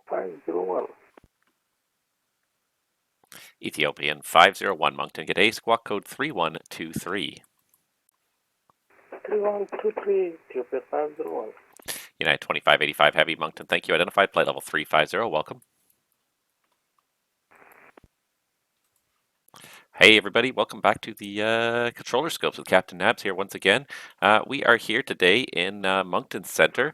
501. Ethiopian 501 Moncton, g'day, squawk code 3123. 3123, Ethiopia 501. United 2585 Heavy, Moncton, thank you. Identified, flight level 350, welcome. Hey everybody, welcome back to the controller scopes with Captain Nabs here once again. We are here today in MonctonCentre,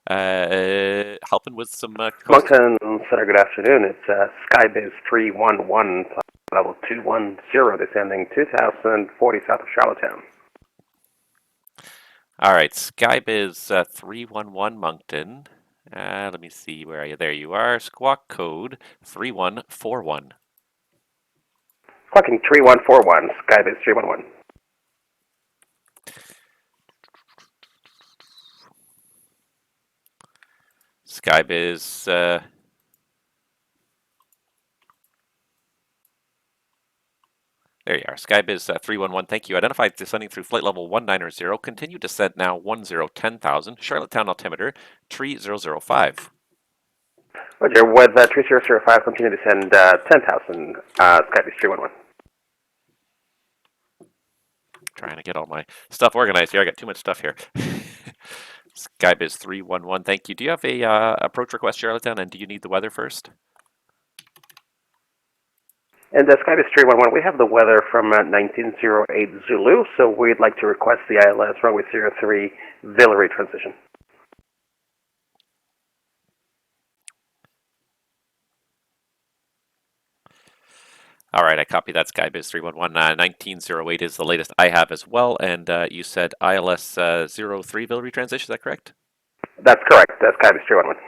helping with some MonctonCentre, good afternoon. It's Skybiz 311, level 210, descending 2040 south of Charlottetown. All right, Skybiz 311 Moncton. Let me see, where are you? There you are. Squawk code 3141. Squawking 3141, Skybiz 311. Skybiz, there you are. Skybiz 311, thank you. Identified descending through flight level 190. Continue descent now 10,000. Charlottetown altimeter, tree 005. Roger, with 3005, continue to descend 10,000, Skybiz 311. Trying to get all my stuff organized here. I got too much stuff here. Skybiz 311, thank you. Do you have a approach request, Charlottetown, and do you need the weather first? And Skybiz 311, we have the weather from 1908 Zulu, so we'd like to request the ILS runway 03 Villeray transition. All right, I copy that. Skybiz 311. 1908 is the latest I have as well, and you said ILS 03 Villeray transition, is that correct? That's correct. That's Skybiz 311.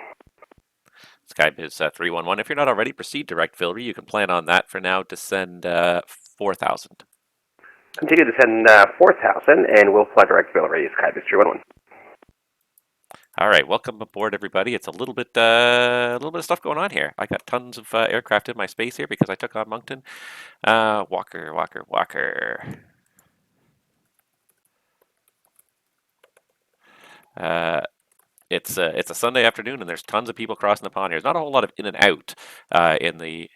Skybiz 311. If you're not already, proceed direct Villeray. You can plan on that for now. Descend 4,000. Continue to descend 4,000, and we'll fly direct Villeray, Skybiz 311. All right, welcome aboard, everybody. It's a little bit of stuff going on here. I got tons of aircraft in my space here because I took on Moncton. Walker. It's a Sunday afternoon, and there's tons of people crossing the pond here. There's not a whole lot of in and out in the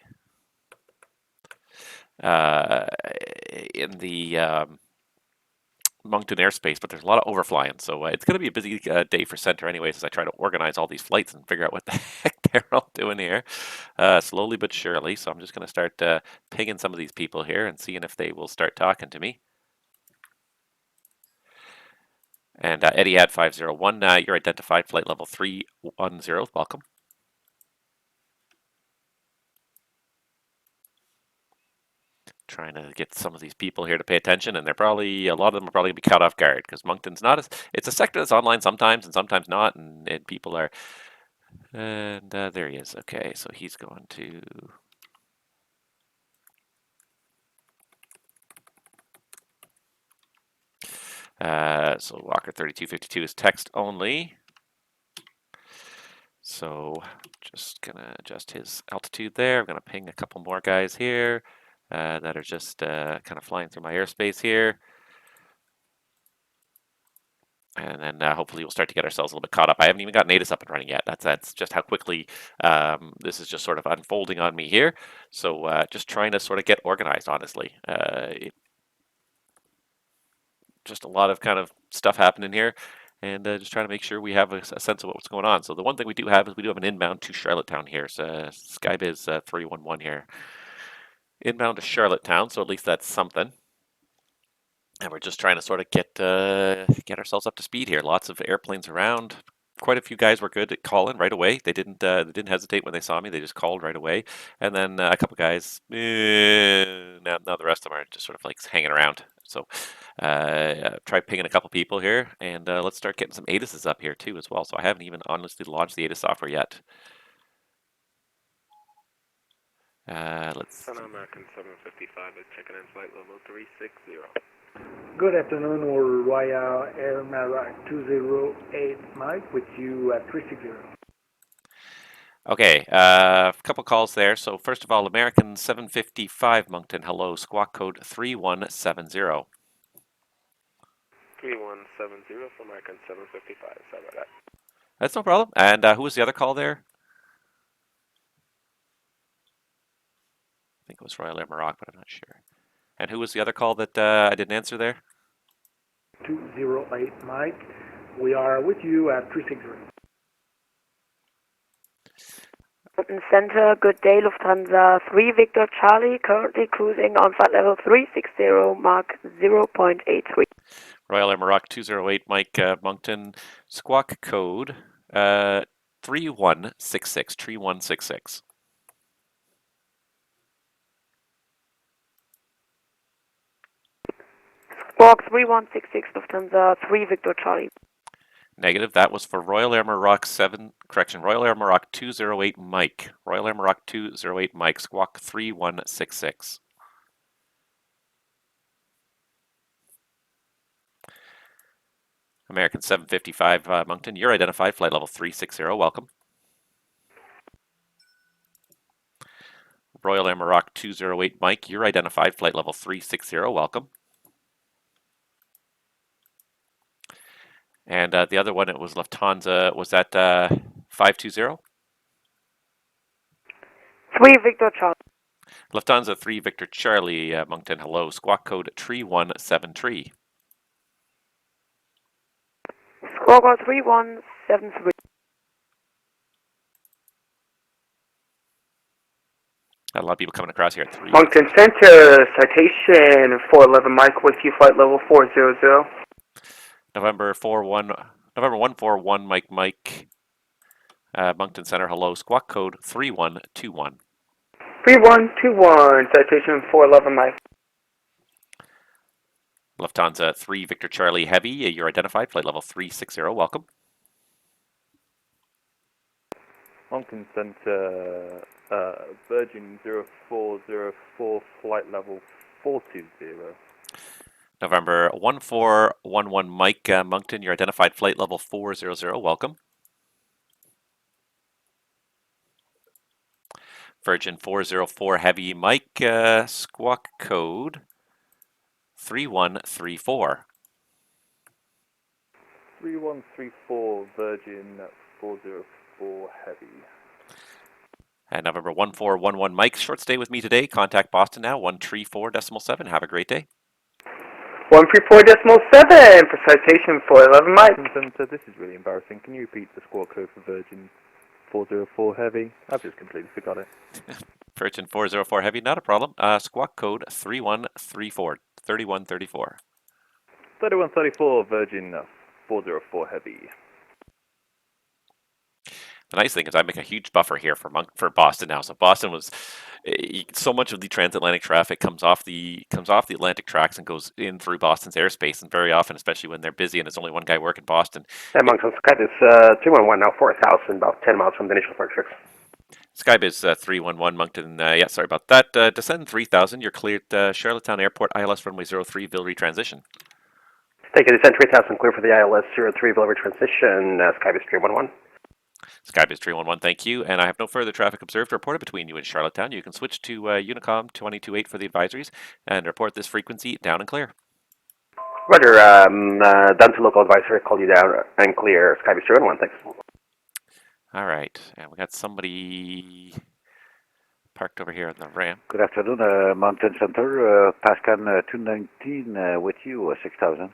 Moncton airspace, but there's a lot of overflying, so it's going to be a busy day for Centre anyways as I try to organize all these flights and figure out what the heck they're all doing here, slowly but surely. So I'm just going to start pinging some of these people here and seeing if they will start talking to me. And Etihad 501, you're identified, flight level 310, welcome. Trying to get some of these people here to pay attention, and a lot of them are probably going to be caught off guard because Moncton's it's a sector that's online sometimes and sometimes not, and people are, and there he is. Okay, so he's going to, so Walker 3252 is text only. So just gonna adjust his altitude there. I'm gonna ping a couple more guys here that are just kind of flying through my airspace here. And then hopefully we'll start to get ourselves a little bit caught up. I haven't even got Natus up and running yet. That's just how quickly this is just sort of unfolding on me here. So just trying to sort of get organized, honestly. Just a lot of kind of stuff happening here. And just trying to make sure we have a sense of what's going on. So the one thing we do have is we do have an inbound to Charlottetown here. So Skybiz 311 here. Inbound to Charlottetown, so at least that's something. And we're just trying to sort of get ourselves up to speed here. Lots of airplanes around. Quite a few guys were good at calling right away. They didn't hesitate when they saw me. They just called right away. And then a couple guys, now the rest of them are just sort of like hanging around. So try pinging a couple people here, and let's start getting some ATISs up here too as well. So I haven't even honestly launched the ATIS software yet. Let's see. American 755 is checking in flight level 360. Good afternoon, or Royal Air Maroc 208 Mike with you at 360. Okay, a couple calls there. So first of all, American 755 Moncton, hello, squawk code 3170. 3170 for American 755, sorry about that. That's no problem. And who was the other call there? think it was Royal Air Maroc, but I'm not sure. And who was the other call that I didn't answer there? 208 Mike. We are with you at 360. MonctonCentre, good day, Lufthansa 3 Victor Charlie, currently cruising on flight level 360, Mach 0.83. Royal Air Maroc 208 Mike Moncton, squawk code 3166, 3166. Squawk 3166 Lufthansa 3 Victor Charlie. Negative. That was for Royal Air Maroc 7, correction, Royal Air Maroc 208 Mike. Royal Air Maroc 208 Mike, squawk 3166. American 755 Moncton, you're identified, flight level 360, welcome. Royal Air Maroc 208 Mike, you're identified, flight level 360, welcome. And the other one, it was Lufthansa, was that 520? 3 Victor Charlie. Lufthansa 3 Victor Charlie, Moncton, hello, squawk code 3173. Squawk 3173. A lot of people coming across here at 3. MonctonCentre, citation 411 Mike with you, flight level 400. November 141 Mike, MonctonCentre, hello, squawk code 3121. 3121, citation 411 Mike. Lufthansa 3 Victor Charlie Heavy, you're identified, flight level 360, welcome. MonctonCentre, Virgin 0404, flight level 420. November 1411 Mike, Moncton, you're identified, flight level 400, welcome. Virgin 404 Heavy Mike, squawk code 3134. 3134, Virgin 404 Heavy. And November 1411 Mike, short stay with me today. Contact Boston now, 134.7. Have a great day. 134.7 for citation 411 Mike. MonctonCentre, this is really embarrassing. Can you repeat the squawk code for Virgin 404 Heavy? I've just completely forgot it. Virgin 404 Heavy, not a problem. Squawk code 3134. 3134. 3134, Virgin 404 Heavy. The nice thing is I make a huge buffer here for Boston now. So Boston was so much of the transatlantic traffic comes off the Atlantic tracks and goes in through Boston's airspace, and very often, especially when they're busy and there's only one guy working Boston. And Moncton Skype is 311 now, 4,000, about 10 miles from the initial flight 6. Skybiz 311 Moncton, yeah, sorry about that. Descend 3000, you're cleared Charlottetown Airport, ILS runway 03, Villery transition. Thank you, descend 3000, clear for the ILS 03, Villery transition, Skybiz 311. Skybiz 311, thank you. And I have no further traffic observed or reported between you and Charlottetown. You can switch to Unicom 228 for the advisories and report this frequency down and clear. Roger, done to local advisory, call you down and clear Skybiz 311, thanks. All right, and we got somebody parked over here on the ramp. Good afternoon, MonctonCentre, Pascan 219 with you, 6000.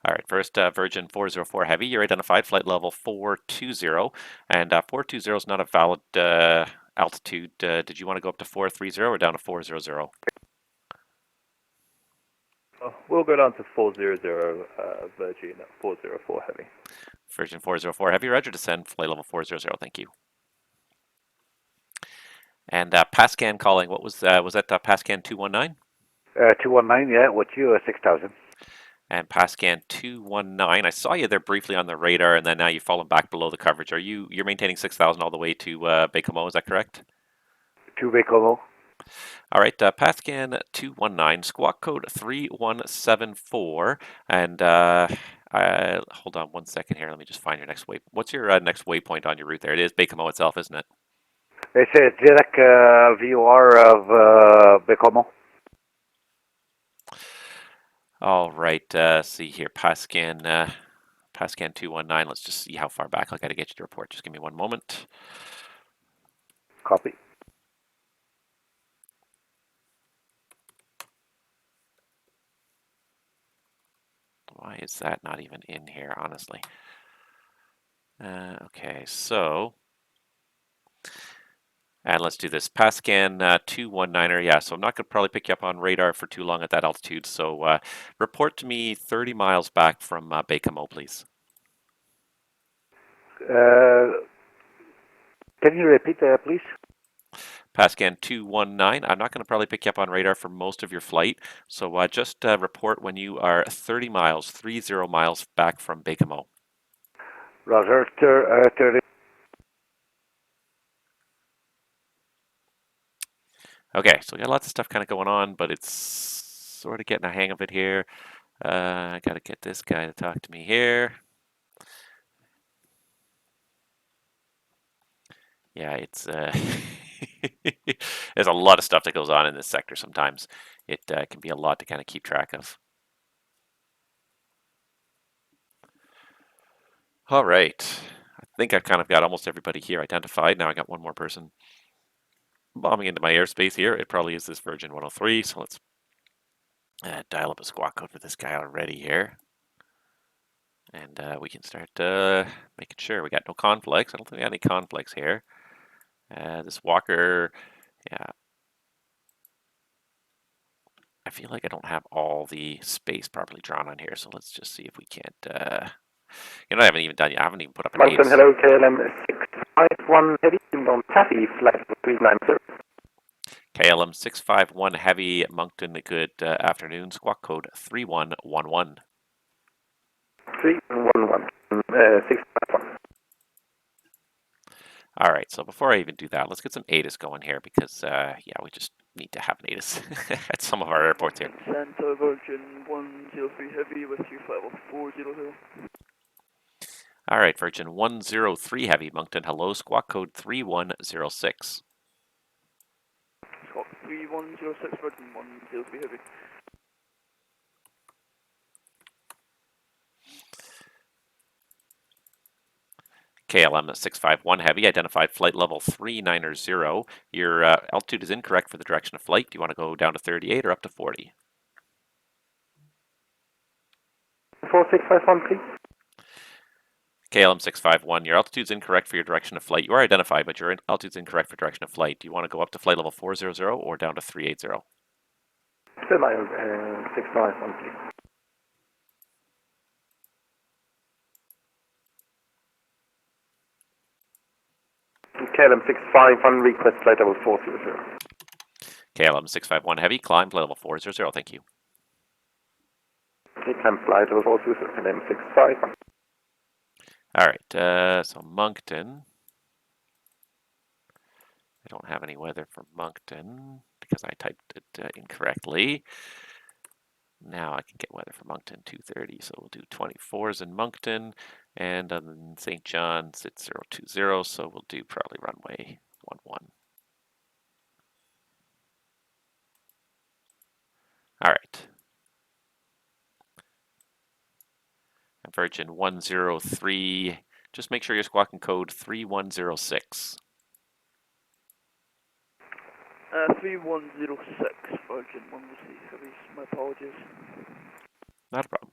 All right, first Virgin 404 Heavy, you're identified, flight level 420, and 420 is not a valid altitude. Did you want to go up to 430 or down to 400? We'll go down to 400, Virgin 404 Heavy. Virgin 404 Heavy, roger, descend, flight level 400, thank you. And Pascan calling, what was that Pascan 219? 219, yeah, with you, 6000. And Pascan 219, I saw you there briefly on the radar, and then now you've fallen back below the coverage. You're maintaining 6,000 all the way to Baie-Comeau, is that correct? To Baie-Comeau. All right, Pascan 219, squawk code 3174, and hold on one second here. Let me just find your next waypoint. What's your next waypoint on your route there? It is Baie-Comeau itself, isn't it? It's a direct VOR of Baie-Comeau. All right, see here, Pascan 219. Let's just see how far back I got to get you to report. Just give me one moment. Copy. is that not even in here, honestly? Okay, so, and let's do this. Pascan 219er, yeah, so I'm not going to probably pick you up on radar for too long at that altitude, so report to me 30 miles back from Baie-Comeau, please. Can you repeat, please? Pascan 219, I'm not going to probably pick you up on radar for most of your flight, so just report when you are 30 miles back from Baie-Comeau. Roger, 30. Okay, so we got lots of stuff kind of going on, but it's sort of getting a hang of it here. I got to get this guy to talk to me here. Yeah, it's there's a lot of stuff that goes on in this sector sometimes. It can be a lot to kind of keep track of. All right, I think I've kind of got almost everybody here identified. Now I got one more person bombing into my airspace here. It probably is this Virgin 103, so let's dial up a squawk code for this guy already here. And we can start making sure we got no conflicts. I don't think we got any conflicts here. This Walker, yeah. I feel like I don't have all the space properly drawn on here, so let's just see if we can't. You know, I haven't even done. I haven't even put up an Moncton, ACE. hello, KLM 651 heavy, on taffy, flight 390. KLM 651 heavy, Moncton. Good afternoon. Squawk code 3111. 311. 651. All right. So before I even do that, let's get some ATIS going here because yeah, we just need to have an ATIS at some of our airports here. Santa Virgin 103 heavy with you flight level 400. All right, Virgin 103 heavy, Moncton. Hello. Squawk code 3106. Squawk 3106 Virgin 103 heavy. KLM 651 heavy, identified flight level 390. Your altitude is incorrect for the direction of flight. Do you want to go down to 38 or up to 40? 4651, please. KLM 651, your altitude is incorrect for your direction of flight. You are identified, but your altitude is incorrect for direction of flight. Do you want to go up to flight level 400 or down to 380? Still my 651, please. KLM 651, request flight level 400. KLM 651 heavy, climb flight level 400. Thank you. Okay, climb flight level 400, KLM 651. All right, so Moncton. I don't have any weather for Moncton because I typed it incorrectly. Now I can get weather for Moncton 230, so we'll do 24s in Moncton, and on St. John's it's 020, so we'll do probably runway 11. All right. Virgin 103, just make sure you're squawking code 3106. 3106 Virgin 103 heavy, my apologies. Not a problem.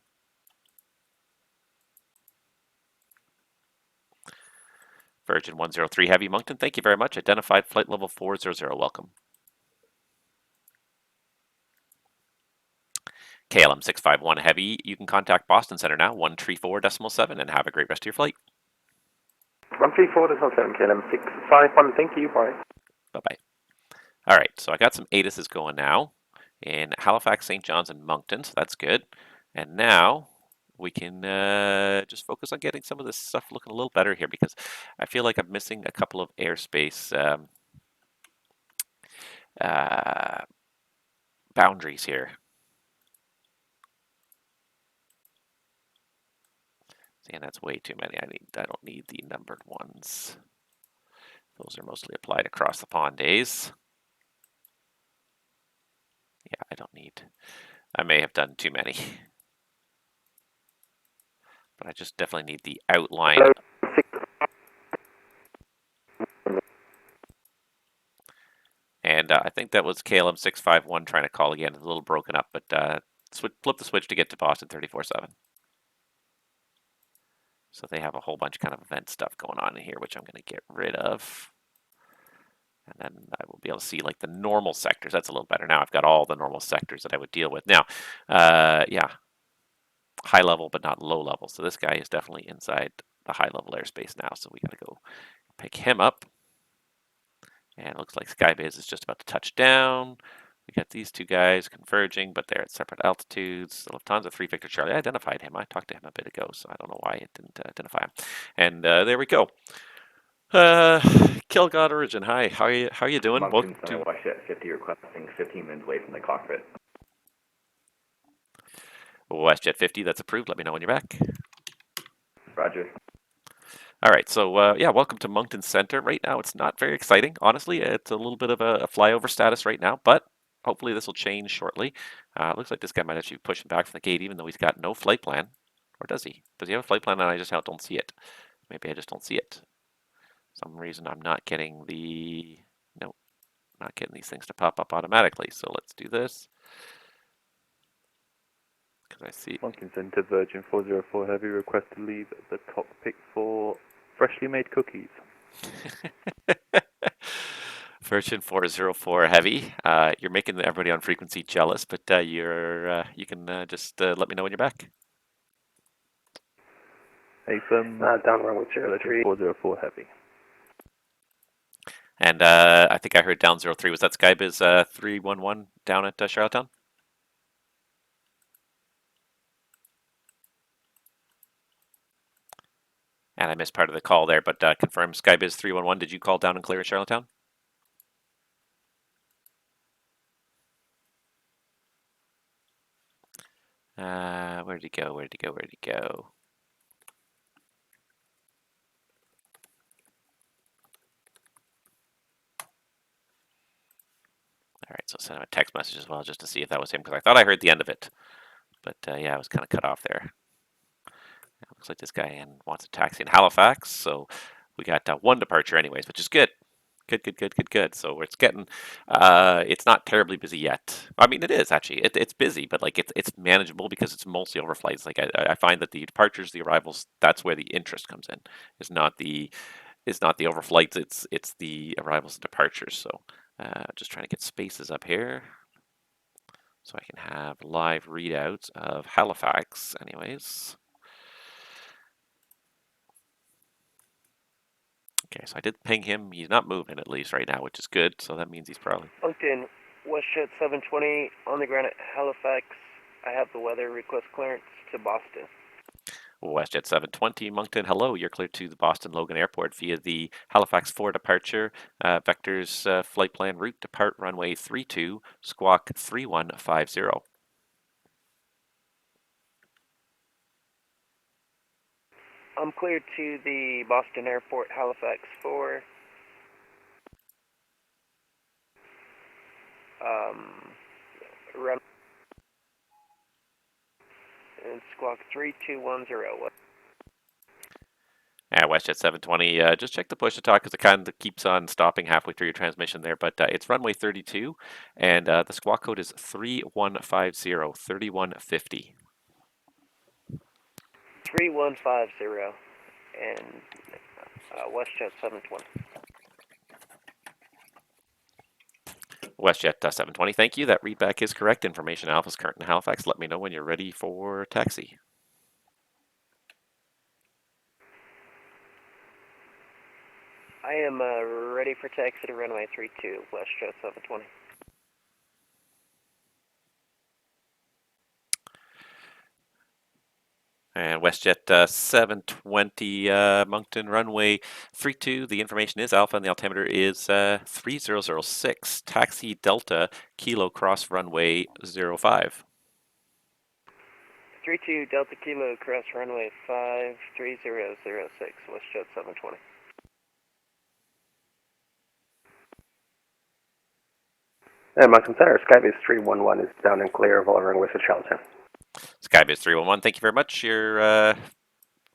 Virgin 103 heavy, Moncton, thank you very much. Identified flight level 400, welcome. KLM 651 heavy, you can contact MonctonCentre now, 134.7, and have a great rest of your flight. 134.7, KLM 651, thank you, bye. Bye-bye. All right, so I got some ATISs going now in Halifax, St. John's, and Moncton, so that's good. And now we can just focus on getting some of this stuff looking a little better here because I feel like I'm missing a couple of airspace boundaries here. And that's way too many. I don't need the numbered ones. Those are mostly applied across the pond days. Yeah, I don't need. I may have done too many. But I just definitely need the outline. And I think that was KLM 651 trying to call again. It's a little broken up, but flip the switch to get to Boston 34-7. So they have a whole bunch kind of event stuff going on in here, which I'm going to get rid of. And then I will be able to see like the normal sectors. That's a little better. Now I've got all the normal sectors that I would deal with. Now, yeah, high level, but not low level. So this guy is definitely inside the high level airspace now. So we got to go pick him up. And it looks like Skybiz is just about to touch down. We got these two guys converging, but they're at separate altitudes. The Lufthansa 3 Victor Charlie. I identified him. I talked to him a bit ago, so I don't know why it didn't identify him. And there we go. Kill God Origin. Hi, how are you doing? Welcome to WestJet 50 requesting 15 minutes away from the cockpit. WestJet 50. That's approved. Let me know when you're back. Roger. All right, so yeah, welcome to MonctonCentre. Right now, it's not very exciting. Honestly, it's a little bit of a flyover status right now, but hopefully this will change shortly. It looks like this guy might actually be pushing back from the gate, even though he's got no flight plan. Or does he? Does he have a flight plan and I just don't see it? Maybe I just don't see it. For some reason, I'm not getting the... No, not getting these things to pop up automatically. So let's do this. Because I see... MonctonCentre Virgin 404 Heavy request to leave the cockpit for freshly made cookies. Virgin 404 Heavy. You're making everybody on frequency jealous, but you can just let me know when you're back. Hey, firm. Down runway 03. 404 Heavy. And I think I heard down 03. Was that Skybiz 311 down at Charlottetown? And I missed part of the call there, but confirm Skybiz 311. Did you call down and clear at Charlottetown? Where did he go? Where did he go? Where did he go? All right, so send him a text message as well just to see if that was him, because I thought I heard the end of it. But yeah, I was kind of cut off there. It looks like this guy wants a taxi in Halifax, so we got one departure anyways, which is good. Good. So it's getting, it's not terribly busy yet. I mean, it is actually. It's busy, but like it's manageable because it's mostly overflights. Like I find that the departures, the arrivals, that's where the interest comes in. It's not the overflights. It's the arrivals and departures. So just trying to get spaces up here so I can have live readouts of Halifax, anyways. Okay, so I did ping him. He's not moving, at least right now, which is good. So that means he's probably... Moncton, WestJet 720 on the ground at Halifax. I have the weather. Request clearance to Boston. WestJet 720, Moncton. Hello, you're cleared to the Boston Logan Airport via the Halifax 4 departure. Vector's flight plan route, depart runway 32, squawk 3150. I'm cleared to the Boston Airport, Halifax 4. Run and squawk 3210. WestJet 720, just check the push to talk because it kind of keeps on stopping halfway through your transmission there, but it's runway 32 and the squawk code is 3150, 3150. 3150 and WestJet 720. WestJet 720, thank you. That readback is correct. Information Alpha is current in Halifax. Let me know when you're ready for taxi. I am ready for taxi to runway 32, WestJet 720. And WestJet 720, Moncton runway 32. The information is Alpha and the altimeter is 3006. Taxi Delta Kilo cross runway 05. 32 Delta Kilo cross runway 53006, WestJet 720. And MonctonCentre, Skybiz 311 is down and clear of all runways at Charlottetown. Skybiz 311, thank you very much. Your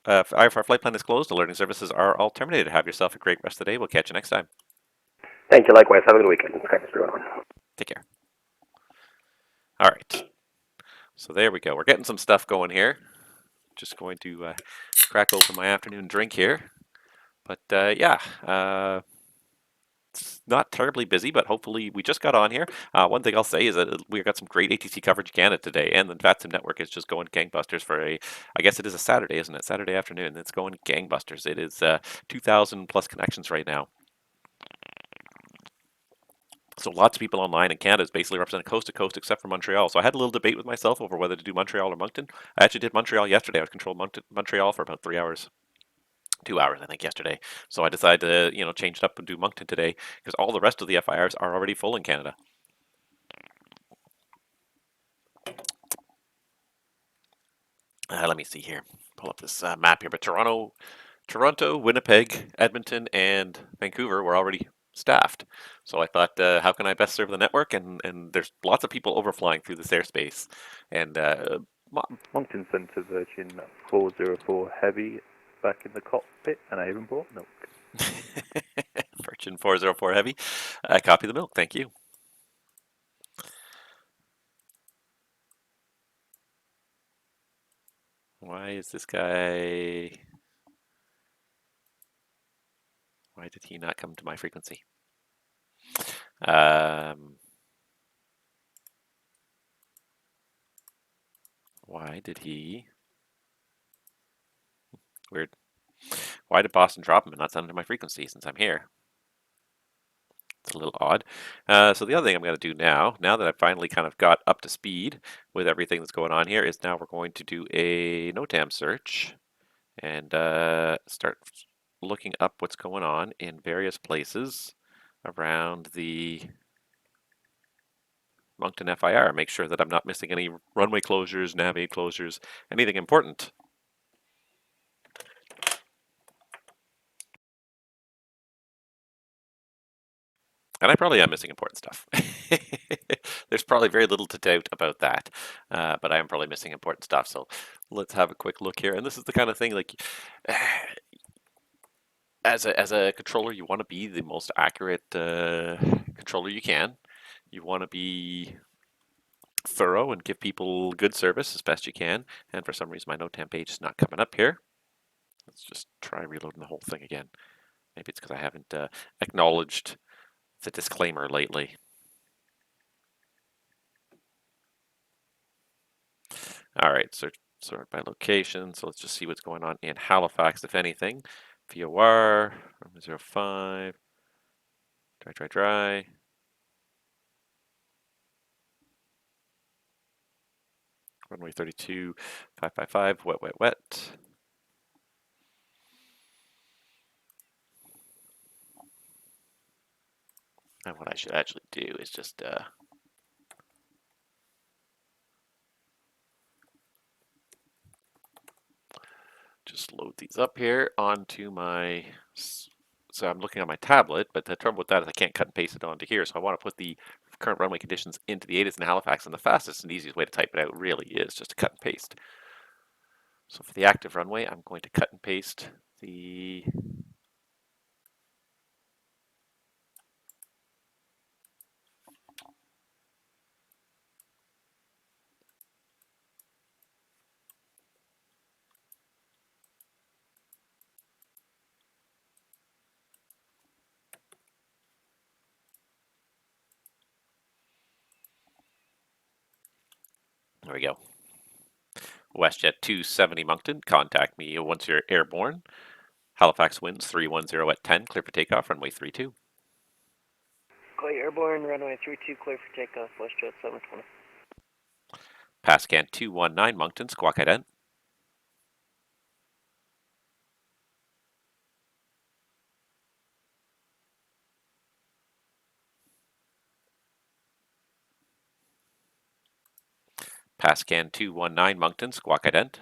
IFR flight plan is closed. Alerting services are all terminated. Have yourself a great rest of the day. We'll catch you next time. Thank you. Likewise. Have a good weekend. Skybiz 311. Take care. All right. So there we go. We're getting some stuff going here. just going to crack open my afternoon drink here. But yeah, it's not terribly busy, but hopefully we just got on here. One thing I'll say is that we got some great ATC coverage in Canada today, and the VATSIM network is just going gangbusters for I guess it is a Saturday, isn't it? Saturday afternoon. It's going gangbusters. It is 2,000 plus connections right now. So lots of people online, and Canada is basically represented coast to coast except for Montreal. So I had a little debate with myself over whether to do Montreal or Moncton. I actually did Montreal yesterday. I controlled Montreal for about 3 hours. 2 hours, I think, yesterday. So I decided to, change it up and do Moncton today because all the rest of the FIRs are already full in Canada. Let me see here. Pull up this map here. But Toronto, Winnipeg, Edmonton, and Vancouver were already staffed. So I thought, how can I best serve the network? And there's lots of people overflying through this airspace. And MonctonCentre Virgin 404 Heavy back in the cockpit and I even brought milk. Virgin 404 Heavy. Copy the milk. Thank you. Why is this guy... Why did he not come to my frequency? Why did he... Weird. Why did Boston drop him and not send him to my frequency since I'm here? It's a little odd. So the other thing I'm going to do now that I've finally kind of got up to speed with everything that's going on here, is now we're going to do a NOTAM search and start looking up what's going on in various places around the Moncton FIR. Make sure that I'm not missing any runway closures, nav aid closures, anything important. And I probably am missing important stuff. There's probably very little to doubt about that, but I am probably missing important stuff. So let's have a quick look here. And this is the kind of thing, like, as a controller, you want to be the most accurate controller you can. You want to be thorough and give people good service as best you can. And for some reason, my NOTAM page is not coming up here. Let's just try reloading the whole thing again. Maybe it's because I haven't acknowledged the disclaimer lately. All right, sort by location. So let's just see what's going on in Halifax, if anything. VOR, 05, dry. Runway 32, 555, wet. And what I should actually do is just load these up here onto my, so I'm looking on my tablet, but the trouble with that is I can't cut and paste it onto here. So I want to put the current runway conditions into the ATIS in Halifax, and the fastest and easiest way to type it out really is just to cut and paste. So for the active runway, I'm going to cut and paste the there we go. WestJet 270 Moncton, contact me once you're airborne. Halifax winds 310 at 10, clear for takeoff, runway 32. Clay airborne, runway 32, clear for takeoff, WestJet 720. Pascan 219 Moncton, squawk ident. Pascan 219 Moncton, squawk ident.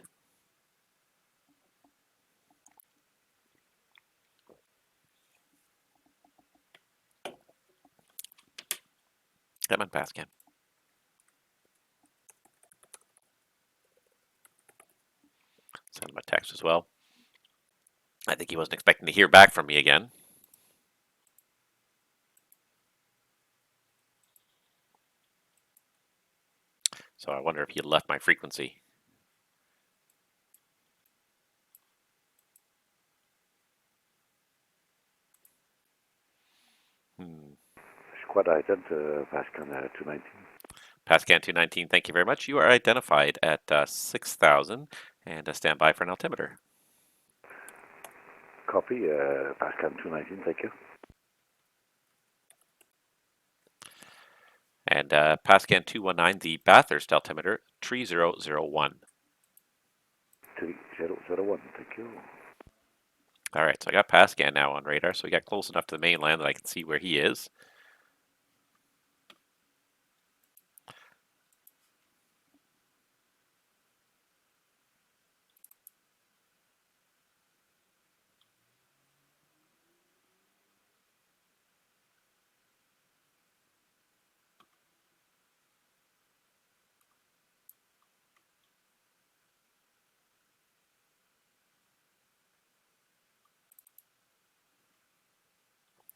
Come on, Pascan. Send him a text as well. I think he wasn't expecting to hear back from me again. So I wonder if he left my frequency. ident, Pascan 219. Pascan 219, thank you very much. You are identified at 6,000 and stand by for an altimeter. Copy, Pascan 219, thank you. And Pascan 219, the Bathurst altimeter, 3001. 3001, thank you. All right, so I got Pascan now on radar, so we got close enough to the mainland that I can see where he is.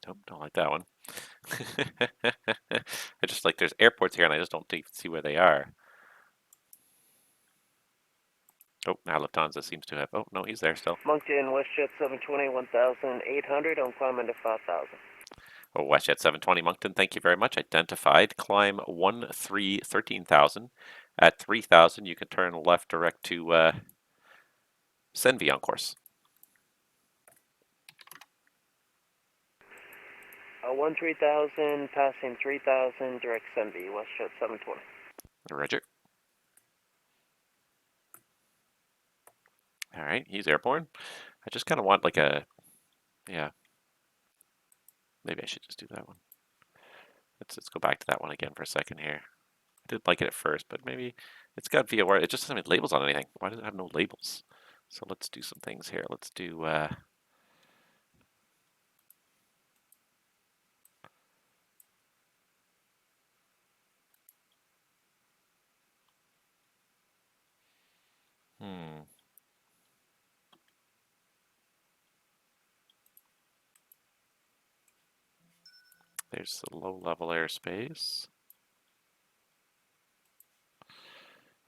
Nope, don't like that one. I just like there's airports here and I just don't see where they are. Oh, now Lufthansa seems to have. Oh, no, he's there still. Moncton, WestJet 720, 1,800. I'm climbing to 5,000. Oh, WestJet 720 Moncton, thank you very much. Identified. Climb 13,000. At 3,000, you can turn left direct to Senvi on course. 13,000, passing 3,000, direct Senvi, WestJet 720. Roger. All right, he's airborne. I just kind of want like a, yeah. Maybe I should just do that one. Let's go back to that one again for a second here. I did like it at first, but maybe it's got VOR. It just doesn't have labels on anything. Why does it have no labels? So let's do some things here. Let's do There's the low-level airspace.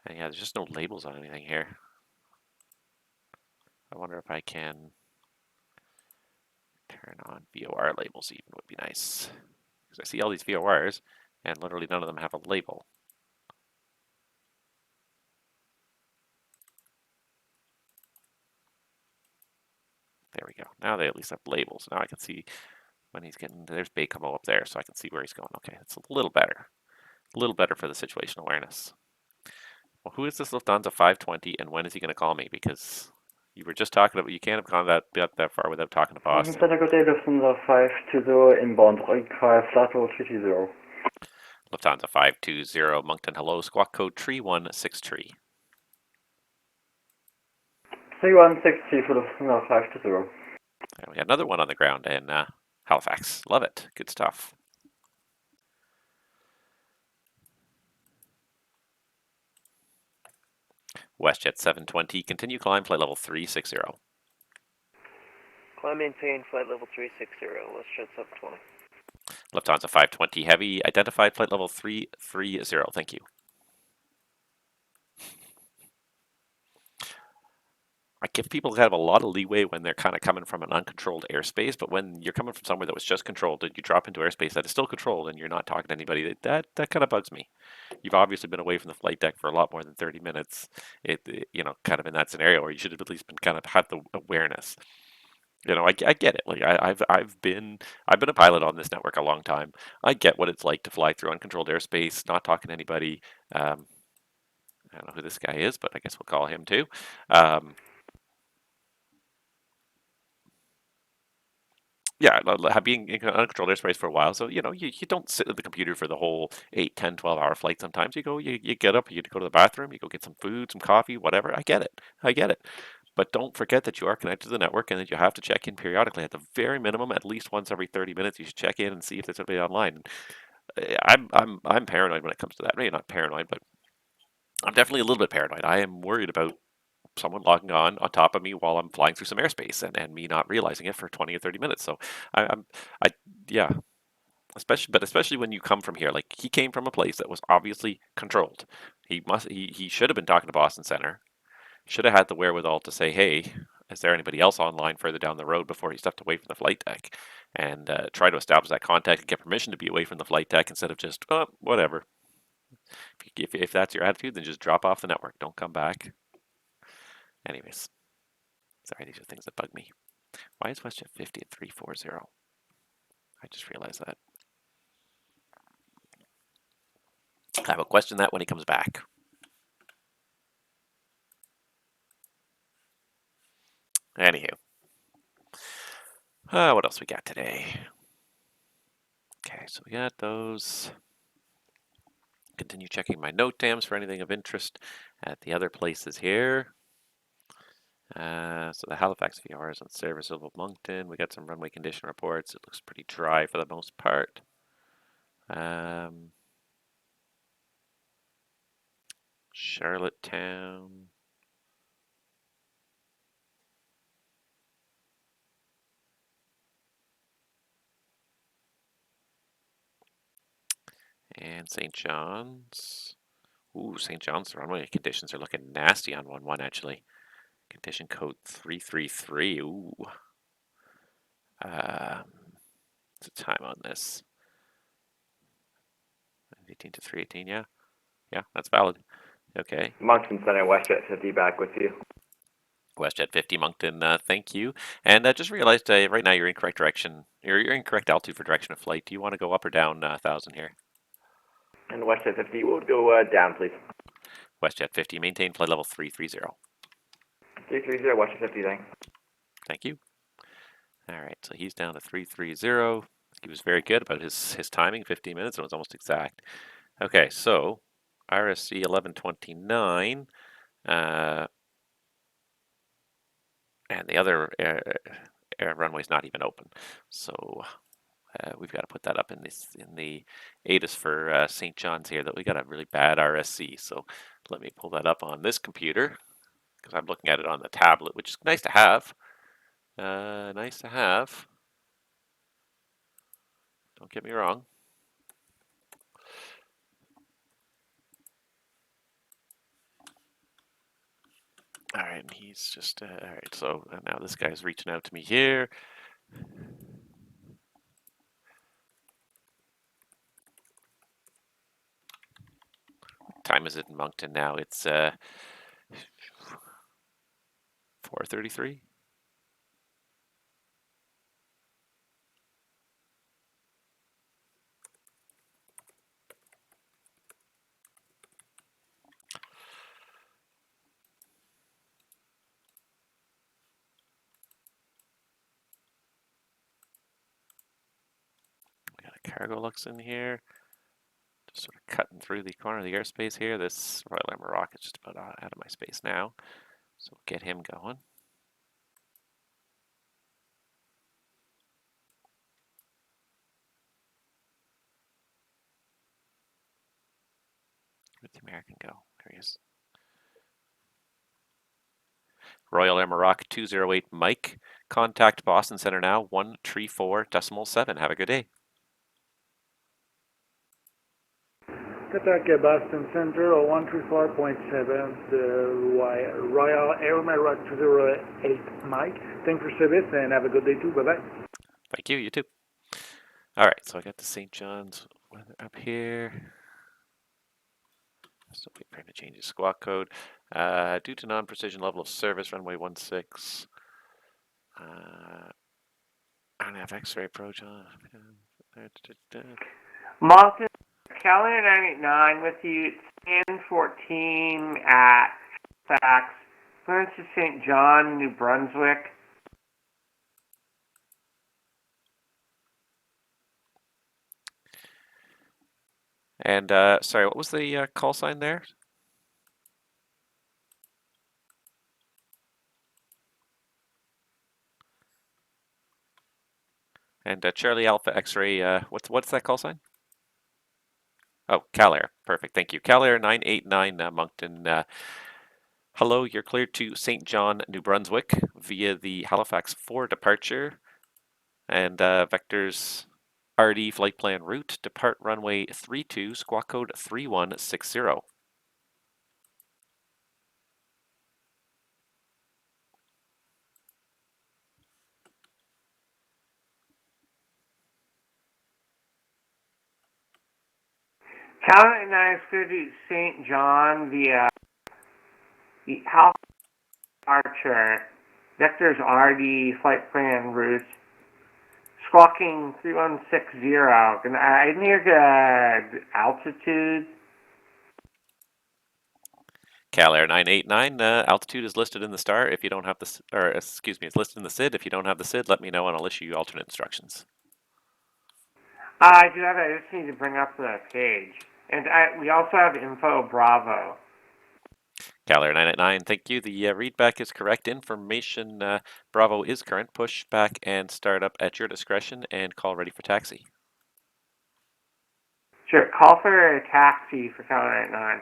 And yeah, there's just no labels on anything here. I wonder if I can turn on VOR labels even would be nice. Because I see all these VORs, and literally none of them have a label. There we go. Now they at least have labels. Now I can see when he's getting, there's Baycamo up there, so I can see where he's going. Okay, it's a little better. A little better for the situational awareness. Well, who is this Lufthansa 520, and when is he going to call me? Because you were just talking about, you can't have gone that far without talking to Boston. Lufthansa 520 inbound, require flat 320. Lufthansa 520, Moncton, hello, squawk code 3163. 3163 for Lufthansa 520. And we got another one on the ground in Halifax. Love it. Good stuff. WestJet 720, continue climb, flight level 360. Climb, maintain, flight level 360, WestJet 720. Lufthansa 520 Heavy, identified flight level 330. Thank you. I give people kind of a lot of leeway when they're kind of coming from an uncontrolled airspace, but when you're coming from somewhere that was just controlled and you drop into airspace that is still controlled and you're not talking to anybody, that kind of bugs me. You've obviously been away from the flight deck for a lot more than 30 minutes, you know, kind of in that scenario where you should have at least been kind of had the awareness. You know, I get it. Like I've been a pilot on this network a long time. I get what it's like to fly through uncontrolled airspace, not talking to anybody. I don't know who this guy is, but I guess we'll call him too. Yeah, being in uncontrolled airspace for a while, so you know you don't sit at the computer for the whole 8, 10, 12-hour flight. Sometimes you get up, you go to the bathroom, you go get some food, some coffee, whatever. I get it. But don't forget that you are connected to the network and that you have to check in periodically. At the very minimum, at least once every 30 minutes, you should check in and see if there's somebody online. I'm paranoid when it comes to that. Maybe not paranoid, but I'm definitely a little bit paranoid. I am worried about someone logging on top of me while I'm flying through some airspace and me not realizing it for 20 or 30 minutes. So yeah, especially when you come from here, like he came from a place that was obviously controlled. He should have been talking to MonctonCentre. Should have had the wherewithal to say, hey, is there anybody else online further down the road before he stepped away from the flight deck? And try to establish that contact and get permission to be away from the flight deck instead of just, oh, whatever. If that's your attitude, then just drop off the network. Don't come back. Anyways. Sorry, these are things that bug me. Why is WestJet 50 at 340? I just realized that. I will question that when he comes back. Anywho. What else we got today? Okay, so we got those. Continue checking my note dams for anything of interest at the other places here. So the Halifax VR is on service over Moncton. We got some runway condition reports. It looks pretty dry for the most part. Charlottetown. And St. John's. Ooh, St. John's runway conditions are looking nasty on 1-1 actually. Condition code 333. Ooh. What's the time on this? 18 to 318, yeah. Yeah, that's valid. Okay. MonctonCentre, WestJet 50 back with you. WestJet 50, Moncton, thank you. And just realized right now you're in correct direction. You're incorrect altitude for direction of flight. Do you want to go up or down 1,000 here? And WestJet 50 will go down, please. WestJet 50, maintain flight level 330. 330, WestJet 50, thanks. Thank you. All right, so he's down to 330. He was very good about his timing, 15 minutes, and it was almost exact. Okay, so RSC 1129, and the other air runway's not even open. So we've got to put that up in the ATIS for St. John's here, that we got a really bad RSC. So let me pull that up on this computer, because I'm looking at it on the tablet, which is nice to have. Nice to have. Don't get me wrong. All right, and he's just, all right, so now this guy's reaching out to me here. What time is it in Moncton now? It's 4:33. Cargo looks in here, just sort of cutting through the corner of the airspace here. This Royal Air Maroc is just about out of my space now, so we'll get him going. Where'd the American go? There he is. Royal Air Maroc 208 Mike, contact Boston Center now 134.7. Have a good day. Attack MonctonCentre 134.7, the Royal Air Maroc 208 Mike. Thanks for service and have a good day too. Bye-bye. Thank you, you too. All right, so I got the St. John's weather up here. Still waiting for him to change his squawk code. Due to non-precision level of service, runway 16. I don't have X-ray approach on. Moncton, calendar 989 with you. It's 10:14 at Halifax. Clearance to St. John, New Brunswick. And sorry, what was the call sign there? And Charlie Alpha X-ray, what's that call sign? Oh, CalAir. Perfect. Thank you. CalAir 989 Moncton. Hello, you're cleared to St. John, New Brunswick via the Halifax 4 departure and vectors RD flight plan route. Depart runway 32, squawk code 3160. Calvin 9 is good to St. John via the Halifax Archer. Vectors RD flight plan route. Squawking 3160. I didn't hear the altitude. Cal Air 989, altitude is listed in the star. If you don't have the, or excuse me, it's listed in the SID. If you don't have the SID, let me know and I'll issue you alternate instructions. I do have it. I just need to bring up the page. And we also have info Bravo. Cal Air 989, thank you. The readback is correct. Information Bravo is current. Push back and start up at your discretion and call ready for taxi. Sure. Call for a taxi for Cal 989.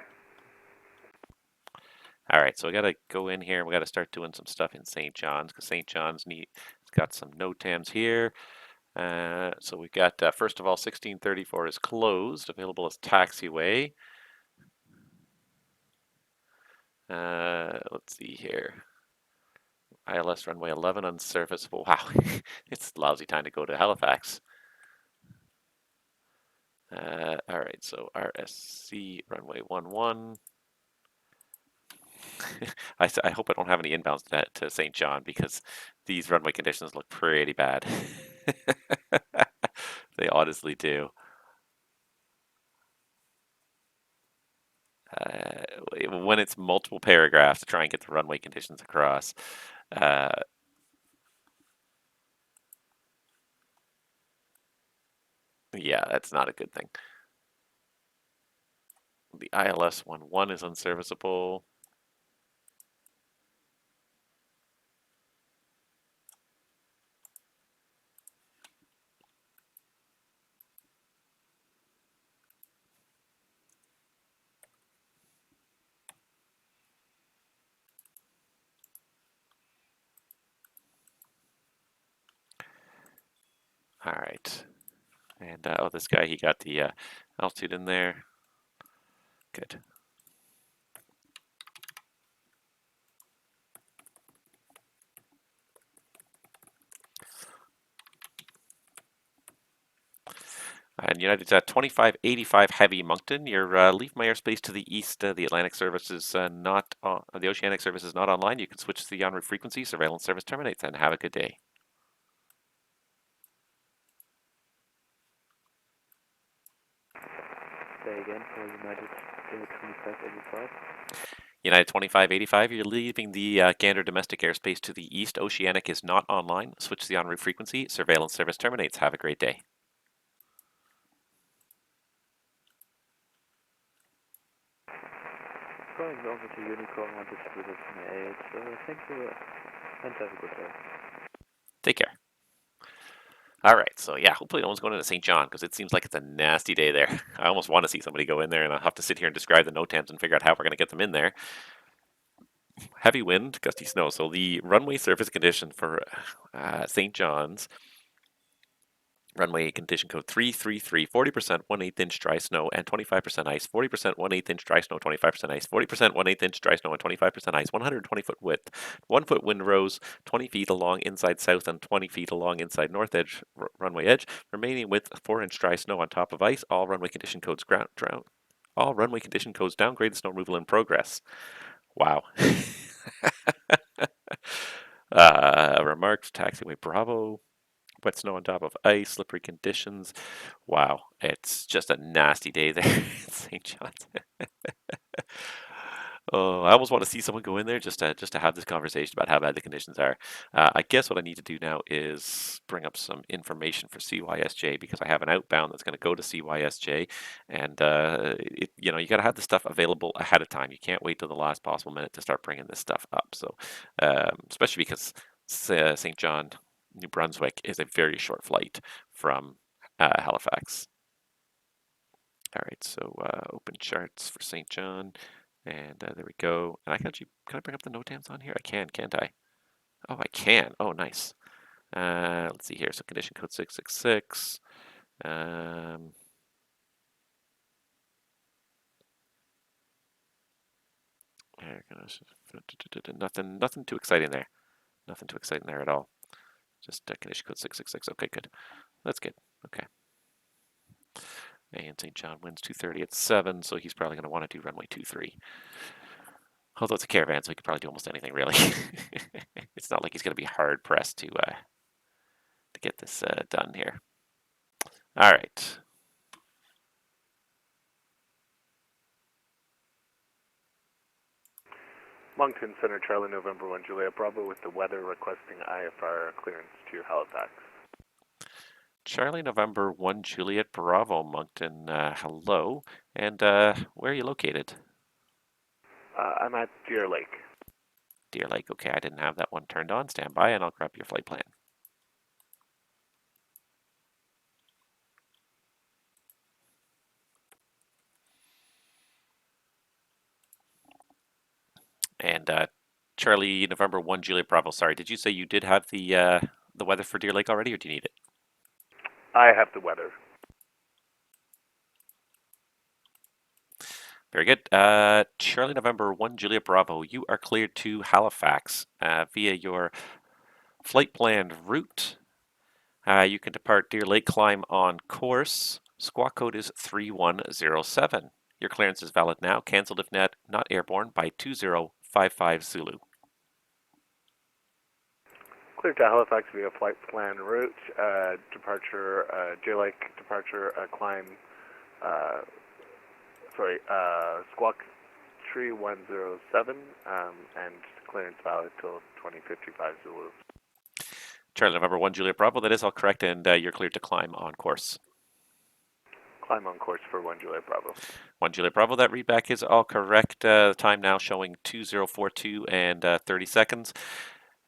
All right, so we got to go in here and we got to start doing some stuff in St. John's because St. John's it's got some NOTAMs here. So we've got, first of all, 1634 is closed, available as taxiway. Let's see here. ILS runway 11 unsurfaceable. Wow, it's a lousy time to go to Halifax. All right, so RSC runway 11. I hope I don't have any inbounds to St. John because these runway conditions look pretty bad. They honestly do. When it's multiple paragraphs to try and get the runway conditions across. Yeah, that's not a good thing. The ILS 11 is unserviceable. All right. And oh, this guy, he got the altitude in there. Good. And United's at 2585 heavy Moncton. You're leave my airspace to the east. The Atlantic service is not on, the Oceanic service is not online. You can switch to the en route frequency. Surveillance service terminates and have a good day. Say again for United 2585. United 2585, you're leaving the Gander domestic airspace to the east. Oceanic is not online. Switch to the en route frequency. Surveillance service terminates. Have a great day. Going over to Unicorn, wanted to split it from the 8, so thank you and have a good day. Take care. All right, so yeah, hopefully no one's going into St. John because it seems like it's a nasty day there. I almost want to see somebody go in there and I'll have to sit here and describe the NOTAMs and figure out how we're going to get them in there. Heavy wind, gusty snow. So the runway surface condition for St. John's, runway condition code 333, 40% 1/8 inch dry snow and 25% ice, 40% 1/8 inch dry snow, 25% ice, 40% 1/8 inch dry snow and 25% ice, 120 foot width, 1 foot wind rose, 20 feet along inside south and 20 feet along inside north edge runway edge, remaining width 4 inch dry snow on top of ice, all runway condition codes all runway condition codes downgraded, snow removal in progress. Wow. Remarks, taxiway Bravo. Wet snow on top of ice, slippery conditions. Wow, it's just a nasty day there in St. John's. Oh, I almost want to see someone go in there just to have this conversation about how bad the conditions are. I guess what I need to do now is bring up some information for CYSJ because I have an outbound that's going to go to CYSJ, and you got to have the stuff available ahead of time. You can't wait till the last possible minute to start bringing this stuff up. So, especially because St. John, New Brunswick is a very short flight from Halifax. All right, so open charts for St. John. And there we go. And can I bring up the NOTAMs on here? I can, can't I? Oh, I can. Oh, nice. Let's see here. So condition code 666. Nothing too exciting there. Nothing too exciting there at all. Just condition code 666. Okay, good. That's good. Okay. And St. John wins 230 at 7, so he's probably going to want to do runway 23. Although it's a caravan, so he could probably do almost anything, really. It's not like he's going to be hard-pressed to get this done here. All right. MonctonCentre, Charlie, November 1, Juliet Bravo, with the weather requesting IFR clearance to Halifax. Charlie, November 1, Juliet Bravo, Moncton, hello. And where are you located? I'm at Deer Lake. Deer Lake, okay, I didn't have that one turned on. Stand by and I'll grab your flight plan. And Charlie, November 1, Juliet Bravo, sorry, did you say you did have the weather for Deer Lake already, or do you need it? I have the weather. Very good. Charlie, November 1, Juliet Bravo, you are cleared to Halifax via your flight planned route. You can depart Deer Lake, climb on course. Squawk code is 3107. Your clearance is valid now. Cancelled if not airborne by 2055 Zulu. Cleared to Halifax via flight plan route. Departure, Deer Lake departure, climb, Squawk 3107, and clearance valid till 2055 Zulu. Charlie, November 1, Juliet Bravo, that is all correct, and you're cleared to climb on course. Climb on course for 1 Juliet Bravo. 1 Juliet Bravo, that readback is all correct. The time now showing 2042 and 30 seconds.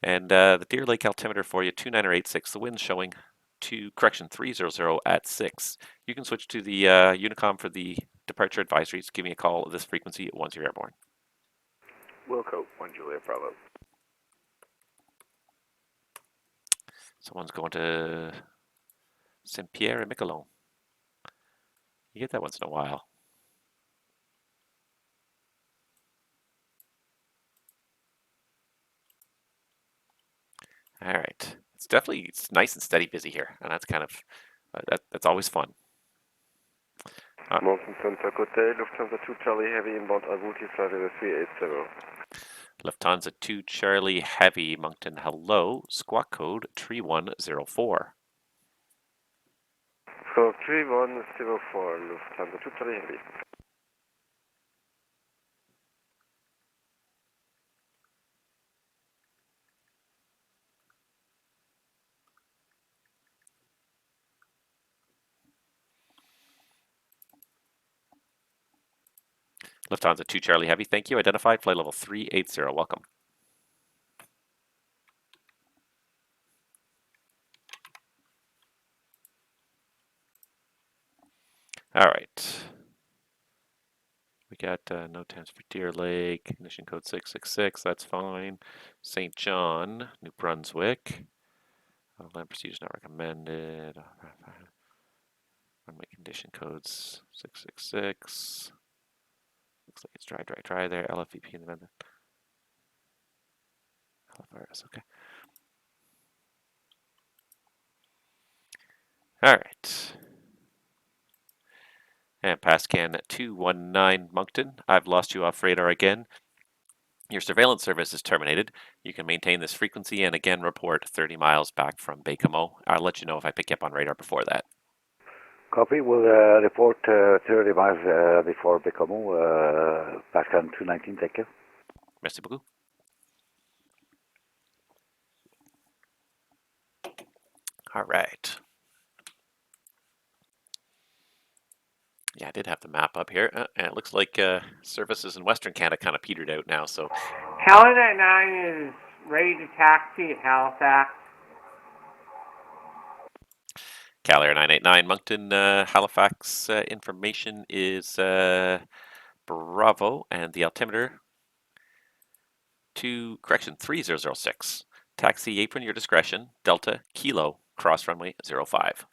And the Deer Lake altimeter for you, 2986. The wind showing 300 at 6. You can switch to the Unicom for the departure advisories. Give me a call at this frequency once you're airborne. Wilco, 1 Juliet Bravo. Someone's going to Saint Pierre and Miquelon. You get that once in a while. All right. It's nice and steady busy here, and that's kind of that's always fun. MonctonCentre côté, Lufthansa 2 Charlie Heavy inbound à vous, flight 380. Lufthansa 2 Charlie Heavy, Moncton, hello. Squawk code 3104. So 3104, Lufthansa 2 Charlie Heavy. Lufthansa 2 Charlie Heavy, thank you. Identified, flight level 380, welcome. All right. We got no times for Deer Lake, ignition code 666, that's fine. St. John, New Brunswick. Land procedures not recommended. Runway condition codes 666. Looks like it's dry there. LFVP in the vent. LFRS, okay. All right. And PASCAN 219 Moncton. I've lost you off radar again. Your surveillance service is terminated. You can maintain this frequency and again report 30 miles back from Baie-Comeau. I'll let you know if I pick you up on radar before that. Copy. We'll report 30 miles before Baie-Comeau. PASCAN 219, thank you. Merci beaucoup. All right. Yeah, I did have the map up here, and it looks like services in Western Canada kind of petered out now. So, Caledon 9 is ready to taxi at Halifax. Cal Air 989 Moncton, Halifax information is Bravo, and the altimeter to 3006. Taxi apron your discretion. Delta Kilo cross runway 05.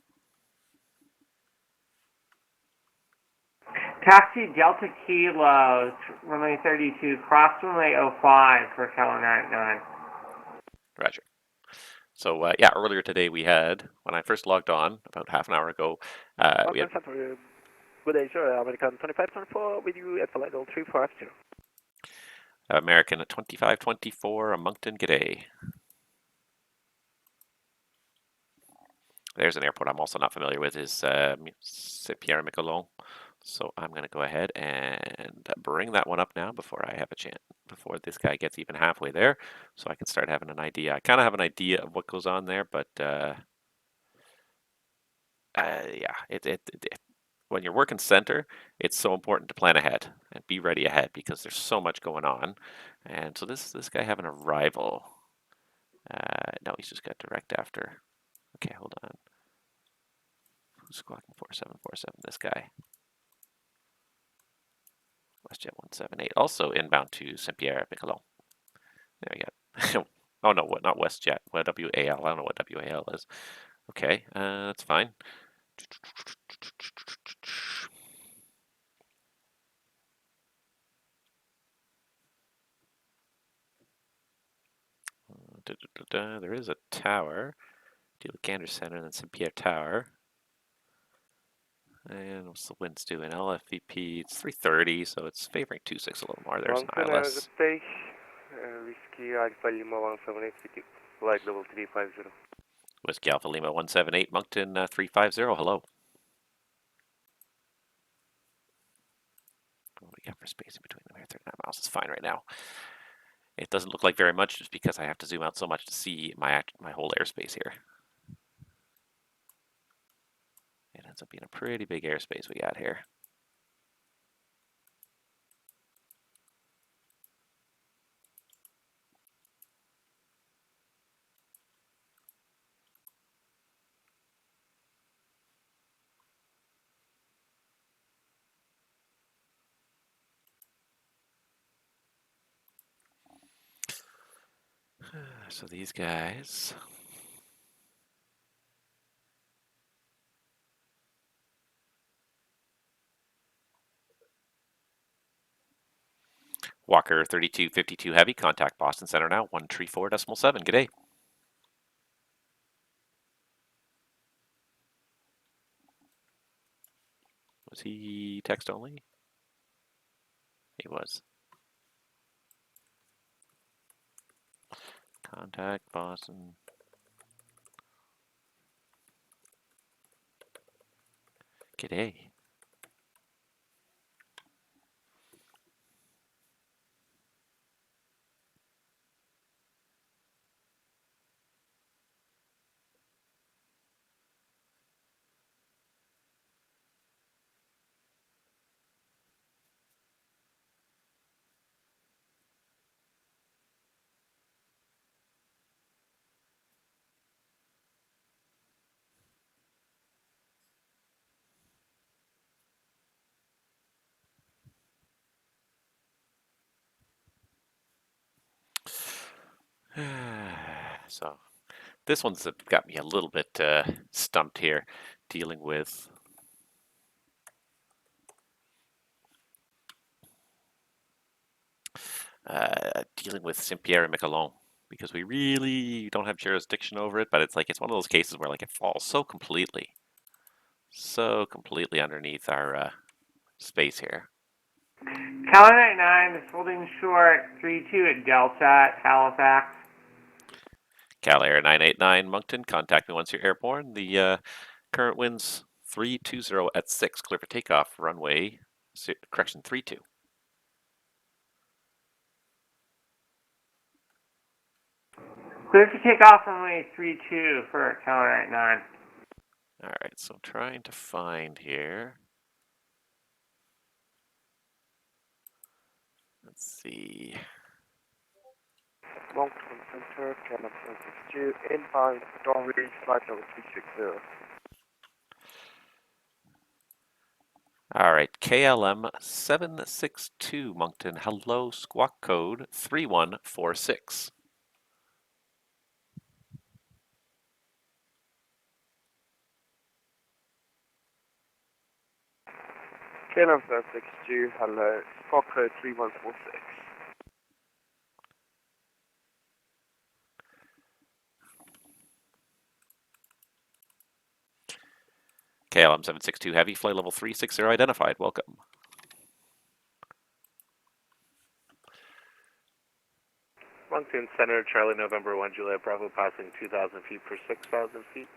Taxi Delta Kilo, runway 32, cross runway 05 for Caledon 9. Roger. So, yeah, earlier today we had, when I first logged on, about half an hour ago, we had Good day, sir. American 2524 with you at flight level 350. American at 2524, Moncton, g'day. There's an airport I'm also not familiar with, is Saint-Pierre-Miquelon. So I'm going to go ahead and bring that one up now before I have a chance, before this guy gets even halfway there, so I can start having an idea. I kind of have an idea of what goes on there, but yeah, when you're working center, it's so important to plan ahead and be ready ahead because there's so much going on. And so this guy having a rival. No, he's just got direct after. Okay, hold on. Who's squawking 4747? This guy. WestJet 178, also inbound to Saint-Pierre-Miquelon. There we go. Oh no, what? Not WestJet. What WAL? I don't know what WAL is. Okay, that's fine. There is a tower. Deal with Gander Center and then Saint-Pierre Tower. And what's the winds doing? LFVP, it's 330, so it's favoring 26 a little more. There's an ILS. Space, Whiskey Alpha Lima 178 with you. Flight level 350. Whiskey Alpha Lima 178, Moncton 350. Hello. What do we got for space in between them here? 39 miles is fine right now. It doesn't look like very much just because I have to zoom out so much to see my whole airspace here. It ends up being a pretty big airspace we got here. So these guys. Walker 3252 Heavy, contact Boston Center now, 134.7. G'day. Was he text only? He was. Contact Boston. G'day. So this one's got me a little bit stumped here, dealing with Saint-Pierre-et-Miquelon, because we really don't have jurisdiction over it, but it's like it's one of those cases where like it falls so completely underneath our space here. Calendar 9 is holding short 32 at Delta at Halifax. Cal Air 989 Moncton, contact me once you're airborne. The current winds 320 at 6, clear for takeoff, runway, correction 32. Clear for takeoff runway 32 for Calendar 9. All right, so I'm trying to find here. Let's see. MonctonCentre, Canada 762, inbound Dory, flight level 360. All right, KLM 762 Moncton, hello, squawk code 3146. KLM 762, hello, squawk code 3146. KLM 762 Heavy, flight level 360 identified. Welcome. MonctonCentre, Charlie November 1 Juliet Bravo, passing 2,000 feet per 6,000 feet.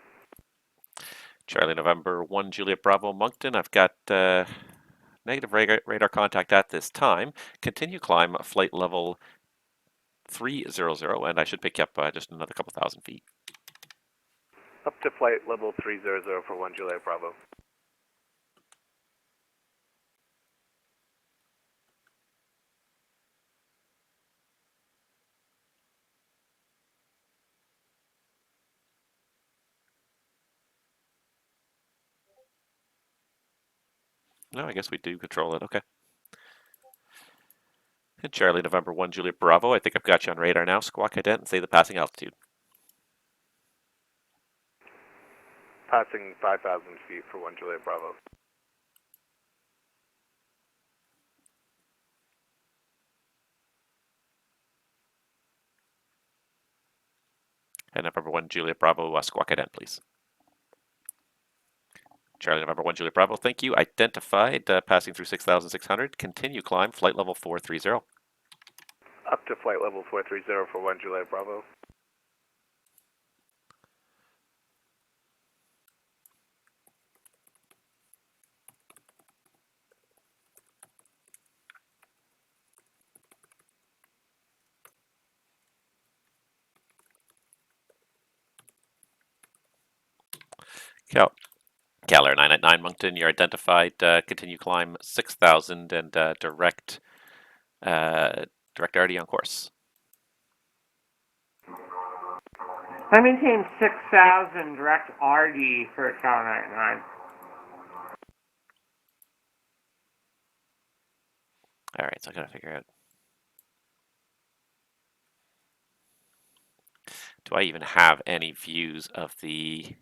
Charlie November 1 Juliet Bravo, Moncton. I've got negative radar contact at this time. Continue climb flight level 300, and I should pick you up just another couple thousand feet. Up to flight level 300 for 1 Juliet Bravo. No, I guess we do control it. Okay. And Charlie November 1 Juliet Bravo. I think I've got you on radar now. Squawk ident and say the passing altitude. Passing 5,000 feet for 1 Juliet Bravo. And November 1 Juliet Bravo, squawk ident, please. Charlie November 1 Juliet Bravo, thank you. Identified, passing through 6,600. Continue climb, flight level 430. Up to flight level 430 for 1 Juliet Bravo. Caller 999 Moncton, you're identified. Continue climb 6,000 and direct RD on course. I maintain 6,000 direct RD for Cal 99. All right, so I gotta figure out. Do I even have any views of the?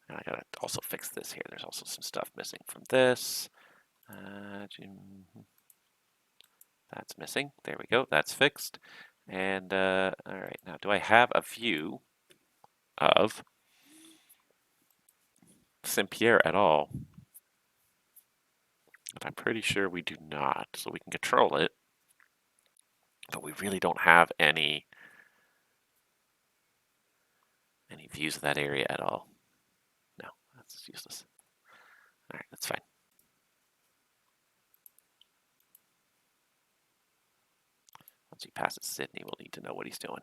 I gotta also fix this here. There's also some stuff missing from this. That's missing. There we go. That's fixed. And all right, now do I have a view of Saint-Pierre at all? But I'm pretty sure we do not. So we can control it, but we really don't have any views of that area at all. No, that's useless. All right, that's fine. Once he passes Sydney, we'll need to know what he's doing.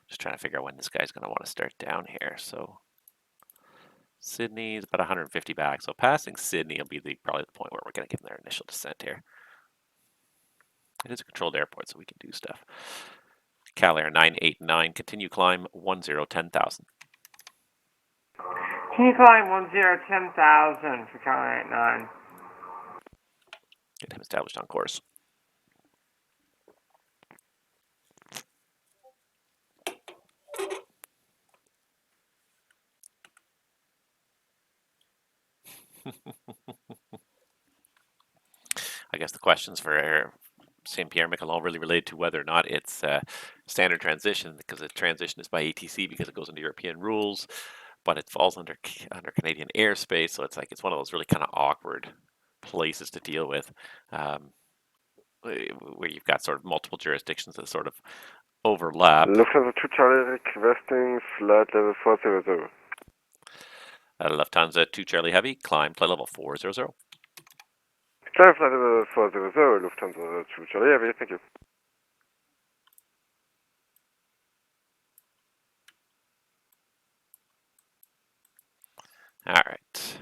Just trying to figure out when this guy's going to want to start down here. So Sydney's about 150 back. So passing Sydney will be probably the point where we're going to give them their initial descent here. It is a controlled airport, so we can do stuff. Cal Air 989, continue climb 10,000. Can you climb 10,000 for Cal 99? Get him established on course. I guess the questions for Saint-Pierre Miquelon really related to whether or not it's standard transition, because the transition is by ATC because it goes into European rules, but it falls under Canadian airspace, so it's like it's one of those really kind of awkward places to deal with, where you've got sort of multiple jurisdictions that sort of overlap. Lufthansa 2 Charlie requesting flight level 400. Lufthansa 2 Charlie Heavy, climb flight level 400. Climb flight level 400, Lufthansa 2 Charlie Heavy, thank you. All right.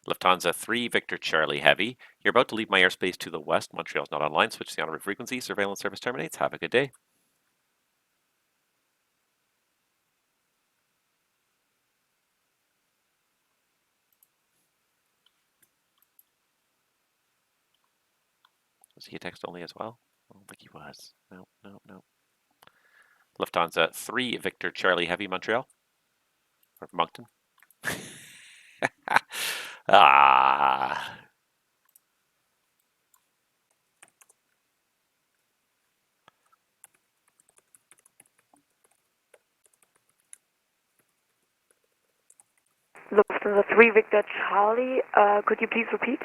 Lufthansa 3 Victor Charlie Heavy. You're about to leave my airspace to the west. Montreal's not online. Switch to the on-route frequency. Surveillance service terminates. Have a good day. Was he a text only as well? I don't think he was. No, no, no. Lufthansa 3 Victor Charlie Heavy Montreal. Or Moncton. Ah. Lufthansa 3 Victor Charlie, could you please repeat?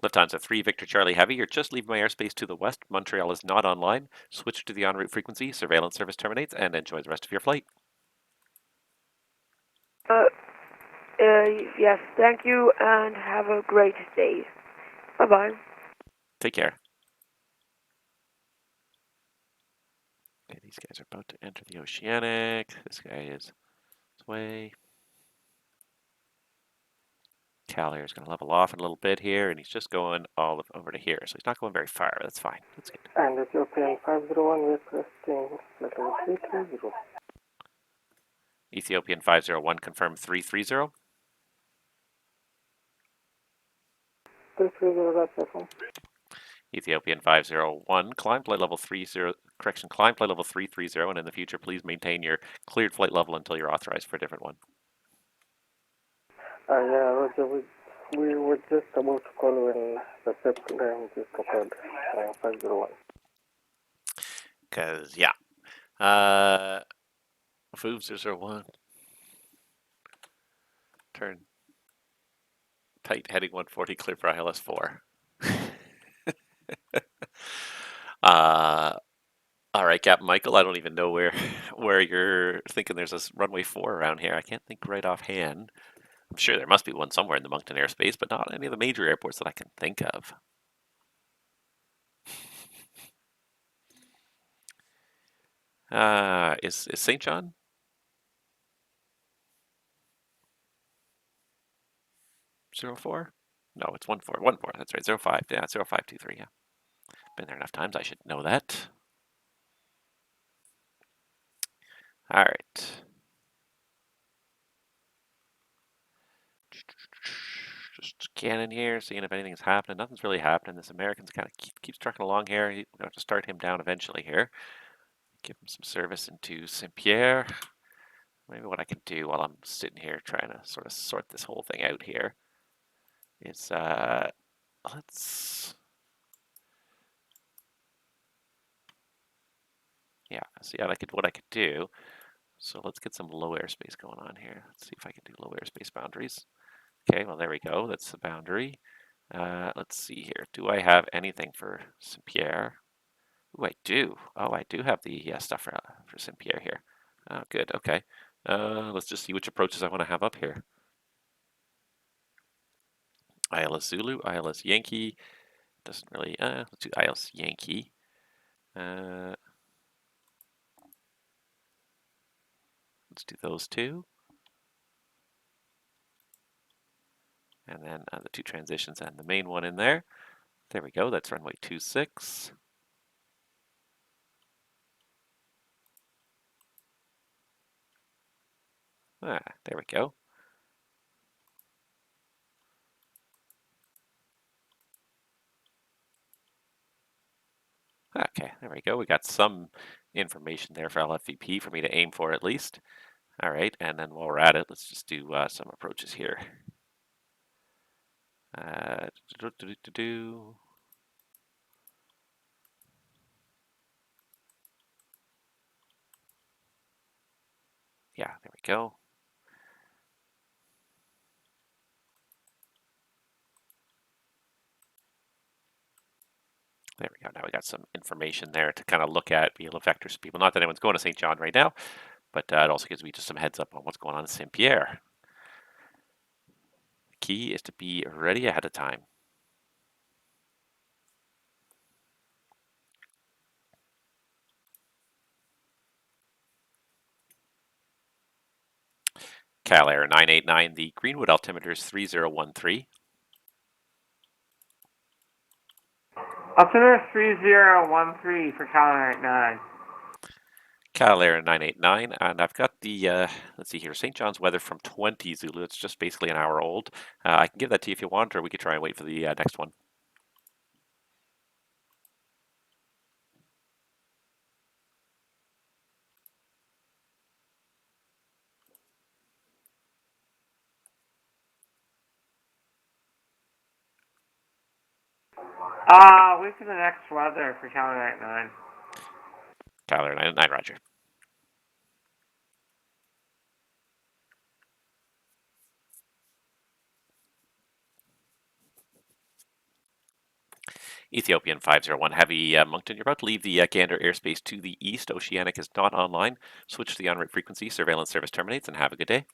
Lufthansa 3 Victor Charlie Heavy, you're just leaving my airspace to the west. Montreal is not online. Switch to the en route frequency. Surveillance service terminates and enjoy the rest of your flight. Yes, thank you and have a great day. Bye-bye. Take care. Okay, these guys are about to enter the Oceanic. This guy is this way. Cal here is going to level off in a little bit here, and he's just going all over to here. So he's not going very far. That's fine. That's good. And Ethiopian 501 requesting level 330. Ethiopian 501, confirm 330. 330, that's FM. Ethiopian 501, climb flight level 30, correction, climb flight level 330, and in the future, please maintain your cleared flight level until you're authorized for a different one. Yeah, Roger, we were just about to call when the SEP time just occurred, 501. Because, yeah. Foves 001. Turn. Tight, heading 140, clear for ILS 4. All right, Captain Michael, I don't even know where you're thinking there's a runway 4 around here. I can't think right offhand. I'm sure there must be one somewhere in the Moncton airspace, but not any of the major airports that I can think of. Is St. John? '04? No, it's 14. 14. That's right. 05. Yeah, it's 0523. Yeah, been there enough times. I should know that. All right. Just scanning here, seeing if anything's happening. Nothing's really happening. This American's kind of keeps trucking along here. We're going to have to start him down eventually here. Give him some service into Saint-Pierre. Maybe what I can do while I'm sitting here trying to sort of sort this whole thing out here is let's see what I could do. So let's get some low airspace going on here. Let's see if I can do low airspace boundaries. Okay, well there we go. That's the boundary. Let's see here. Do I have anything for Saint-Pierre? Ooh, I do. Oh, I do have the stuff for Saint-Pierre here. Oh, good. Okay. Let's just see which approaches I want to have up here. ILS Zulu, ILS Yankee. Doesn't really. Let's do ILS Yankee. Let's do those two. And then the two transitions and the main one in there. There we go. That's runway 26. There we go. Okay, there we go. We got some information there for LFVP for me to aim for at least. All right, and then while we're at it, let's just do some approaches here. Yeah, there we go. There we go. Now we got some information there to kind of look at, be able to vector some people. Not that anyone's going to St. John right now, but it also gives me just some heads up on what's going on in Saint-Pierre. The key is to be ready ahead of time. Cal Air 989, the Greenwood altimeter is 3013. Altimeter 3013 for Cal Air 9. Cal Air 989, and I've got the, let's see here, St. John's weather from 20 Zulu. It's just basically an hour old. I can give that to you if you want, or we could try and wait for the next one. Wait for the next weather for calendar night 9. Calendar 9, roger. Ethiopian 501 Heavy, Moncton, you're about to leave the Gander airspace to the east. Oceanic is not online. Switch to the en-route frequency. Surveillance service terminates, and have a good day.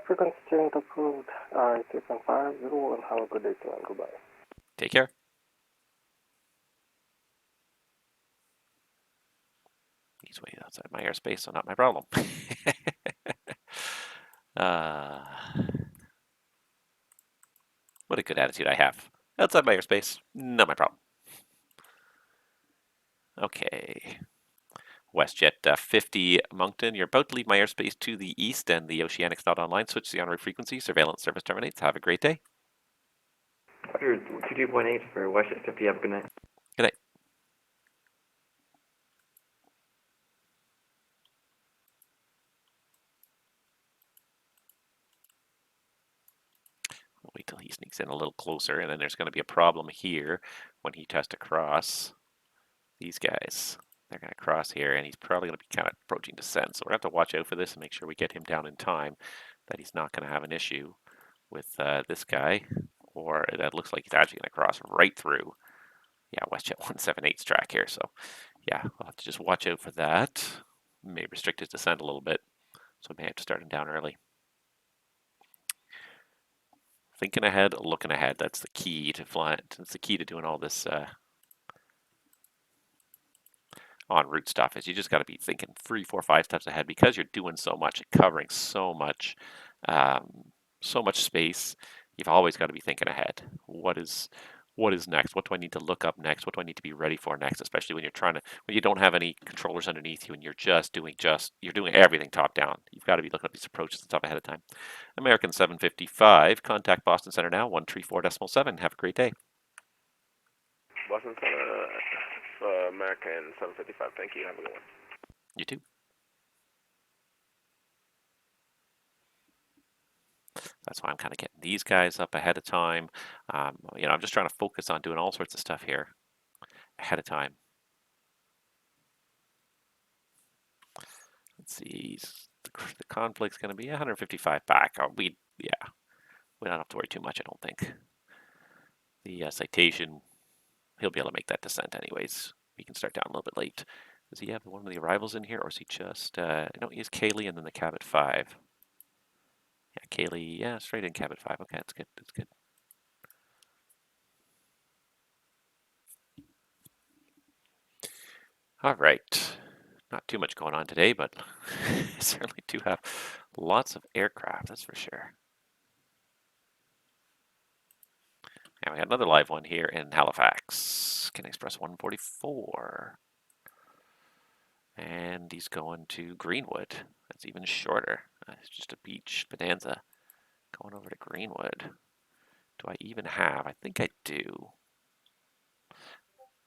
Frequency change approved. Ethiopian 501 and have a good day too, and goodbye. Take care. He's way outside my airspace, so not my problem. What a good attitude I have. Outside my airspace, not my problem. Okay. WestJet 50 Moncton, you're about to leave my airspace to the east and the Oceanic's not online. Switch to the en-route frequency. Surveillance service terminates. Have a great day. Roger, 22.8 for WestJet 50. Have a good night. Good night. We'll wait till he sneaks in a little closer, and then there's going to be a problem here when he tries to cross these guys. They're going to cross here, and he's probably going to be kind of approaching descent. So we're going to have to watch out for this and make sure we get him down in time, that he's not going to have an issue with this guy, or that looks like he's actually going to cross right through. Yeah, WestJet 178's track here. So yeah, we'll have to just watch out for that. May restrict his descent a little bit, so we may have to start him down early. Thinking ahead, looking ahead. That's the key to flying. That's the key to doing all this en route stuff. Is you just got to be thinking 3, 4, 5 steps ahead, because you're doing so much and covering so much space. You've always got to be thinking ahead. What is next? What do I need to look up next? What do I need to be ready for next? Especially when when you don't have any controllers underneath you and you're doing everything top down. You've got to be looking up these approaches and stuff ahead of time. American 755, contact Boston Center now, 134.7. Have a great day. Boston Center, American 755. Thank you. Have a good one. You too. That's why I'm kind of getting these guys up ahead of time. I'm just trying to focus on doing all sorts of stuff here ahead of time. Let's see. The conflict's going to be 155 back. We don't have to worry too much, I don't think. The citation, he'll be able to make that descent anyways. We can start down a little bit late. Does he have one of the arrivals in here, or is he just... no, he has Kaylee and then the cab at 5. Yeah, Kaylee, yeah, straight in cab at 5. Okay, that's good, that's good. All right. Not too much going on today, but certainly do have lots of aircraft, that's for sure. And we got another live one here in Halifax. Can Express 144. And he's going to Greenwood. That's even shorter. It's just a beach bonanza. Going over to Greenwood. Do I even have? I think I do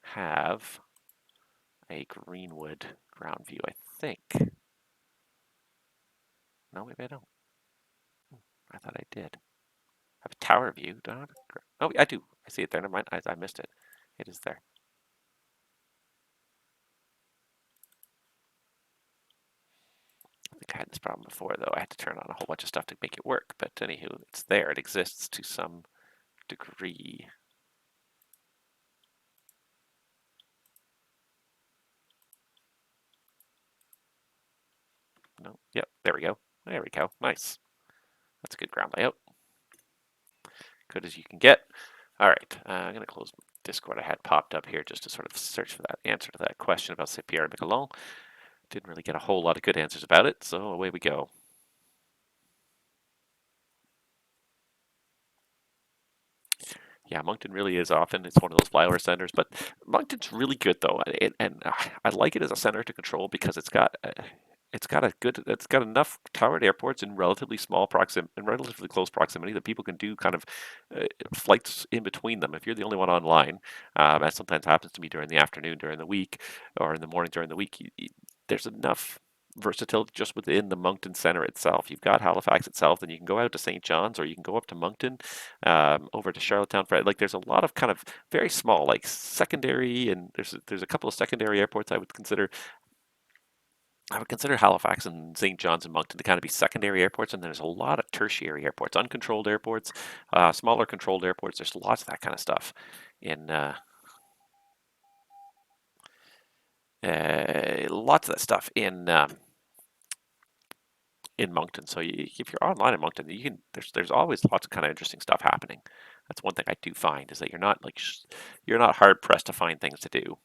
have a Greenwood ground view, I think. No, maybe I don't. I thought I did. I have a tower view. Do I have oh, I do. I see it there. Never mind. I missed it. It is there. I think I had this problem before, though. I had to turn on a whole bunch of stuff to make it work. But anywho, it's there. It exists to some degree. No. Yep. There we go. There we go. Nice. That's a good ground layout. Good as you can get. All right. I'm going to close Discord I had popped up here just to sort of search for that answer to that question about Pierre Miquelon. Didn't really get a whole lot of good answers about it, so away we go. Yeah, Moncton really is often, it's one of those flyover centers, but Moncton's really good though, and I like it as a center to control because it's got enough towered airports in relatively close proximity that people can do kind of flights in between them. If you're the only one online, as sometimes happens to me during the afternoon, during the week, or in the morning during the week, there's enough versatility just within the Moncton Centre itself. You've got Halifax itself, then you can go out to St. John's, or you can go up to Moncton, over to Charlottetown. Like there's a lot of kind of very small, like secondary, and there's a couple of secondary airports I would consider. I would consider Halifax and St. John's and Moncton to kind of be secondary airports, and there's a lot of tertiary airports, uncontrolled airports, smaller controlled airports. There's lots of that kind of stuff in lots of that stuff in Moncton. So if you're online in Moncton, you can there's always lots of kind of interesting stuff happening. That's one thing I do find is that you're not like you're not hard pressed to find things to do.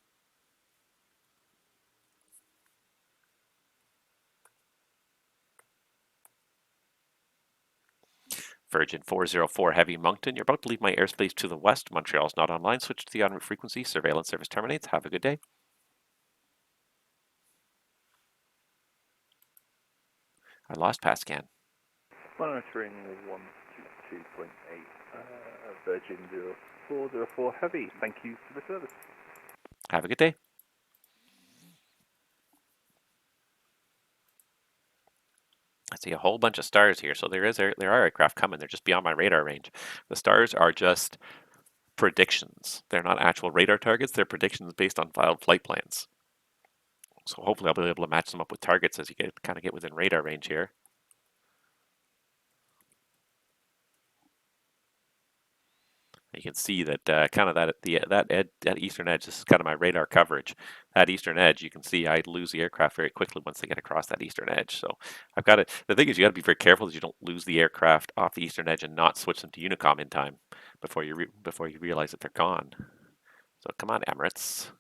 Virgin 404 Heavy Moncton, you're about to leave my airspace to the west. Montreal's not online. Switch to the en route frequency. Surveillance service terminates. Have a good day. I lost Pascan. 103 and 122.8, Virgin 0404 Heavy. Thank you for the service. Have a good day. I see a whole bunch of stars here. So there are aircraft coming. They're just beyond my radar range. The stars are just predictions. They're not actual radar targets. They're predictions based on filed flight plans. So hopefully I'll be able to match them up with targets as you kind of get within radar range here. You can see that kind of that eastern edge. This is kind of my radar coverage. That eastern edge, you can see I lose the aircraft very quickly once they get across that eastern edge. So I've got to. The thing is, you got to be very careful that you don't lose the aircraft off the eastern edge and not switch them to Unicom in time before you realize that they're gone. So come on, Emirates.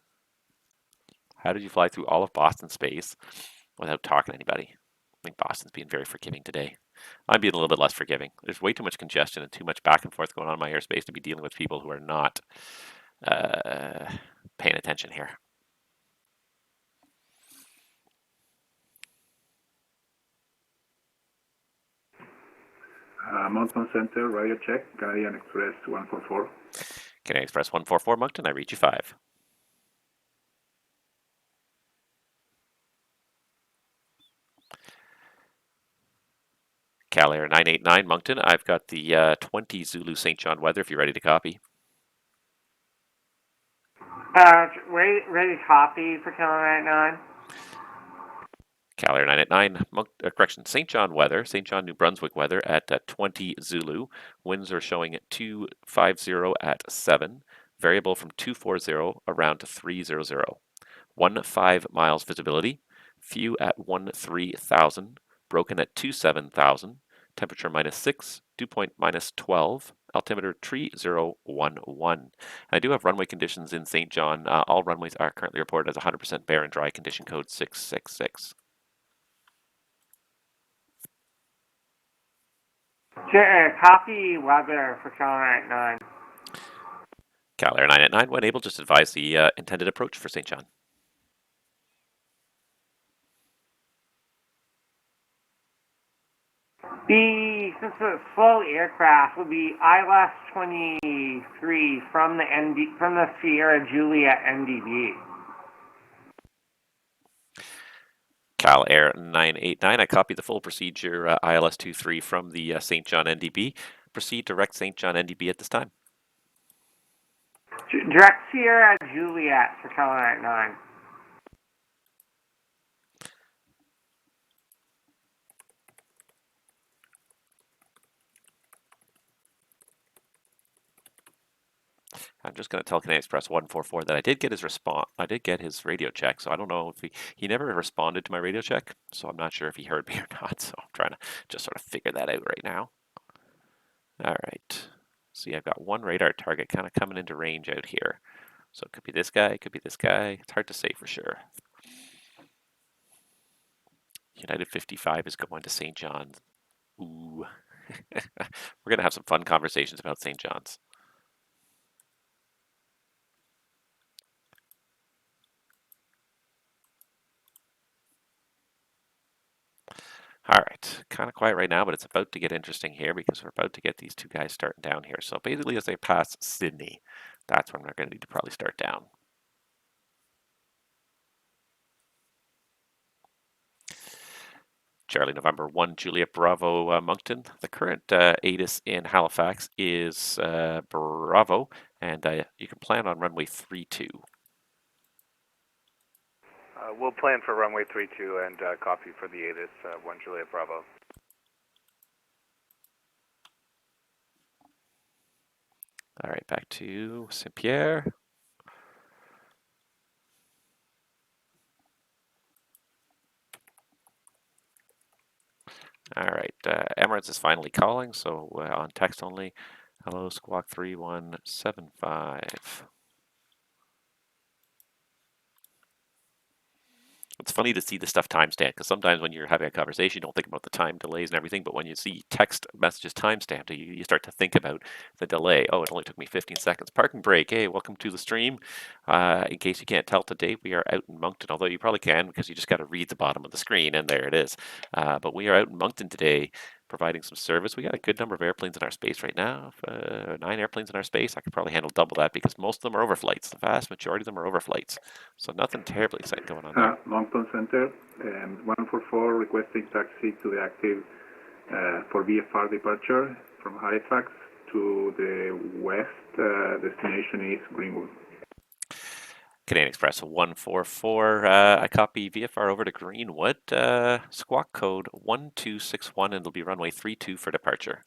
How did you fly through all of Boston space without talking to anybody? I think Boston's being very forgiving today. I'm being a little bit less forgiving. There's way too much congestion and too much back and forth going on in my airspace to be dealing with people who are not paying attention here. MonctonCentre, radio check, Canadian Express 144. Canadian Express 144, Moncton, I read you 5. Cal Air 989, Moncton, I've got the 20 Zulu St. John weather if you're ready to copy. Ready to copy for Cal Air 989. Cal Air 989, correction, St. John weather, St. John, New Brunswick weather at 20 Zulu. Winds are showing at 250 at 7. Variable from 240 around to 300. 15 miles visibility. Few at 13,000. Broken at 27,000. Temperature -6. Dew point -12. Altimeter 3011. I do have runway conditions in St. John. All runways are currently reported as 100% bare and dry. Condition code 666. Copy weather for Cal Air 989. Cal Air 989, when able, just advise the intended approach for St. John. Since the slow aircraft would be ILS 23 from the Sierra Juliet NDB. Cal Air 989, I copy the full procedure ILS 23 from the St. John NDB. Proceed direct St. John NDB at this time. Direct Sierra Juliet for Cal Air 9. I'm just going to tell Canadian Express 144 that I did get his response. I did get his radio check, so I don't know if he never responded to my radio check, so I'm not sure if he heard me or not. So I'm trying to just sort of figure that out right now. All right. See, I've got one radar target kind of coming into range out here. So it could be this guy, it could be this guy. It's hard to say for sure. United 55 is going to St. John's. Ooh. We're going to have some fun conversations about St. John's. All right, kind of quiet right now, but it's about to get interesting here because we're about to get these two guys starting down here. So basically as they pass Sydney, that's when we're going to need to probably start down. Charlie November 1 Juliet Bravo Moncton. The current ATIS in Halifax is Bravo, and you can plan on runway 32. We'll plan for runway 32 and copy for the ATIS 1 Juliet Bravo. All right, back to Saint-Pierre. All right, Emirates is finally calling, so on text only. Hello, Squawk 3175. It's funny to see the stuff timestamped, because sometimes when you're having a conversation, you don't think about the time delays and everything, but when you see text messages timestamped, you start to think about the delay. Oh, it only took me 15 seconds. Park and break. Hey, welcome to the stream. In case you can't tell today, we are out in Moncton, although you probably can because you just got to read the bottom of the screen, and there it is. But we are out in Moncton today, providing some service. We got a good number of airplanes in our space right now, 9 airplanes in our space. I could probably handle double that because most of them are overflights. The vast majority of them are overflights. So nothing terribly exciting going on there. MonctonCentre, 144 requesting taxi to the active for VFR departure from Halifax to the west. Destination is Greenwood. Canadian Express 144. I copy VFR over to Greenwood. Squawk code 1261, and it'll be runway 32 for departure.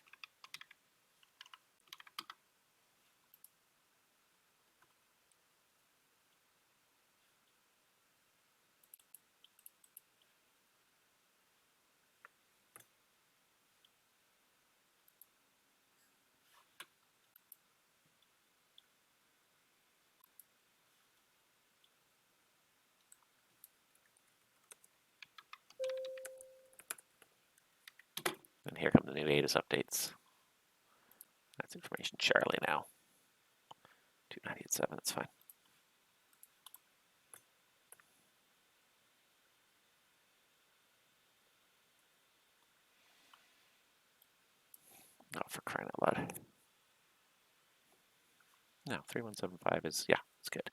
And here come the new ATIS updates. That's information Charlie now. 2987, that's fine. Oh, for crying out loud. No, 3175 is, yeah, it's good.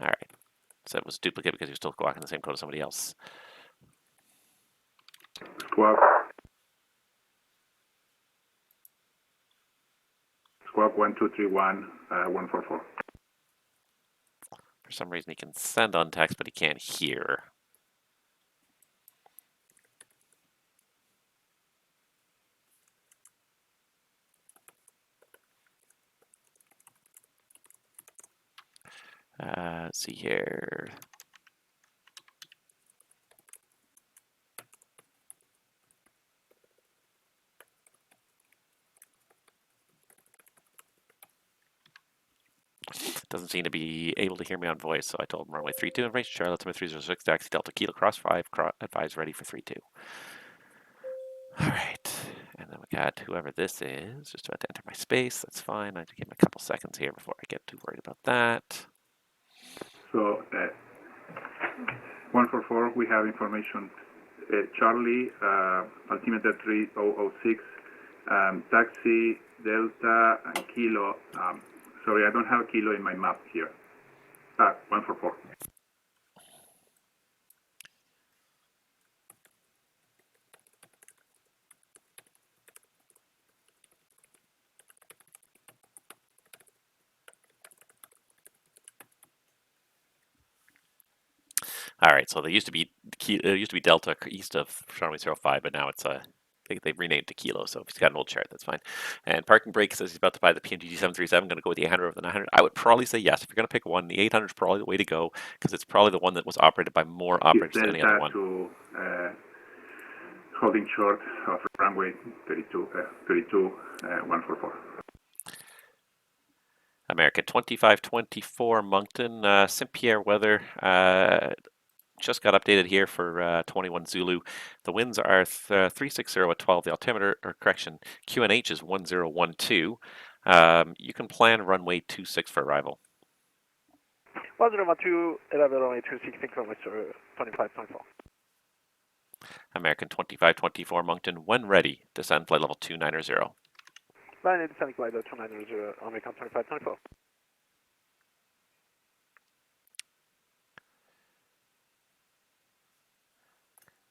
All right. So it was duplicate because you're still squawking the same code as somebody else. Squawk 1231 144. For some reason, he can send on text, but he can't hear. Let's see here. Doesn't seem to be able to hear me on voice, so I told him runway 32 information, Charlotte, 306, taxi Delta Kilo Cross 5, advise ready for 32. All right, and then we got whoever this is, just about to enter my space. That's fine. I have to give him a couple seconds here before I get too worried about that. So, 144, we have information. Charlie, altimeter 3006, taxi, Delta, and Kilo. Sorry, I don't have Kilo in my map here. 144. All right, so they used to be Delta east of runway 05, but now it's they've renamed to Kilo. So if he's got an old chart, that's fine. And parking brake says he's about to buy the PMDG 737. Going to go with the 800 over the 900. I would probably say yes. If you're going to pick one, the 800 is probably the way to go because it's probably the one that was operated by more operators than any other one. To, holding short of runway 32 144. American 2524 Moncton, Saint-Pierre weather. Just got updated here for 21 Zulu. The winds are 360 at 12. The altimeter, or correction, QNH is 1012. You can plan runway 26 for arrival. 1012, runway 26, thank you very much, sir. 2524. American 2524 Moncton, when ready, descend flight level 290. Line descending flight level 290, American 2524.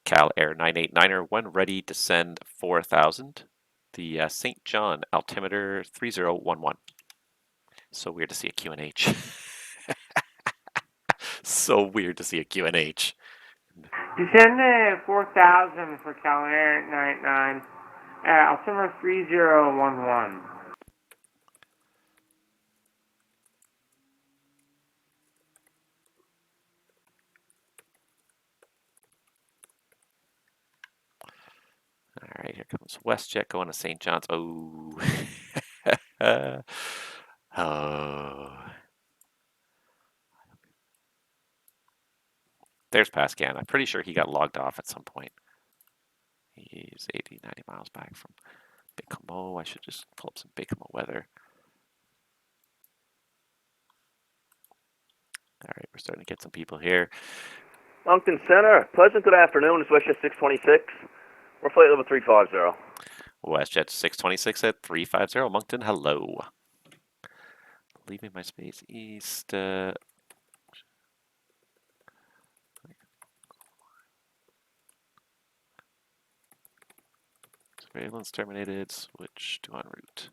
Cal Air 989er, when ready, descend 4,000. The St. John altimeter 3011. So weird to see a QNH. So weird to see a QNH. Descend to 4,000 for Cal Air 989. Altimeter 3011. All right, here comes WestJet going to St. John's. Oh. Oh. There's Pascan. I'm pretty sure he got logged off at some point. He's 80, 90 miles back from Baie-Comeau. I should just pull up some Baie-Comeau weather. All right, we're starting to get some people here. MonctonCentre, pleasant good afternoon. It's WestJet 626. We're flight level 350. WestJet 626 at 350. Moncton, hello. Leaving my space east. Surveillance terminated. Switch to en route.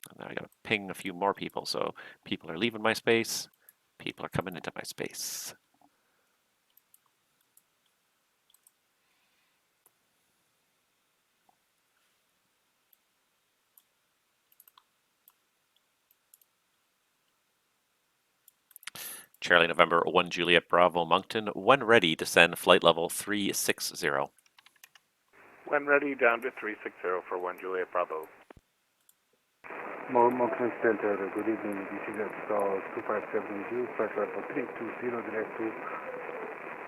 And now I gotta ping a few more people. So people are leaving my space. People are coming into my space. Charlie November 1 Juliet Bravo Moncton, when ready, descend flight level 360. When ready, down to 360 for 1 Juliet Bravo. MonctonCentre, good evening. This is Star 2570, flight level 320, direct to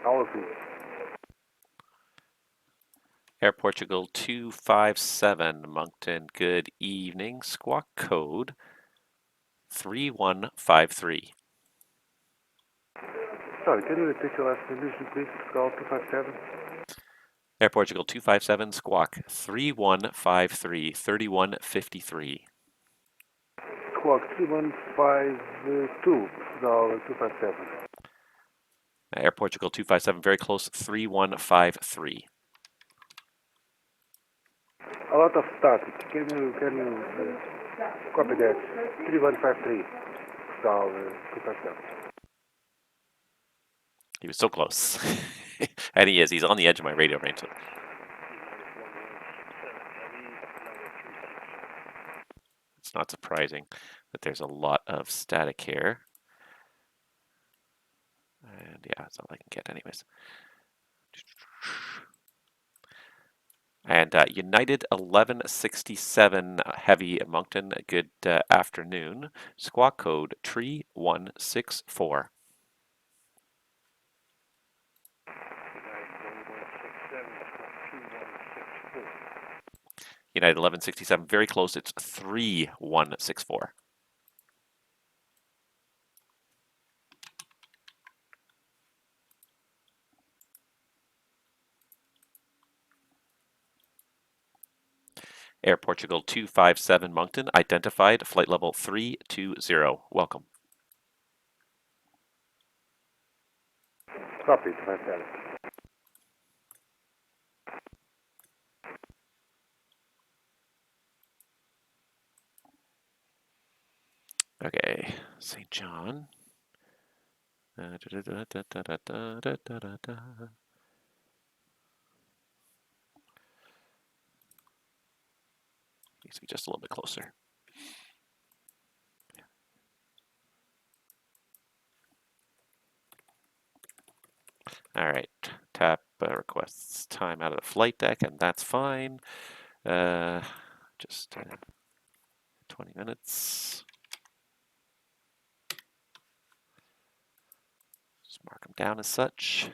altitude. Air Portugal 257 Moncton, good evening. Squawk code 3153. Sorry, can you repeat your last position, please? Call 257. Air Portugal 257 Squawk 3153, 3153. Squawk 3152, call 257. Air Portugal 257, very close, 3153. A lot of static. Can you copy that? 3153, call 257. He was so close. And he is. He's on the edge of my radio range. It's not surprising that there's a lot of static here. And yeah, that's all I can get anyways. And United 1167 Heavy Moncton, good afternoon. Squawk code 3164. United 1167, very close. It's 3164. Air Portugal 257 Moncton, identified, flight level 320. Welcome. Copy, 257. Okay, St. John. Needs to be just a little bit closer. All right, tap requests time out of the flight deck, and that's fine. Just 20 minutes. Just mark them down as such.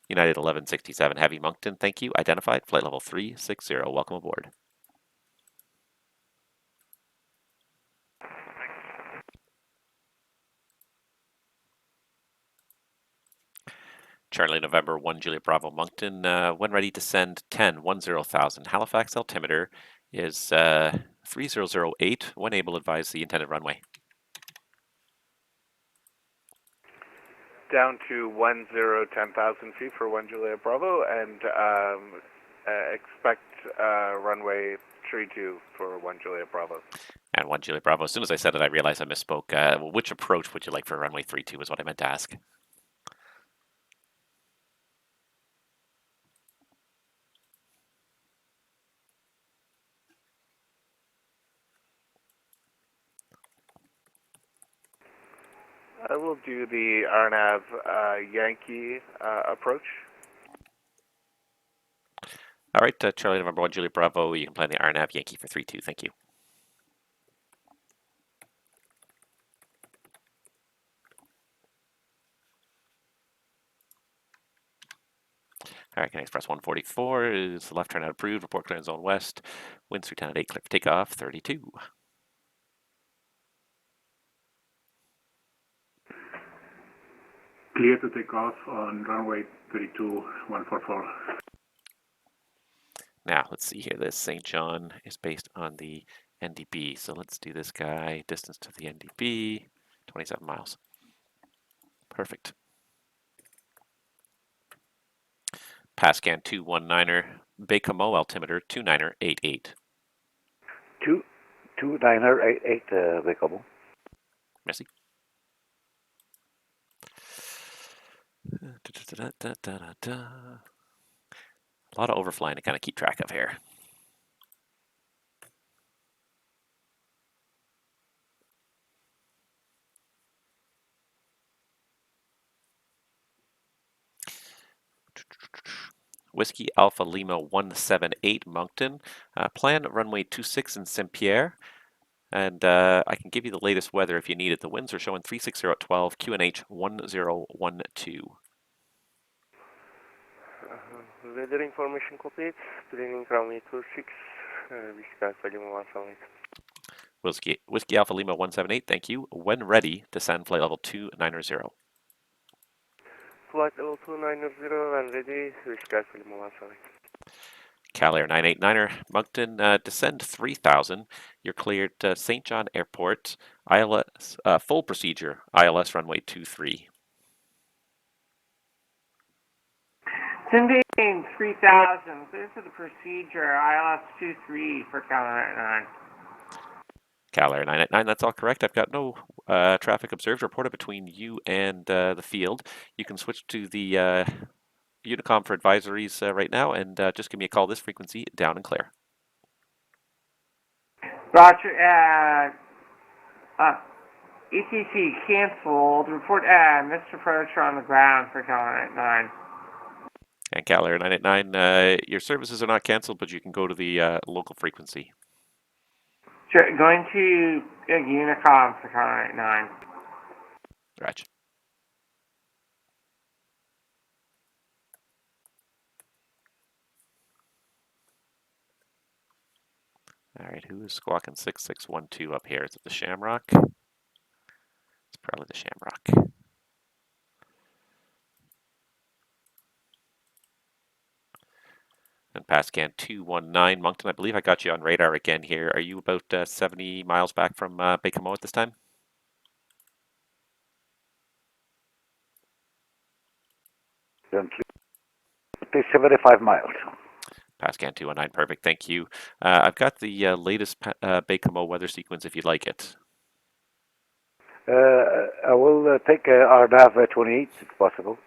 United 1167 Heavy Moncton, thank you. Identified, flight level 360. Welcome aboard. Charlie November 1 Juliet Bravo Moncton, when ready, descend 10,000. Halifax altimeter is 3008. When able, advise the intended runway. down to 10,000 feet for 1 Juliet Bravo, and expect runway 32 for 1 Juliet Bravo. And 1 Juliet Bravo. As soon as I said it, I realized I misspoke. Which approach would you like for runway 32 is what I meant to ask. I will do the RNAV Yankee approach. All right, Charlie November 1 Juliet Bravo, you can plan the RNAV Yankee for 32. Thank you. All right, Canadian Express 144 is left turn out approved. Report clearance zone west. Winds 310 clear for takeoff 32. Clear to take off on runway 32, 144. Now, let's see here. This St. John is based on the NDB. So let's do this guy. Distance to the NDB, 27 miles. Perfect. Pascan 219er, Baie-Comeau altimeter 2988. 2988, Baie-Comeau. Merci. A lot of overflying to kind of keep track of here. Whiskey Alpha Lima 178 Moncton. Plan runway 26 in Saint-Pierre. And I can give you the latest weather if you need it. The winds are showing 360 at 12, QNH 1012. Weather information complete. Training runway 26. Whiskey Alpha Lima 178. Whiskey Alpha Lima 178, thank you. When ready, descend flight level 290. Flight level 290 and ready. Whiskey Alpha Lima 178. Cal Air 989er, Moncton, descend 3000. You're cleared St. John Airport, ILS, full procedure, ILS runway 23. Sending 3000, clear for the procedure, ILS 23 for Cal Air 9. Cal Air 989, that's all correct. I've got no traffic observed reported between you and the field. You can switch to the Unicom for advisories right now, and just give me a call this frequency, down and clear. Roger, ETC canceled. Report missed approacher on the ground for Cal Air 9. And Cal Air 989, your services are not canceled, but you can go to the local frequency. Sure, going to Unicom for Cal Air 9. Gotcha. All right, who is squawking 6612 up here? Is it the Shamrock? It's probably the Shamrock. And Pascan 219, Moncton, I believe I got you on radar again here. Are you about 70 miles back from Baie-Comeau at this time? Gently. 75 miles. Pascan 219, perfect, thank you. I've got the latest Baie-Comeau weather sequence if you'd like it. I will take RNAV 28 if possible.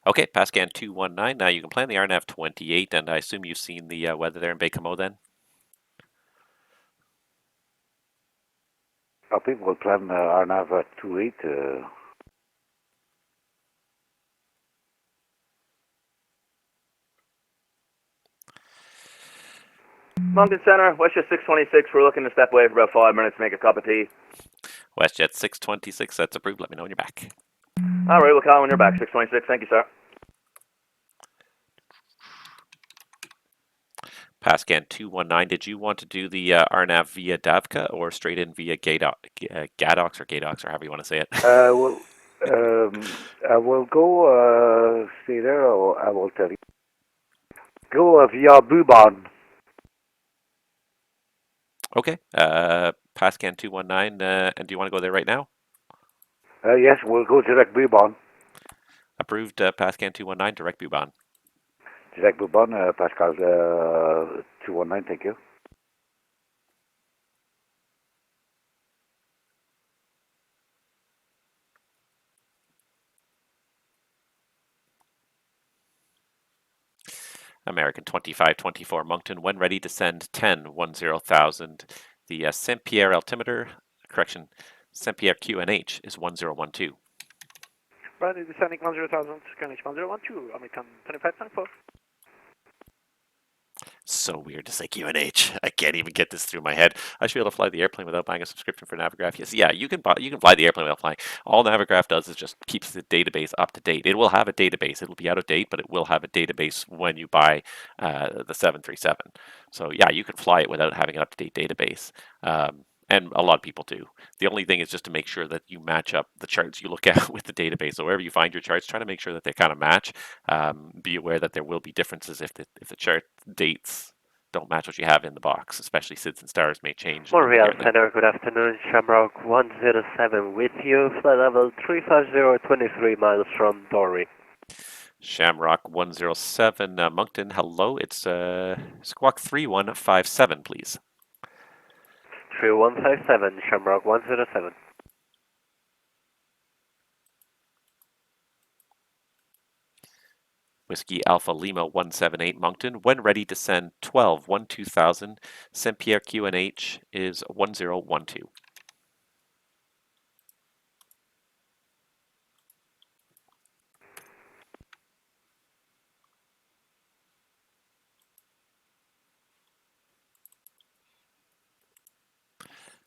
Okay, Pascan 219. Now you can plan the RNAV 28, and I assume you've seen the weather there in Baie-Comeau then? People will plan RNAV 28. MonctonCentre, WestJet 626. We're looking to step away for about 5 minutes to make a cup of tea. WestJet 626, that's approved. Let me know when you're back. All right, we'll call when you're back. 626. Thank you, sir. Pascan 219, did you want to do the RNAV via Davka or straight in via Gadox or however you want to say it? Well, I will go, stay there, or I will tell you. Go via Buban. Okay, Pascan 219, and do you want to go there right now? Yes, we'll go direct Bourbon. Approved, Pascan 219, direct Bourbon. Direct Bourbon, Pascal 219, thank you. American 2524 Moncton, when ready to send 10,000. The Saint Pierre altimeter, correction, Saint Pierre QNH is 1012. Ready descending 10,000, QNH 1012, American 2524. So weird to say QNH. I can't even get this through my head. I should be able to fly the airplane without buying a subscription for Navigraph. Yes, yeah, you can fly the airplane without flying. All Navigraph does is just keeps the database up to date. It will have a database. It'll be out of date, but it will have a database when you buy the 737. So yeah, you can fly it without having an up-to-date database. And a lot of people do. The only thing is just to make sure that you match up the charts you look at with the database. So wherever you find your charts, try to make sure that they kind of match. Be aware that there will be differences if the chart dates don't match what you have in the box, especially SIDS and stars may change. Montreal Center, good afternoon. Shamrock 107 with you. Flight level 350, 23 miles from Dory. Shamrock 107, Moncton, hello. It's Squawk 3157, please. 3157, Shamrock 107. Whiskey Alpha Lima 178 Moncton, when ready to send 12,000. Saint Pierre QNH is 1012.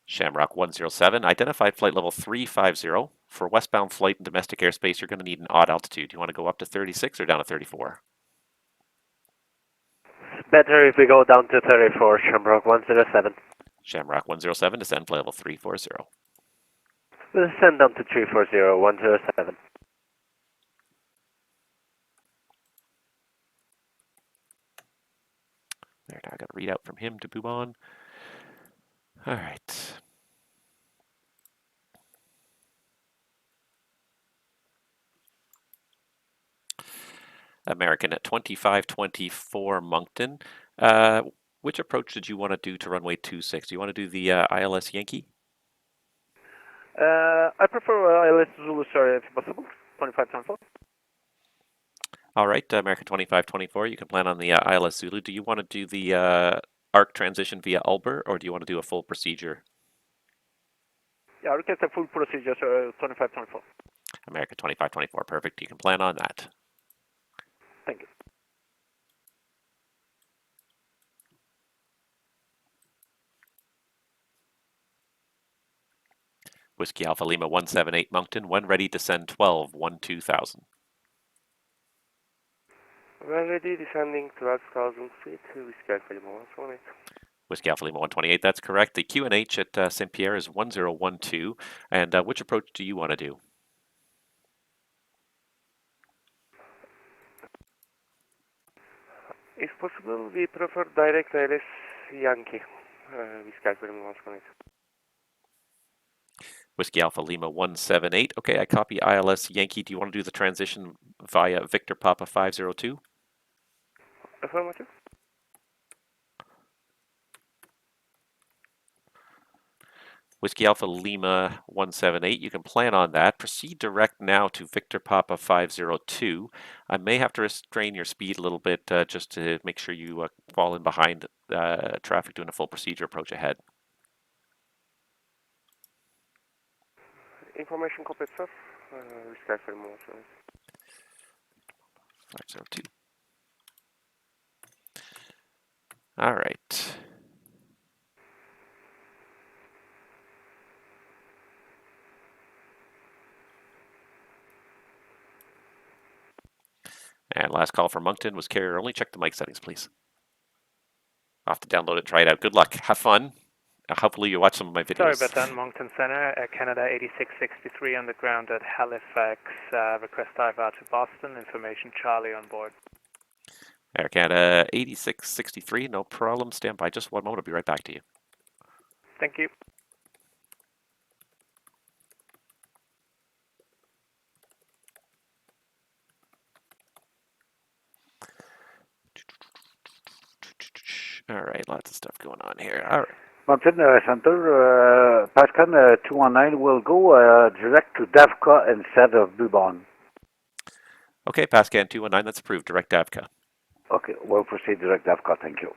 Shamrock 107, identified flight level 350. For westbound flight in domestic airspace, you're going to need an odd altitude. Do you want to go up to 36 or down to 34? It's better if we go down to 34, Shamrock 107. Shamrock 107, descend flight level 340. We'll descend down to 340, 107. There, now I got a readout from him to Bourbon. All right. American at 2524 Moncton. Which approach did you want to do to runway 26? Do you want to do the ILS Yankee? I prefer ILS Zulu, sorry, if possible. 2524. All right, American 2524, you can plan on the ILS Zulu. Do you want to do the ARC transition via Ulber, or do you want to do a full procedure? Yeah, request a full procedure, so 2524. American 2524, perfect. You can plan on that. Thank you. Whiskey Alpha Lima 178 Moncton, when ready to send 12,000. When ready, descending 12,000 feet, Whiskey Alpha Lima 178. Whiskey Alpha Lima 128, that's correct. The QNH at Saint Pierre is 1012. And which approach do you want to do? If possible, we prefer direct ILS Yankee, Whiskey Alpha Lima 178. Whiskey Alpha Lima 178. Okay, I copy ILS Yankee. Do you want to do the transition via Victor Papa 502? Affirmative. Whiskey Alpha Lima 178. You can plan on that. Proceed direct now to Victor Papa 502. I may have to restrain your speed a little bit just to make sure you fall in behind traffic doing a full procedure approach ahead. Information copied, sir. Whiskey Alpha Lima 178. 502. All right. And last call for Moncton was carrier only. Check the mic settings, please. I'll have to download it, try it out. Good luck. Have fun. Hopefully you watch some of my videos. Sorry about that, MonctonCentre, Canada 8663 on the ground at Halifax. Request dive out to Boston. Information Charlie on board. Air Canada 8663, no problem. Stand by just one moment. I'll be right back to you. Thank you. All right, lots of stuff going on here. All right. MonctonCentre, Pascan 219 will go direct to Davka instead of Bubon. Okay, Pascan 219, that's approved. Direct Davka. Okay, we'll proceed direct Davka, thank you.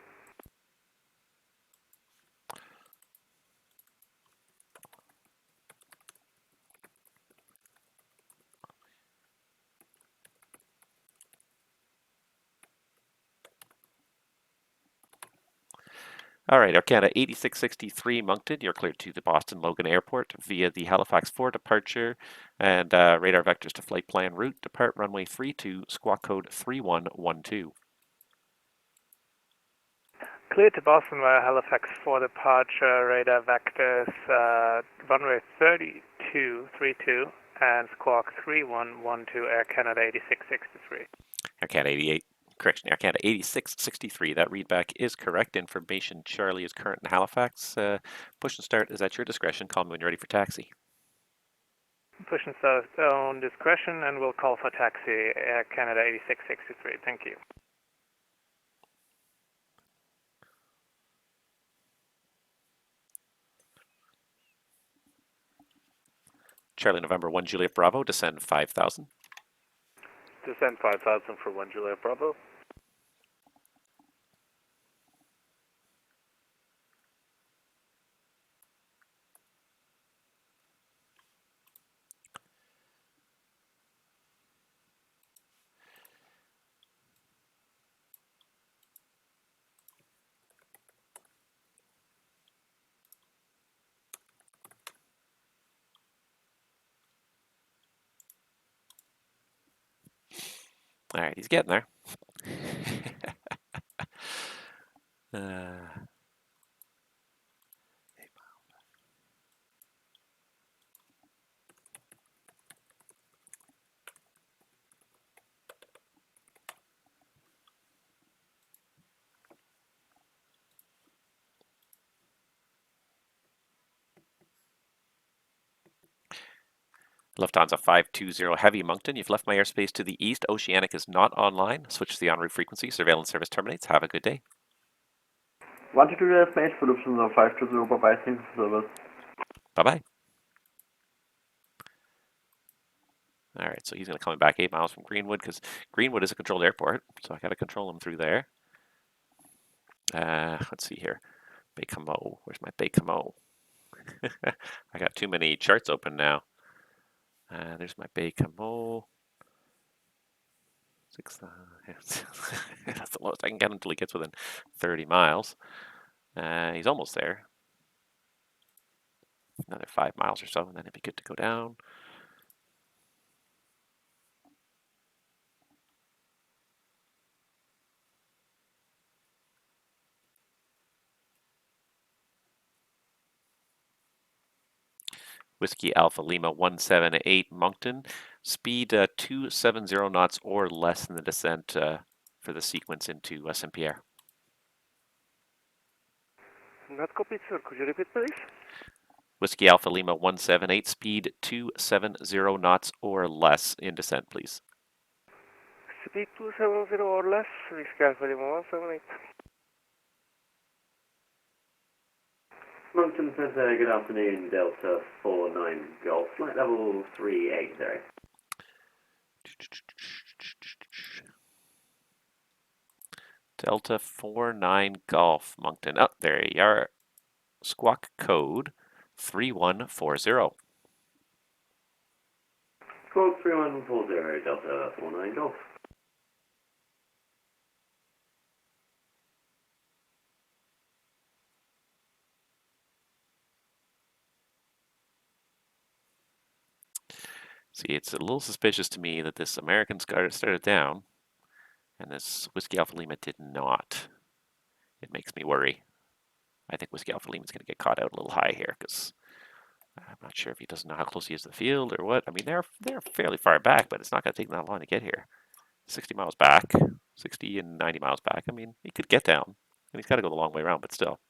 All right, Air Canada 8663 Moncton, you're cleared to the Boston Logan Airport via the Halifax 4 departure and radar vectors to flight plan route. Depart runway 32, squawk code 3112. Cleared to Boston via Halifax for departure, radar vectors, runway 3232 and squawk 3112, Air Canada 8663. Air Canada 8663. That readback is correct. Information Charlie is current in Halifax. Push and start is at your discretion. Call me when you're ready for taxi. Push and start on discretion, and we'll call for taxi, Air Canada 8663. Thank you. Charlie November 1 Juliet Bravo, descend 5,000. Descend 5,000 for 1 Juliet Bravo. All right, he's getting there. Lufthansa 520 Heavy Moncton, you've left my airspace to the east. Oceanic is not online. Switch to the en route frequency. Surveillance service terminates. Have a good day. 122 airspace for Lufthansa 520, bye-bye, thank you for service. Bye-bye. All right, so he's going to come back 8 miles from Greenwood because Greenwood is a controlled airport, so I got to control him through there. Let's see here. Baie-Comeau. Where's my Baie-Comeau? I got too many charts open now. There's my Baie-Comeau. That's the lowest I can get until he gets within 30 miles. He's almost there. Another 5 miles or so, and then it'd be good to go down. Whiskey Alpha Lima 178 Moncton. Speed 270 knots or less in the descent for the sequence into Saint-Pierre. Not copied, sir. Could you repeat, please? Whiskey Alpha Lima 178, speed 270 knots or less in descent, please. Speed 270 or less. Whiskey Alpha Lima 178. MonctonCentre, good afternoon, Delta 49 Golf, flight level 380. Delta 49 Golf, Moncton. Oh, there you are. Squawk code 3140. Squawk 3140, Delta 49 Golf. See, it's a little suspicious to me that this American started down and this Whiskey Alpha Lima did not. It makes me worry. I think Whiskey Alpha Lima is going to get caught out a little high here because I'm not sure if he doesn't know how close he is to the field or what. I mean, they're fairly far back, but it's not going to take that long to get here. 60 miles back, 60 and 90 miles back. I mean, he could get down, and he's got to go the long way around, but still.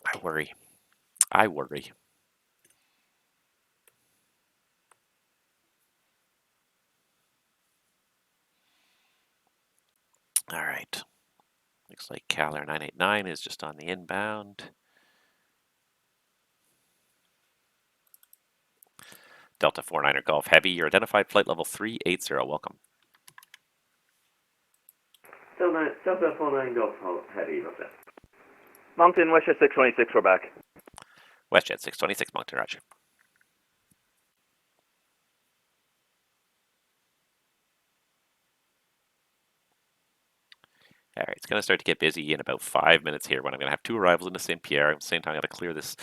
I worry. I worry. All Caller 989 is just on the inbound. Delta 49er Golf Heavy, you're identified flight level 380. Welcome. Delta 49 Golf Heavy, what's that? Moncton, WestJet 626, we're back. WestJet 626, Moncton, roger. All right, it's going to start to get busy in about 5 minutes here when I'm going to have two arrivals into St. Pierre. At the same time, I got to clear this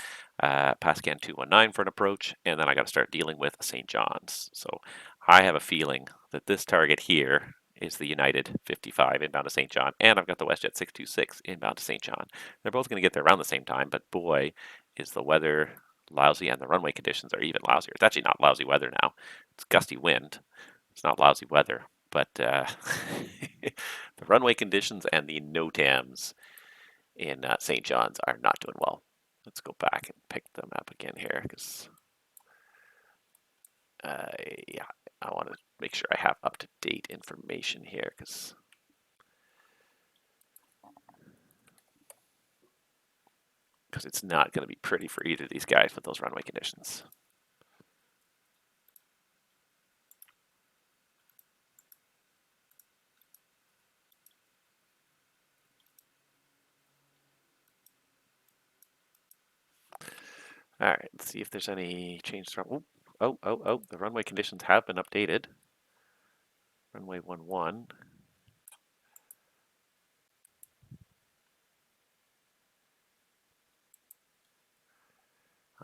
Pascan 219 for an approach, and then I got to start dealing with St. John's. So I have a feeling that this target here is the United 55 inbound to St. John, and I've got the WestJet 626 inbound to St. John. They're both going to get there around the same time, but boy, is the weather lousy, and the runway conditions are even lousier. It's actually not lousy weather now. It's gusty wind. It's not lousy weather. But the runway conditions and the NOTAMs in St. John's are not doing well. Let's go back and pick them up again here because, yeah, I want to make sure I have up-to-date information here because it's not going to be pretty for either of these guys with those runway conditions. All right, let's see if there's any change from. Oh, the runway conditions have been updated. Runway 11.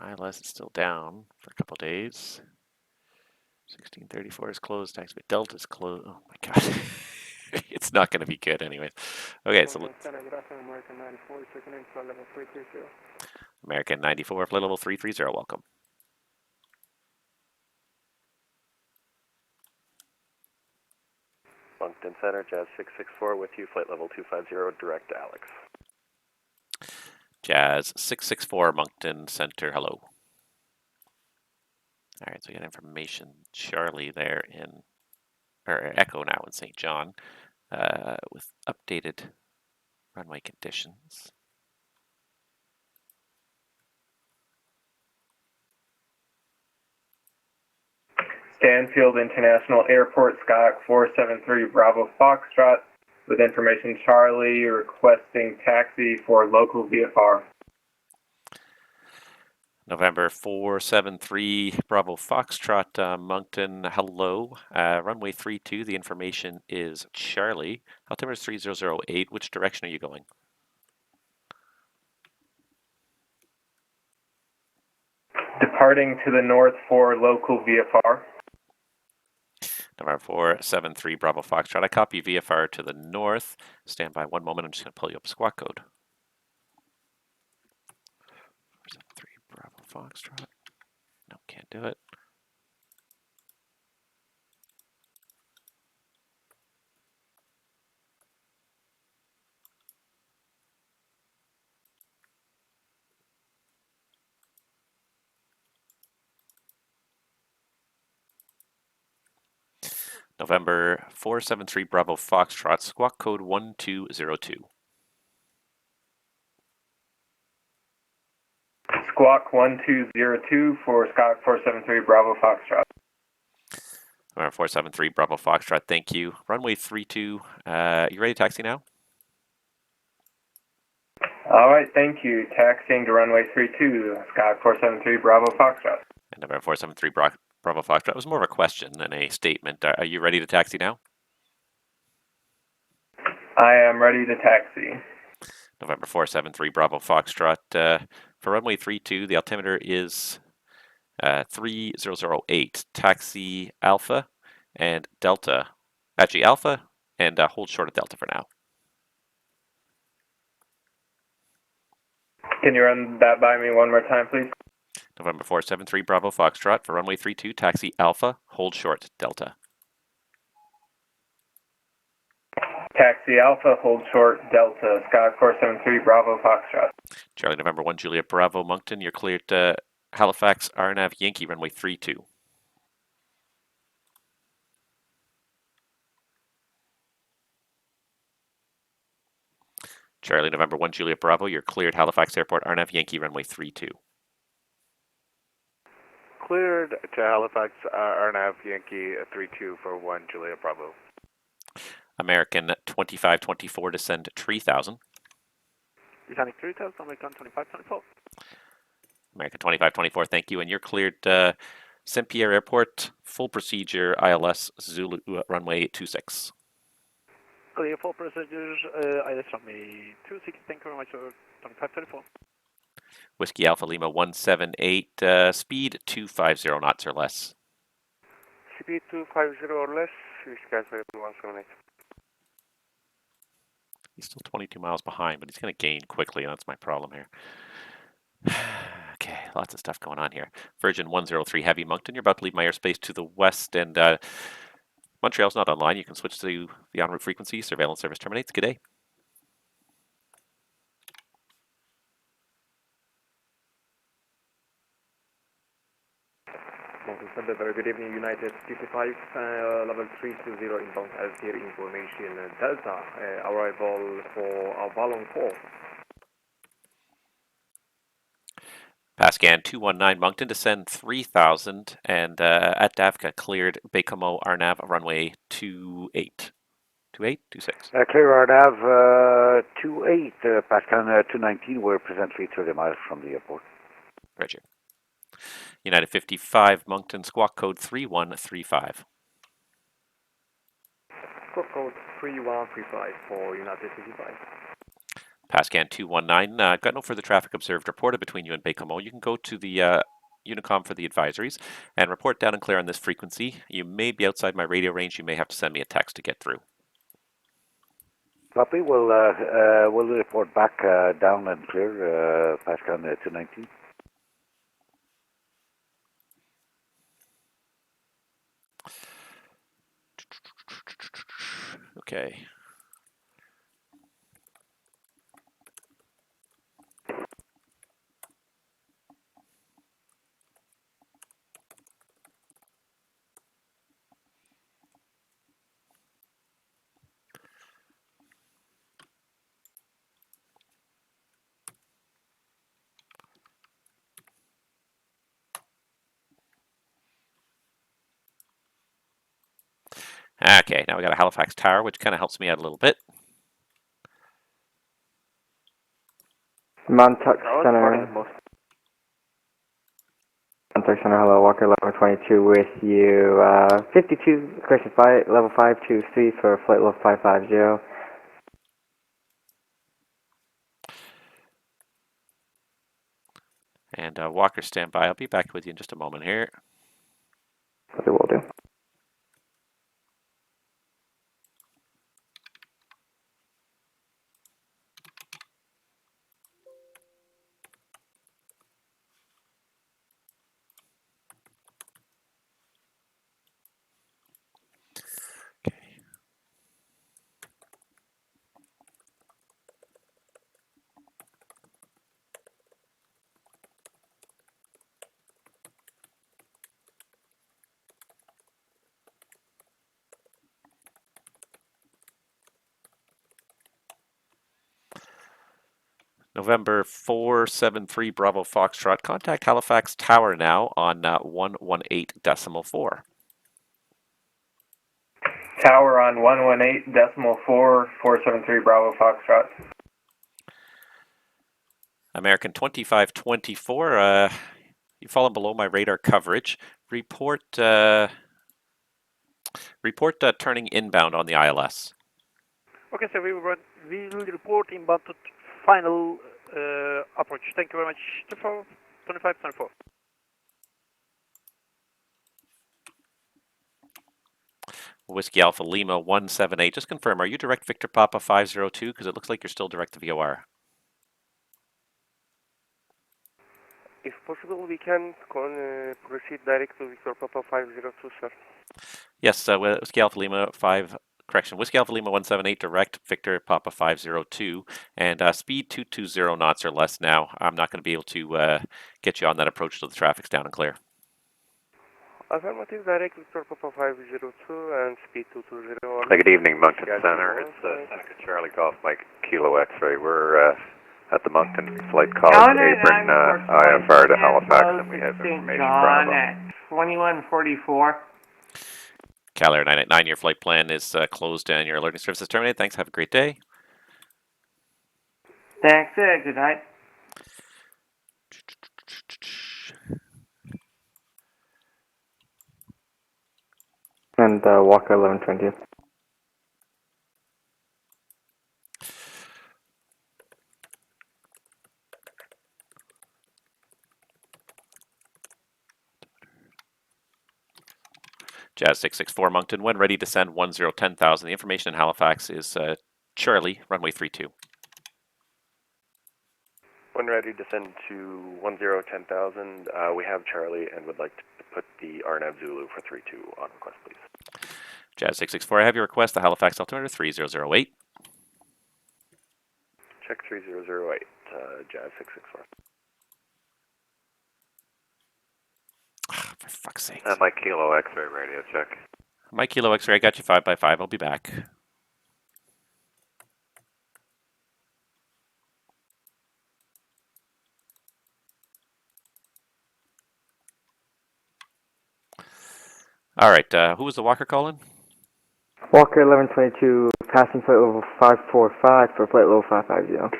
ILS is still down for a couple days. 1634 is closed. Taxi Delta is closed. Oh my god. It's not going to be good anyways. Okay, so let's. American 94, checking in, flight level 330. American 94, flight level 330, welcome. MonctonCentre, Jazz 664 with you, flight level 250, direct to Alex. Jazz 664, MonctonCentre, hello. All right, so we got information, Charlie there in, or Echo now in St. John, with updated runway conditions. Stanfield International Airport, Skyhawk 473 Bravo Foxtrot, with information Charlie requesting taxi for local VFR. November 473 Bravo Foxtrot, Moncton, hello. Runway 32, the information is Charlie. Altimeter is 3008. Which direction are you going? Departing to the north for local VFR. November 473 Bravo Foxtrot. I copy VFR to the north. Stand by one moment. I'm just going to pull you up a squawk code. 473 Bravo Foxtrot. No, can't do it. November 473 Bravo Foxtrot, squawk code 1202. Squawk 1202 for Skyhawk 473 Bravo Foxtrot. November 473 Bravo Foxtrot, thank you. Runway 32, you ready to taxi now? All right, thank you. Taxiing to runway 32, Skyhawk 473 Bravo Foxtrot. And November 473 Bravo Foxtrot. It was more of a question than a statement. Are you ready to taxi now? I am ready to taxi. November 473 Bravo Foxtrot. For runway 32, the altimeter is 3008. Taxi Alpha and Delta. Actually, Alpha and hold short of Delta for now. Can you run that by me one more time, please? November 473 Bravo Foxtrot for runway 32, taxi Alpha, hold short, Delta. Taxi Alpha, hold short, Delta, Skyhawk 473 Bravo Foxtrot. Charlie November 1 Juliet Bravo Moncton, you're cleared to Halifax RNAV Yankee runway 32. Charlie, November 1, Juliet Bravo, you're cleared Halifax Airport, RNAV Yankee runway 32. Cleared to Halifax, RNAV Yankee 32 for 1 Juliet Bravo. American 2524 descend 3000. Descending 3000, American 2524. American 2524, thank you. And you're cleared Saint Pierre Airport, full procedure, ILS Zulu runway 26. Clear full procedures, ILS runway 26, thank you very much for 2524. Whiskey Alpha Lima 178, speed 250 knots or less. Speed 250 or less, Whiskey 178. He's still 22 miles behind, but he's going to gain quickly, and that's my problem here. Okay, lots of stuff going on here. Virgin 103 Heavy, Moncton, you're about to leave my airspace to the west, and Montreal's not online. You can switch to the en route frequency. Surveillance service terminates. Good day. MonctonCentre, very good evening, United 55, level 320 inbound LTR information, Delta, arrival for Avalon 4. Pascan 219 Moncton, descend 3000, and at Davka, cleared Baie-Comeau RNAV runway 28. 28? 26. Clear RNAV 28, Pascan 219, we're presently 30 miles from the airport. Roger. United 55 Moncton, squawk code 3135. Squawk code 3135 for United 55. Pascan 219, got no further traffic observed reported between you and Baie-Comeau. You can go to the Unicom for the advisories and report down and clear on this frequency. You may be outside my radio range. You may have to send me a text to get through. Copy, we'll report back down and clear, Pascan 219. Okay. Okay, now we got a Halifax Tower, which kind of helps me out a little bit. MonctonCentre. MonctonCentre, hello, Walker, level 22 with you. 52, correction, level 523 for flight level 550. And Walker, stand by. I'll be back with you in just a moment here. What will do. November 473 Bravo Foxtrot. Contact Halifax Tower now on 118.4. Tower on 118.4, 473 Bravo Foxtrot. American 2524, you've fallen below my radar coverage. Report turning inbound on the ILS. Okay, so we will report inbound to final approach. Thank you very much. 2524. Whiskey Alpha Lima 178. Just confirm, are you direct Victor Papa 502? Because it looks like you're still direct to VOR. If possible, we can proceed direct to Victor Papa 502, sir. Yes, Whiskey Alpha Lima 178, direct Victor Papa 502, and speed 220 knots or less now. I'm not going to be able to get you on that approach till the traffic's down and clear. Affirmative, direct Victor Papa 502 and speed 220. Good evening, Moncton Center. It's Seneca Charlie Golf Mike Kilo X-ray. We're at the Moncton flight called Apron IFR to Halifax, and we have information John Bravo. at 2144. Cal Air 989, your flight plan is closed and your alerting service is terminated. Thanks. Have a great day. Thanks. Good night. And Walker 1120. Jazz 664 Moncton, when ready to send 10,000. The information in Halifax is Charlie, runway 32. When ready to send to 10,000, we have Charlie and would like to put the RNAV Zulu for 32 on request, please. Jazz 664, I have your request, the Halifax altimeter 3008. Check 3008, Jazz 664. For fuck's sake. Mike Kilo X-ray radio check. Mike Kilo X-ray, I got you 5x5. I'll be back. All right, who was the Walker calling? Walker 1122, passing flight level 545 for flight level 550.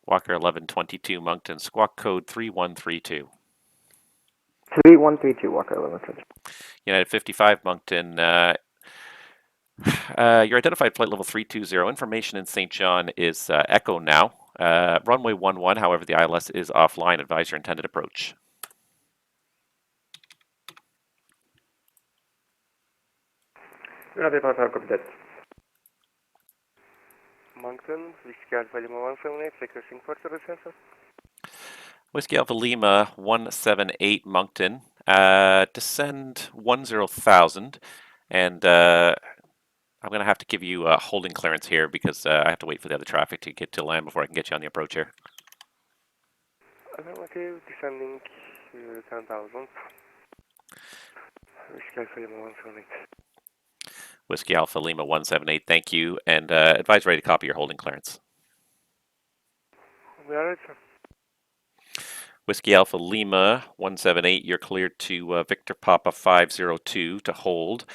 Walker 1122, Moncton, squawk code 3132. 3132, Walker 1122. United 55, Moncton. Your identified flight level 320. Information in St. John is Echo now. Runway 11, however, the ILS is offline. Advise your intended approach. United 55, copy that. Moncton, Whiskey Alpha Lima 178, requesting for service answer. Whiskey Alpha Lima 178 Moncton. Descend 10,000, and I'm going to have to give you a holding clearance here because I have to wait for the other traffic to get to land before I can get you on the approach here. Affirmative, descending 10,000. Whiskey Alpha Lima 178. Whiskey Alpha Lima 178, thank you, and advise ready to copy your holding clearance. We are ready, sir. Whiskey Alpha Lima 178, you're cleared to Victor Papa 502 to hold.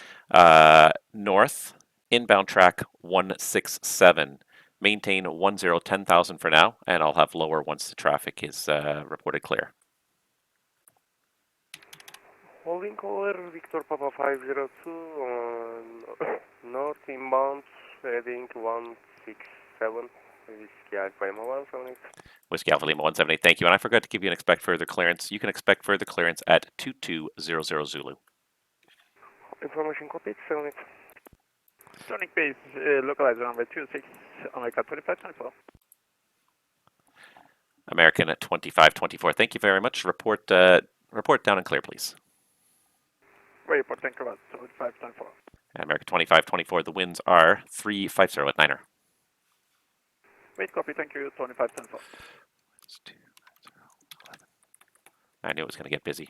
North, inbound track 167. Maintain 10,000 for now, and I'll have lower once the traffic is reported clear. Holding caller, Victor Papa 502 on north inbound, heading 167. Whiskey Alpha Lima 178. Whiskey Alpha Lima 178, thank you. And I forgot to give you an expect further clearance. You can expect further clearance at 2200 Zulu. Information copied, 78. Sonic base, localizer number 26, America 2524. American at 2524. Thank you very much. Report down and clear, please. Report, thank you, 2524. America 2524, the winds are 350 at Niner. Wait, copy, thank you, 2524. I knew it was going to get busy.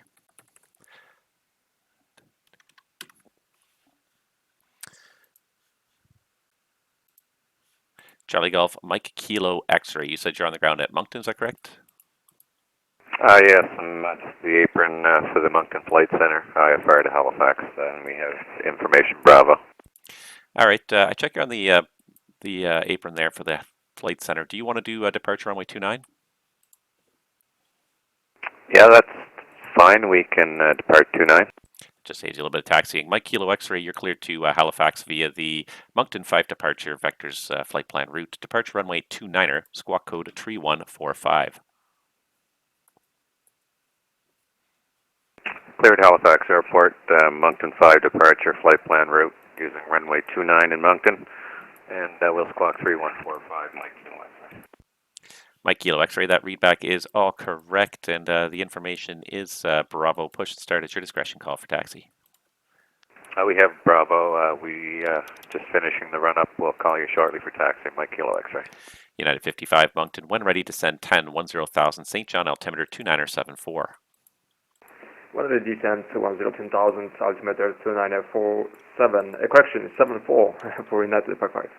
Charlie Golf, Mike Kilo X-ray. You said you're on the ground at Moncton, is that correct? Yes, I'm just the apron for the Moncton Flight Center, IFR to Halifax, and we have information Bravo. All right, I check you're on the apron there for the Flight Center. Do you want to do departure runway 29? Yeah, that's fine. We can depart 29. Just saves you a little bit of taxiing. Mike Kilo X-ray, you're cleared to Halifax via the Moncton 5 departure vectors flight plan route. Departure runway 29er, squawk code 3145. Cleared Halifax Airport, Moncton 5 departure flight plan route using runway 29 in Moncton, and we'll squawk 3145, Mike Kilo X-ray. Mike Kilo X-ray, that readback is all correct, and the information is Bravo. Push and start at your discretion. Call for taxi. We have Bravo. We just finishing the run-up. We'll call you shortly for taxi, Mike Kilo X-ray. United 55 Moncton, when ready to send 10,000 St. John altimeter 2974. Weather descent 10,000, altimeter 2947, correction, 74 for United 55.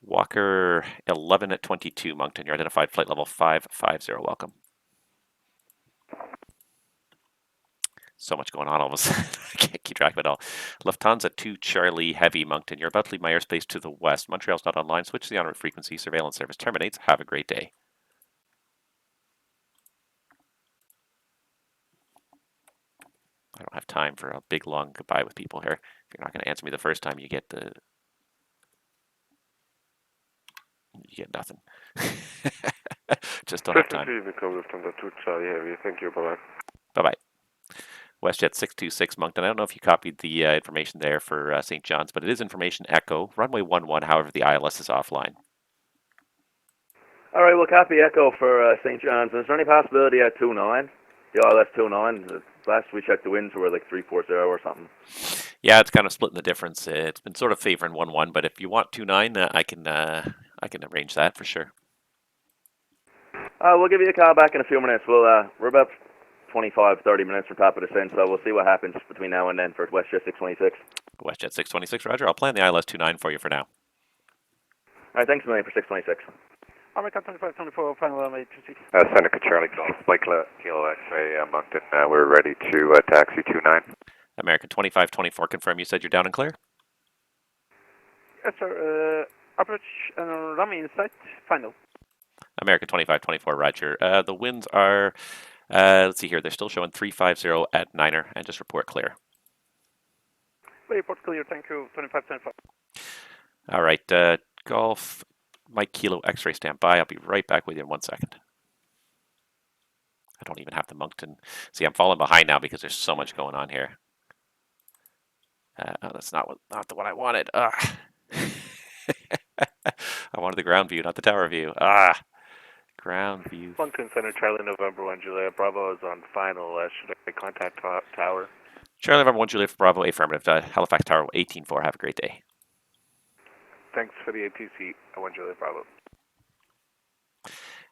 Walker 11 at 22, Moncton. You're identified flight level 550. Welcome. So much going on all of a sudden. I can't keep track of it all. Lufthansa 2 Charlie Heavy, Moncton. You're about to leave my airspace to the west. Montreal's not online. Switch to the en route frequency. Surveillance service terminates. Have a great day. I don't have time for a big, long goodbye with people here. If you're not going to answer me the first time, you get nothing. Just don't have time. Thank you. Bye-bye. Bye-bye. WestJet 626 Moncton. I don't know if you copied the information there for St. John's, but it is information echo. Runway 11, however, the ILS is offline. All right, we'll copy echo for St. John's. Is there any possibility at 29? The ILS 29. Last we checked, the winds were like 340 or something. Yeah, it's kind of splitting the difference. It's been sort of favoring 11, but if you want 29, I can arrange that for sure. We'll give you a call back in a few minutes. We're about 25-30 minutes from top of the descent, so we'll see what happens between now and then for WestJet 626. WestJet 626, Roger. I'll plan the ILS 29 for you for now. All right, thanks a million for 626. American 2524, final runway 26. Seneca Charlie Golf, Mike Kilo X-ray, Moncton. We're ready to taxi 29. American 2524, confirm you said you're down and clear? Yes, sir. Approach and runway in sight, final. American 2524, Roger. The winds are, let's see here, they're still showing 350 at 9er, and just report clear. Report clear, thank you, 2524. All right, Golf, Mike Kilo X-ray, stand by. I'll be right back with you in 1 second. I don't even have the Moncton. See, I'm falling behind now because there's so much going on here. Oh, that's not the one I wanted. I wanted the ground view, not the tower view. Ground view. MonctonCentre, Charlie November 1 Juliet Bravo is on final. Should I contact Tower? Charlie November 1 Juliet Bravo, affirmative. Halifax Tower 184. Have a great day. Thanks for the ATC, 1 Juliet Bravo.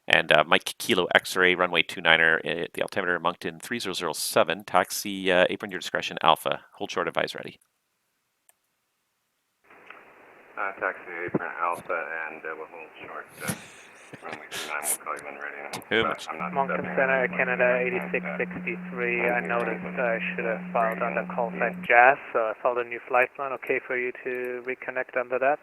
And Mike Kilo X-ray, runway 29er, the altimeter Moncton 3007, taxi apron your discretion, Alpha. Hold short, advise ready. Taxi apron Alpha, and we'll hold short. Runway 29, we'll call you when ready. Who much? MonctonCentre, Canada 8663. I noticed I should have filed under call sign Jazz, so I filed a new flight plan. Okay for you to reconnect under that?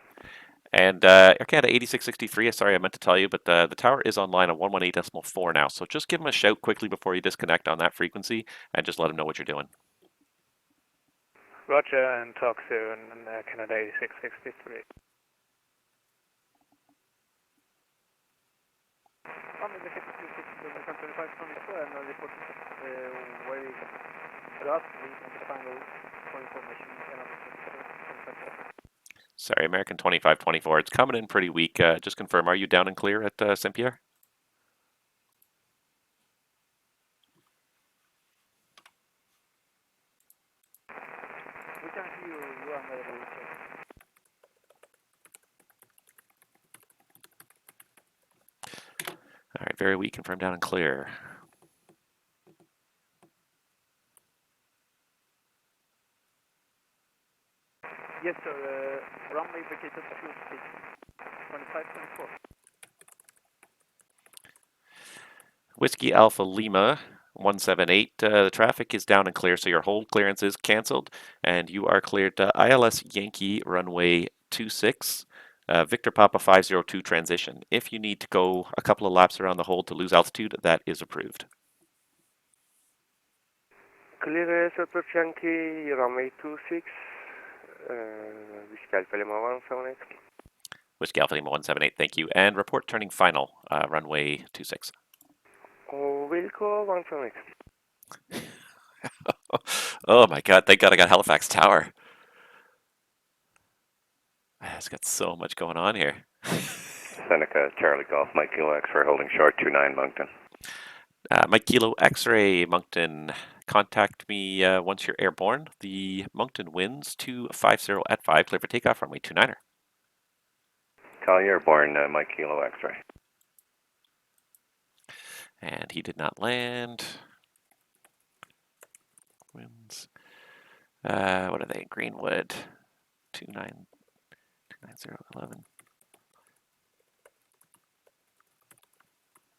And Air Canada 8663, sorry I meant to tell you, but the tower is online on 118.4 now, so just give them a shout quickly before you disconnect on that frequency, and just let them know what you're doing. Roger, and talk soon, Canada 8663. Sorry, American 2524. It's coming in pretty weak. Just confirm, are you down and clear at Saint-Pierre? We can hear you on the All right, very weak. Confirm down and clear. Yes, sir. Runway vacated fuel speed 2524. Whiskey Alpha Lima 178. The traffic is down and clear, so your hold clearance is canceled, and you are cleared to ILS Yankee runway 26. Victor Papa 502 transition. If you need to go a couple of laps around the hold to lose altitude, that is approved. Clear approach Yankee, runway 26. Whiskey Alpha Lima 178. Whiskey Alpha Lima 178, thank you. And report turning final, runway 26. Wilco 178. Oh my god, thank god I got Halifax Tower. It's got so much going on here. Seneca Charlie Golf, Mike Kilo X-ray, holding short 29 Moncton. Mike Kilo X-ray, Moncton. Contact me once you're airborne. The Moncton winds 250 at 5, clear for takeoff, runway 29er. Call you airborne, Mike Kilo X-ray. And he did not land. Winds. What are they? Greenwood. 29011.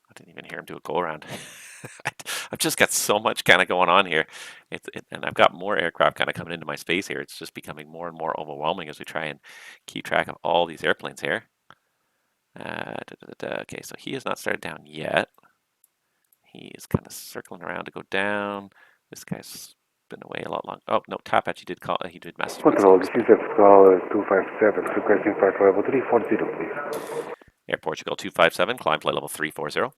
I didn't even hear him do a go around. I've just got so much kind of going on here. And I've got more aircraft kind of coming into my space here. It's just becoming more and more overwhelming as we try and keep track of all these airplanes here. Okay, so he has not started down yet. He is kind of circling around to go down. This guy's been away a lot long. Oh, no, Tap actually did call. He did message me. Control, this is call 257, requesting flight level 340, please. Air Portugal 257, climb flight level 340.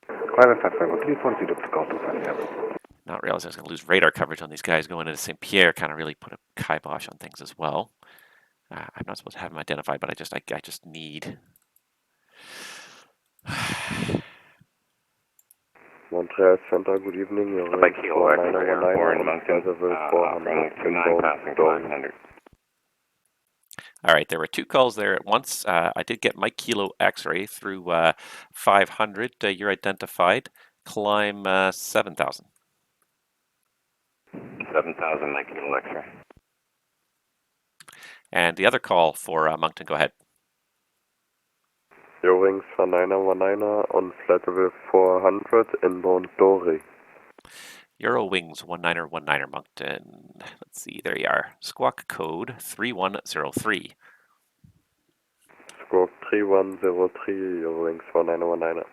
Climb flight level 340 to call 257. Not realizing I was going to lose radar coverage on these guys going into St. Pierre. Kind of really put a kibosh on things as well. I'm not supposed to have them identified, but I just need. Montreal Center, good evening. You're Mike Kilo X-ray Airport in Moncton, runway 29 passing 500. All right, there were two calls there at once. I did get Mike Kilo X-ray through 500. You're identified. Climb 7,000. 7,000 Mike Kilo X-ray. And the other call for Moncton, go ahead. Eurowings 1919 on flight level 400 inbound Dory. Eurowings 1919 Moncton. Let's see, there you are. Squawk code 3103. Squawk 3103, Eurowings 1919.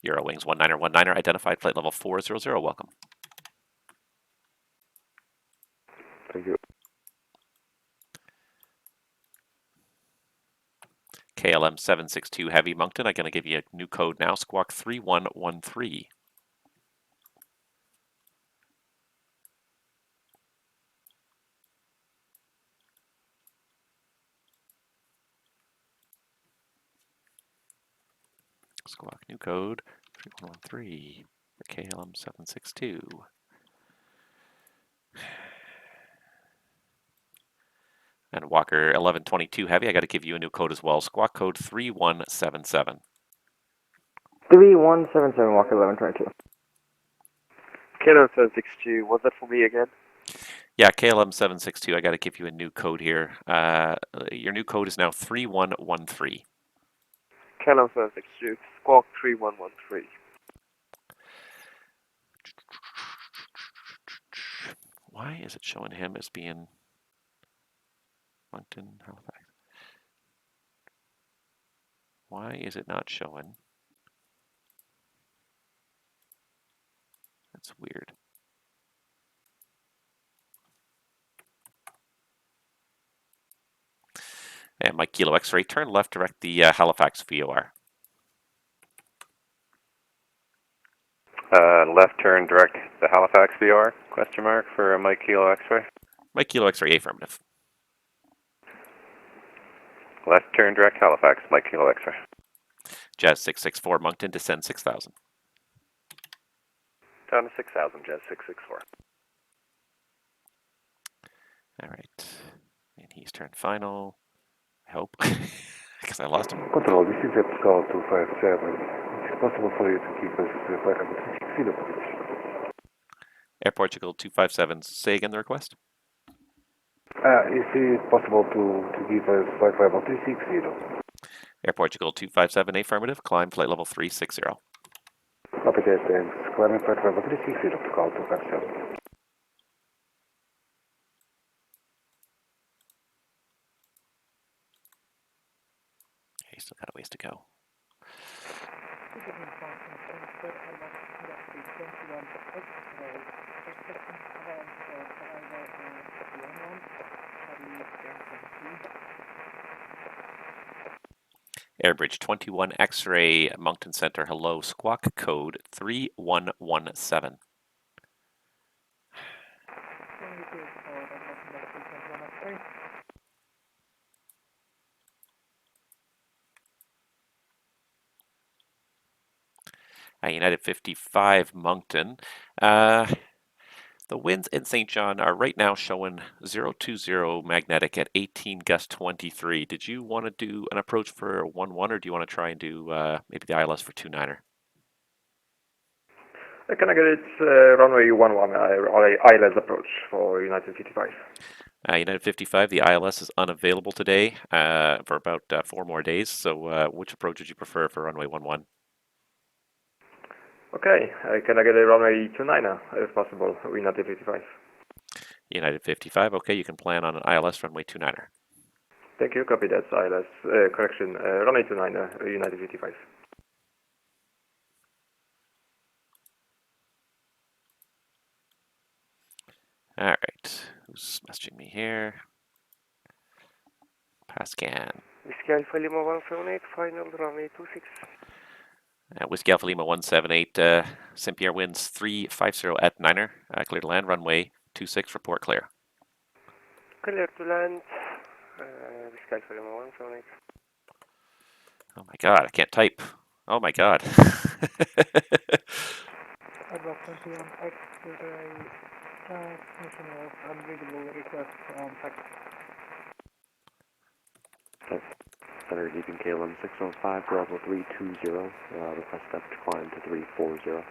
Eurowings 1919 identified flight level 400. Welcome. Thank you. KLM 762 Heavy Moncton. I'm going to give you a new code now. Squawk 3113. Squawk new code 3113 for KLM 762. And Walker 1122 Heavy, I got to give you a new code as well. Squawk code 3177. 3177 Walker 1122. KLM 762, what's that for me again? Yeah, KLM 762, I got to give you a new code here. Your new code is now 3113. KLM 762, squawk 3113. Why is it showing him as being Moncton, Halifax? Why is it not showing? That's weird. And Mike Kilo X-ray, turn left, direct the Halifax VOR. Left turn direct the Halifax VR, question mark for Mike Kilo X-ray. Mike Kilo X-ray, affirmative. Left turn direct Halifax, Mike Kilo X-ray. Jazz 664 Moncton, descend 6,000. Down to 6,000, Jazz 664. All right. And he's turned final. I hope. Because I lost him. Control, this is call 257. It's possible for you to keep us flight level 360, please. Air Portugal 257. Say again the request. Is it possible to give us flight level 360? Air Portugal 257, affirmative. Climb flight level 360. Copy that, thanks. Climbing flight level 360 to call 257. Okay, still got a ways to go. Airbridge 21 X-ray, MonctonCentre, hello, squawk code 3117. United 55 Moncton. The winds in St. John are right now showing 020 magnetic at 18 gust 23. Did you want to do an approach for 1-1 or do you want to try and do maybe the ILS for 2-9er? Can I get it runway 11 ILS approach for United 55? United 55, the ILS is unavailable today for about 4 more days. So which approach would you prefer for runway 11? Okay, can I get a runway 29er if possible, United 55? United 55, okay, you can plan on an ILS runway 29er. Thank you, copy that, ILS, correction, runway 29er, United 55. All right, who's messaging me here? Pascan. Whiskey Alpha Lima 178, final runway 26. Whiskey Alpha Lima 178, St. Pierre winds 350 at 9er, clear to land, runway 26, report clear. Clear to land, Whiskey Alpha Lima 178. Oh my god, I can't type. Oh my god. Advance 21 X with a transmission of unreadable request on text. Center leaving KLM 605, Bravo 320, request step to climb to 340.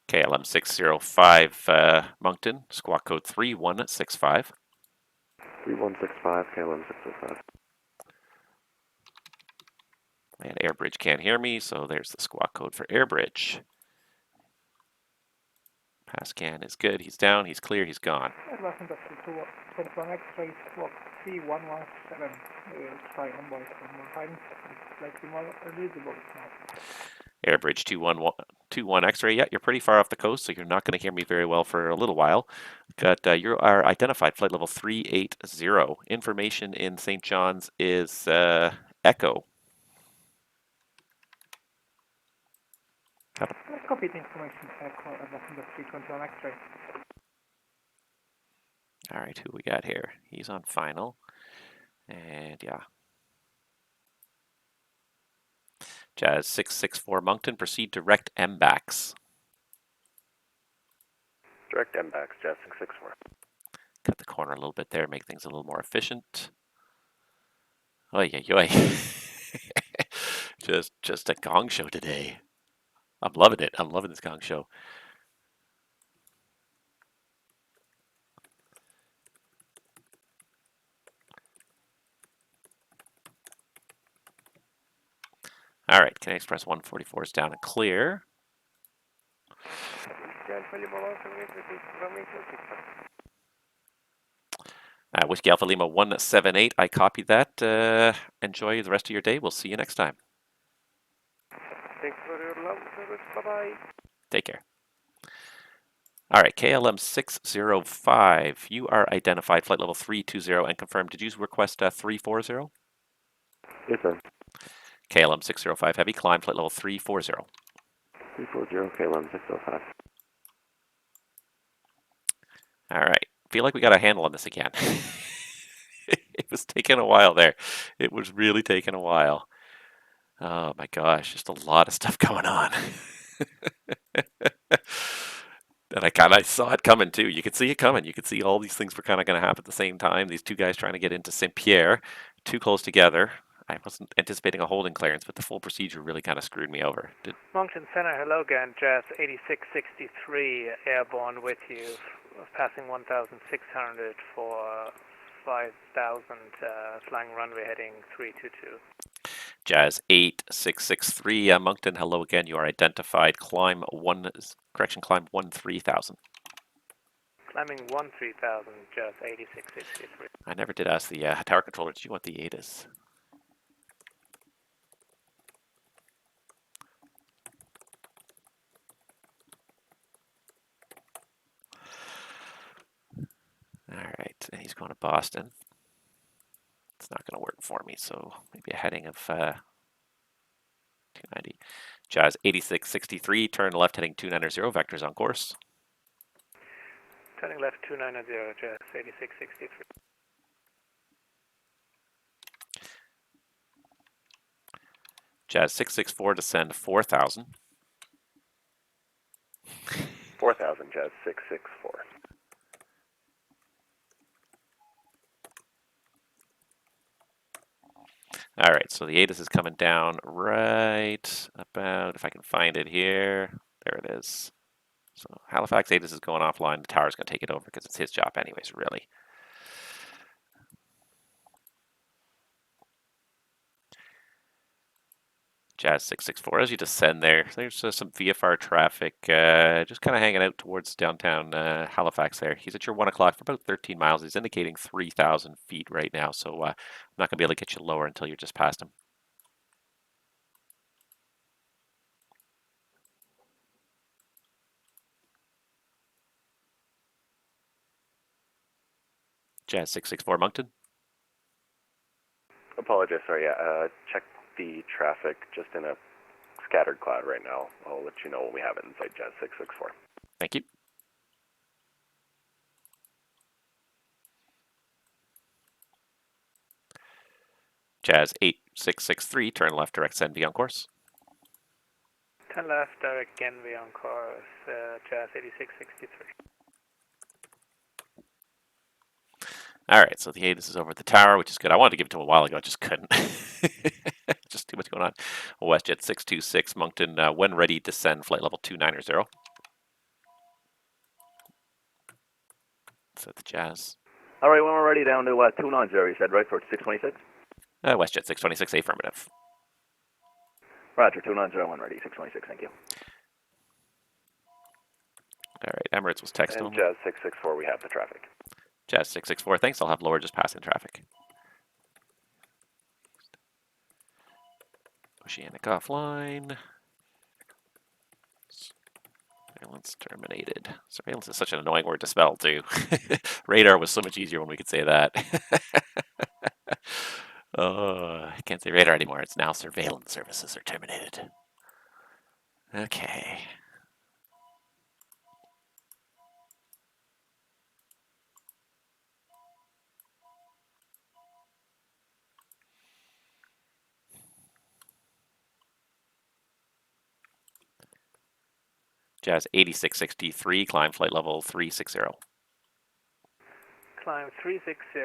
KLM 605, Moncton, squawk code 3165. 3165, KLM 605. And Airbridge can't hear me, so there's the squawk code for Airbridge. Pascan is good, he's down, he's clear, he's gone. Advance Industrial 21 X-ray squawk 3117. Try on voice one more time. It's slightly more unreadable now. Airbridge 21 X-ray, yeah, you're pretty far off the coast, so you're not going to hear me very well for a little while. But you are identified, flight level 380. Information in St. John's is Echo. Copy the information, Echo, Advance Industrial 21 X-ray. All right, who we got here? He's on final. And yeah. Jazz 664 Moncton, proceed direct MBAX. Direct MBAX, Jazz 664. Cut the corner a little bit there, make things a little more efficient. Oy, oy, oy. Just a gong show today. I'm loving it. I'm loving this gong show. All right, Canadian Express 144 is down and clear. Whiskey Alpha Lima 178, I copy that. Enjoy the rest of your day. We'll see you next time. Thanks for your love service. Bye-bye. Take care. All right, KLM 605, you are identified, flight level 320 and confirmed. Did you request 340? Yes, sir. KLM 605 Heavy, climb, flight level 340. 340, KLM 605. All right, feel like we got a handle on this again. It was taking a while there. It was really taking a while. Oh my gosh, just a lot of stuff going on. And I saw it coming too. You could see it coming. You could see all these things were kind of going to happen at the same time. These two guys trying to get into St. Pierre, too close together. I wasn't anticipating a holding clearance, but the full procedure really kind of screwed me over. MonctonCentre, hello again. Jazz 8663, airborne with you, passing 1,600 for 5,000, flying runway heading 322. Jazz 8663, Moncton, hello again. You are identified. Climb 13,000. Climbing 13,000, Jazz 8663. I never did ask the tower controller, did you want the ATIS? All right, and he's going to Boston. It's not going to work for me, so maybe a heading of 290. Jazz 8663, turn left heading 290, vectors on course. Turning left 290, Jazz 8663. Jazz 664, descend 4,000. 4000, Jazz 664. All right, so the ATIS is coming down right about, if I can find it here. There it is. So Halifax ATIS is going offline. The tower's going to take it over because it's his job anyways, really. Jazz 664, as you descend there, there's some VFR traffic just kind of hanging out towards downtown Halifax there. He's at your 1 o'clock for about 13 miles. He's indicating 3,000 feet right now, so I'm not going to be able to get you lower until you're just past him. Jazz 664, Moncton. Apologize, sorry, yeah, check the traffic just in a scattered cloud right now. I'll let you know when we have it inside Jazz 664. Thank you. Jazz 8663, turn left, direct send, be on course. Turn left, direct Genvi on course, Jazz 8663. All right, so the ATIS is over at the tower, which is good. I wanted to give it to him a while ago, I just couldn't. Just too much going on. WestJet 626, Moncton, when ready, descend flight level 290. So the Jazz. All right, when we're ready, down to 290, you said, right, for 626? WestJet 626, affirmative. Roger, 290, when ready, 626, thank you. All right, Emirates was texting. And Jazz 664, we have the traffic. Jazz 664, thanks. I'll have lower just passing traffic. Oceanic offline. Surveillance terminated. Surveillance is such an annoying word to spell, too. Radar was so much easier when we could say that. Oh, I can't say radar anymore. It's now surveillance services are terminated. Okay. Jazz 8663, climb flight level 360. Climb 360,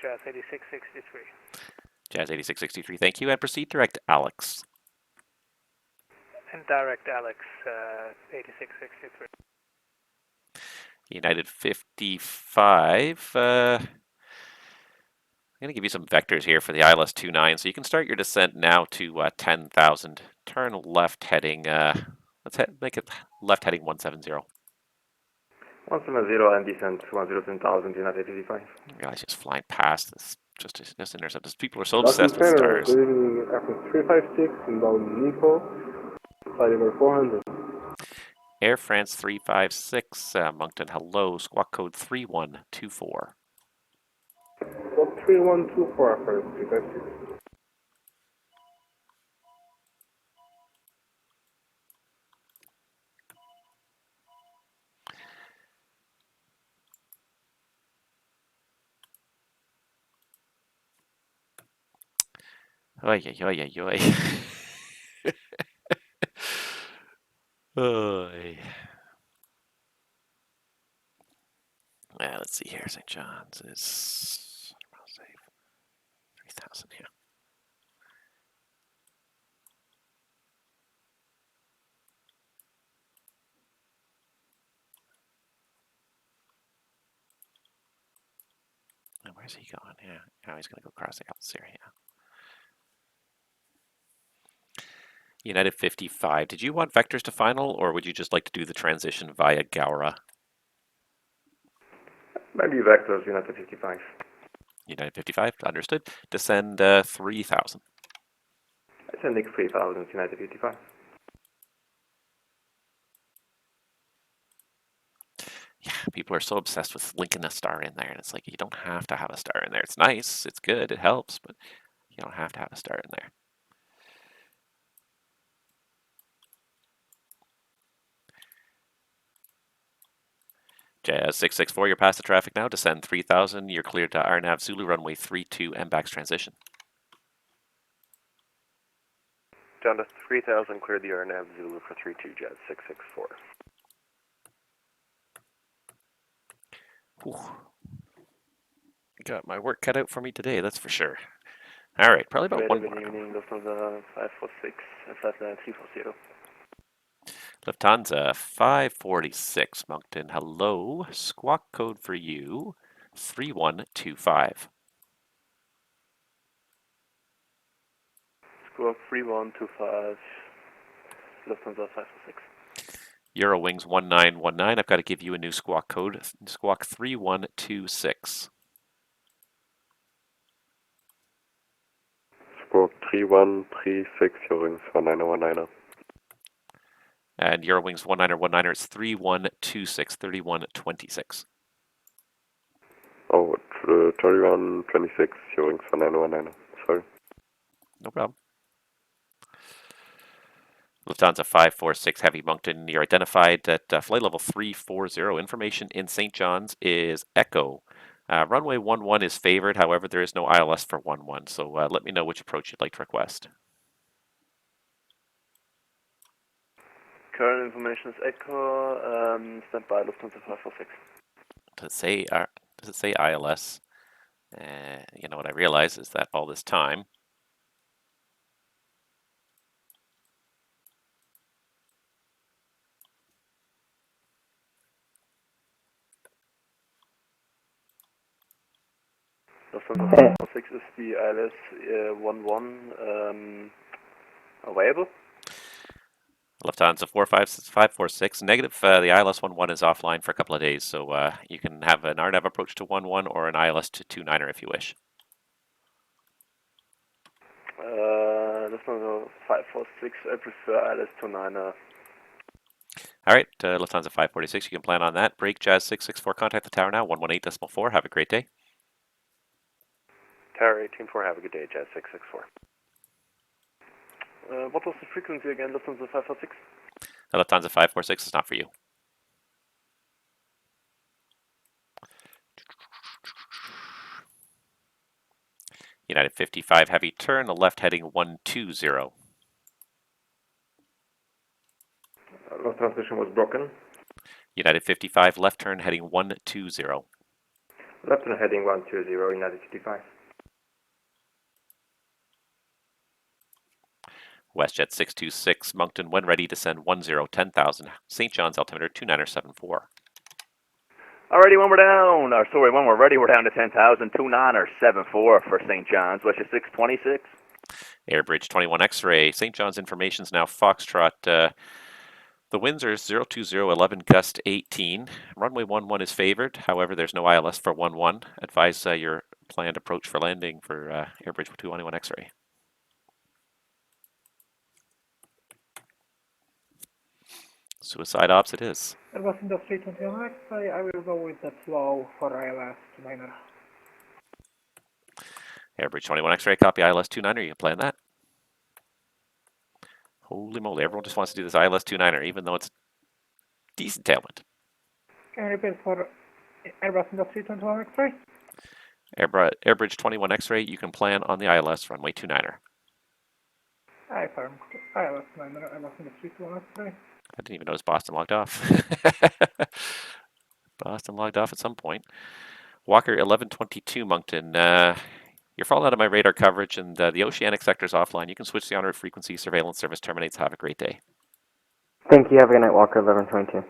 Jazz 8663. Jazz 8663, thank you. And proceed direct Alex. And direct Alex, 8663. United 55. I'm going to give you some vectors here for the ILS 29. So you can start your descent now to 10,000. Turn left heading, make it left heading 170. 170 and descent 10,000, United 55. I realize just flying past this, just intercept this. People are so obsessed with stars. Good evening, Aircraft 356, inbound Nico, flight number 400. Air France 356, Moncton, hello, squawk code 3124. Squawk 3124, Air France 356. Oy, oy, oy, oy. Oy. Let's see here. St. John's is 3,000 here. And where's he going? Yeah, now he's going to go across the Alps here. Yeah. United 55. Did you want vectors to final, or would you just like to do the transition via Gowra? Maybe vectors, United 55. United 55, understood. Descend 3,000. Sending 3,000, United 55. Yeah, people are so obsessed with linking a star in there, and it's like, you don't have to have a star in there. It's nice, it's good, it helps, but you don't have to have a star in there. Jazz 664, you're past the traffic now. Descend 3,000. You're cleared to RNAV Zulu runway 32 MBAX transition. Down to 3,000, cleared the RNAV Zulu for 32, Jazz 664. Whew. Got my work cut out for me today, that's for sure. All right, probably about one more. Good evening, Lufthansa 546 and 59340. Lufthansa 546, Moncton. Hello. Squawk code for you, 3125. Squawk 3125, Lufthansa 546. Eurowings 1919. I've got to give you a new squawk code, squawk 3126. Squawk 3136, Eurowings 1919. And Eurowings 1919, it's 3126, 3126. Oh, 3126, Eurowings 1919. Sorry. No problem. Lufthansa 546 Heavy Moncton, you're identified at flight level 340. Information in St. John's is Echo. Runway 11 is favored, however, there is no ILS for 11, so let me know which approach you'd like to request. Current information is Echo, stand by Lufthansa 546. Does it say ILS? You know what I realize is that all this time, Lufthansa 546 is the ILS 11 available? Lufthansa 546 negative. The ILS 11 is offline for a couple of days, so you can have an RNAV approach to 11 or an ILS to 29er if you wish. Lufthansa 546, I prefer ILS 29er. All right, Lufthansa 546, you can plan on that. Break Jazz 664, contact the tower now, 118.4. Have a great day. Tower 184, have a good day, Jazz 664. What was the frequency again, Lufthansa 546? Lufthansa 546 is not for you. United 55 heavy turn, the left heading 120. Last transmission was broken. United 55 left turn heading 120. Left turn heading 120, United 55. WestJet 626, Moncton, when ready, descend 10,000. St. John's altimeter 2974. Alrighty, when we're down, when we're ready, we're down to 10,000, 2974 for St. John's, WestJet 626. Airbridge 21 X-ray, St. John's information's now Foxtrot. The winds are 020, gust 18. Runway 11 is favored, however, there's no ILS for 11. Advise your planned approach for landing for Airbridge 21 X-ray. Suicide ops it is. Airbus Industry 21 X-ray, I will go with the flow for ILS 29er. Airbridge 21 X-ray, copy ILS 29er, you can plan that. Holy moly, everyone just wants to do this ILS 29er, even though it's decent tailwind. Can you repeat for Airbus Industry 21 X-ray? Airbridge 21 X-ray, you can plan on the ILS runway 29er. I affirm. ILS 29er, Airbus Industry 21 X-ray. I didn't even notice Boston logged off. Boston logged off at some point. Walker 1122 Moncton. You're falling out of my radar coverage, and the oceanic sector's offline. You can switch the en route frequency. Surveillance service terminates. Have a great day. Thank you. Have a good night, Walker 1122.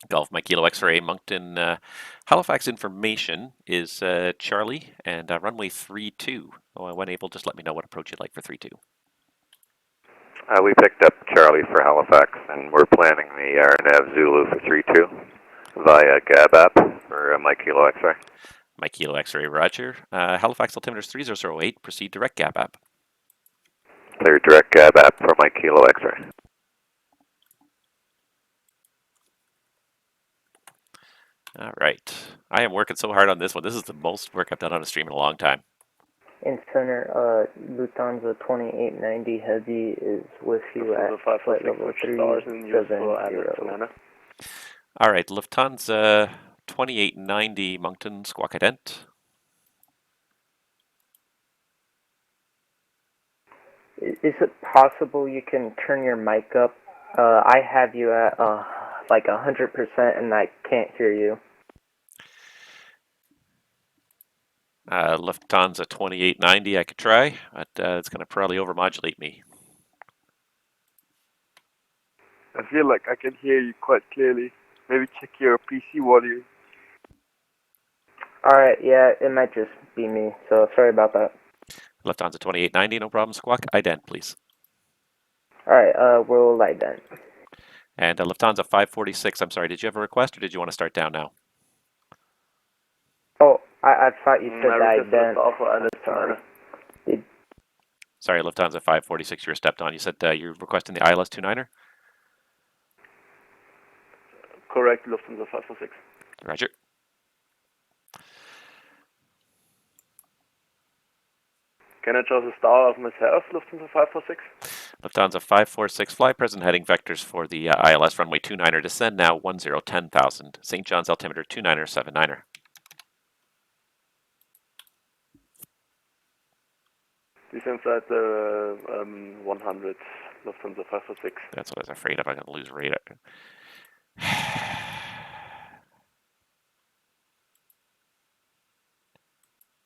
Golf Mike Kilo X-ray Moncton. Halifax information is Charlie and runway 32. When able, just let me know what approach you'd like for 32. We picked up Charlie for Halifax, and we're planning the RNAV Zulu for 32 via GAB app for Mike Kilo X-ray. Mike Kilo X-ray, Roger. Halifax altimeter is 3008. Proceed direct GAB app. Clear direct GAB app for Mike Kilo X-ray. All right. I am working so hard on this one. This is the most work I've done on a stream in a long time. In center, Lufthansa 2890 Heavy is with you at flight level 370. All right, Lufthansa 2890 Moncton, squawk ident. Is it possible you can turn your mic up? I have you at like 100% and I can't hear you. Lufthansa 2890, I could try, but it's going to probably overmodulate me. I feel like I can hear you quite clearly. Maybe check your PC volume. Alright, yeah, it might just be me, so sorry about that. Lufthansa 2890, no problem, Squawk. Ident, please. Alright, we'll ident. And Lufthansa 546, I'm sorry, did you have a request or did you want to start down now? Oh, I thought you said ident. Sorry, Lufthansa 546, you were stepped on. You said you're requesting the ILS 29er? Correct, Lufthansa 546. Roger. Can I just start off myself, Lufthansa 546? Lufthansa 546, fly present heading vectors for the ILS runway 29er, descend now 10,000. St. John's altimeter 29er, 79er. Descends at 100, Lufthansa 546. That's what I was afraid of. I'm going to lose radar.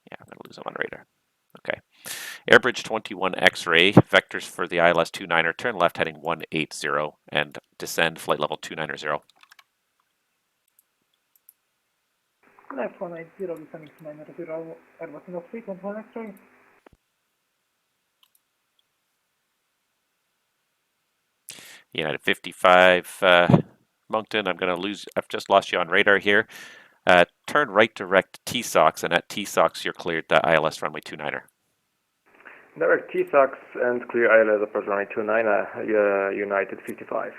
Yeah, I'm going to lose them on radar. Okay. Airbridge 21 X-ray, vectors for the ILS 29er, turn left heading 180 and descend flight level 290. Left 180, descending to 990, Airbus Windows 3, 21 X-ray. United 55, Moncton, I've just lost you on radar here. Turn right direct T-SOX, and at T-SOX you're cleared the ILS runway 29er. Direct T-SOX and clear ILS approach runway 29er, United 55.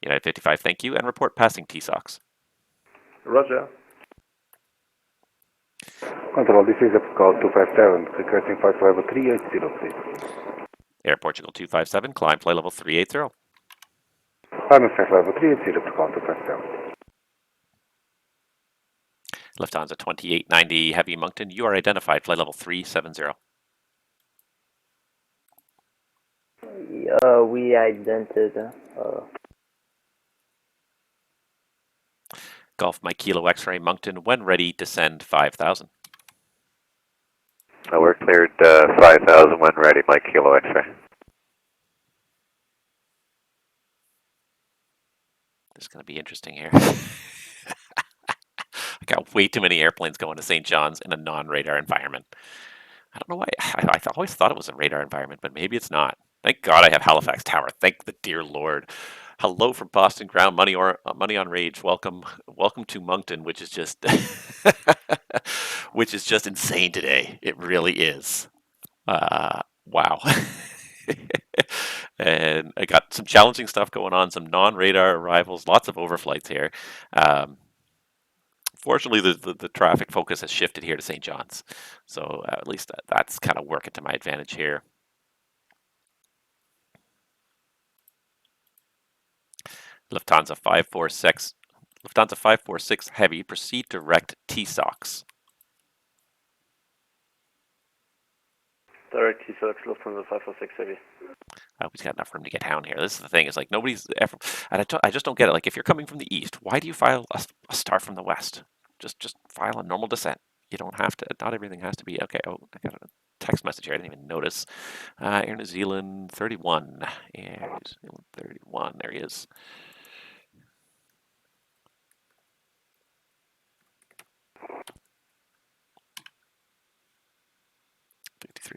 United 55, thank you, and report passing T-SOX. Roger. Control, this is a call 257, requesting flight level 380, please. Air Portugal 257, climb flight level 380. I'm flight level 380 to call 257. Lufthansa 2890, Heavy Moncton, you are identified, flight level 370. We idented, Golf Mike Kilo X-ray, Moncton, when ready, descend 5,000. We're cleared 5,000 when ready, Mike Kilo X-ray. This is going to be interesting here. I got way too many airplanes going to St. John's in a non-radar environment. I don't know why. I always thought it was a radar environment, but maybe it's not. Thank God I have Halifax Tower. Thank the dear Lord. Hello from Boston Ground, Money on Rage. Welcome to Moncton, which is just which is just insane today. It really is. Wow. And I got some challenging stuff going on, some non-radar arrivals, lots of overflights here. Fortunately, the traffic focus has shifted here to St. John's, so at least that's kind of working to my advantage here. Lufthansa 546 Heavy, proceed direct T-SOX. Direct T-SOX, Lufthansa 546 Heavy. I always got enough room to get down here. This is the thing, is like nobody's ever, and I just don't get it. Like if you're coming from the east, why do you file a start from the west? Just file a normal descent. You don't have to, not everything has to be, okay, oh, I got a text message here, I didn't even notice. Air New Zealand 31, Air New Zealand 31, there he is.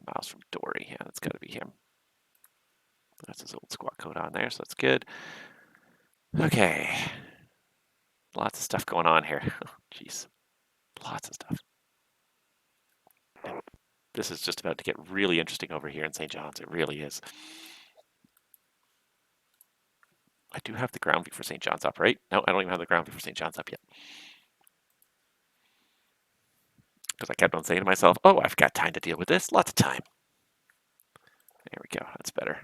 Miles from Dory. Yeah, that's got to be him. That's his old squawk code on there, so that's good. Okay. Lots of stuff going on here. Jeez. Lots of stuff. This is just about to get really interesting over here in St. John's. It really is. I do have the ground view for St. John's up, right? No, I don't even have the ground view for St. John's up yet. Because I kept on saying to myself, oh, I've got time to deal with this. Lots of time. There we go. That's better.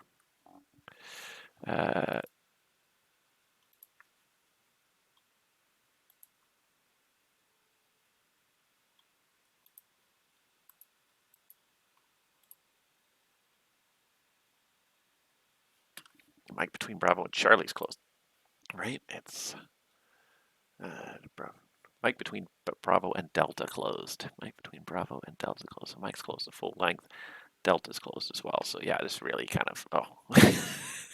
Mike between Bravo and Charlie's closed. Right? It's Mike between Bravo and Delta closed. Mike between Bravo and Delta closed. So Mike's closed to full length. Delta's closed as well. So yeah, this really kind of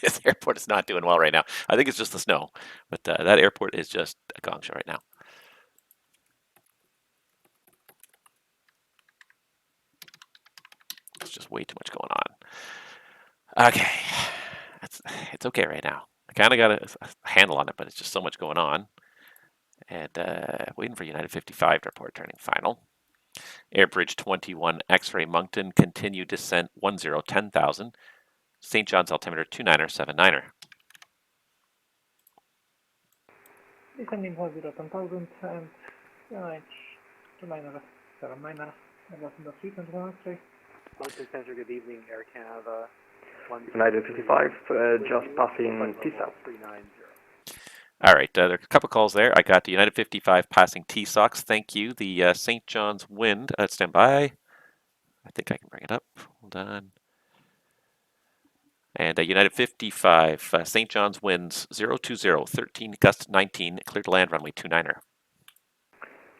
this airport is not doing well right now. I think it's just the snow, but that airport is just a gong show right now. It's just way too much going on. Okay, it's okay right now. I kind of got a handle on it, but it's just so much going on. And waiting for United 55 to report turning final. Airbridge 21 X-ray Moncton, continue descent 1010,000. St. John's altimeter 29er79er. Descending 1010,000 and UNH 2979er. And that's in the 321 X-ray. MonctonCentre, good evening, Air Canada. United 55, just passing T-South. All right, there are a couple calls there. I got the United 55 passing T-Sox. Thank you. The St. John's wind, stand by. I think I can bring it up. Hold on. And United 55, St. John's winds 020, 13 gust 19, clear to land runway 29er.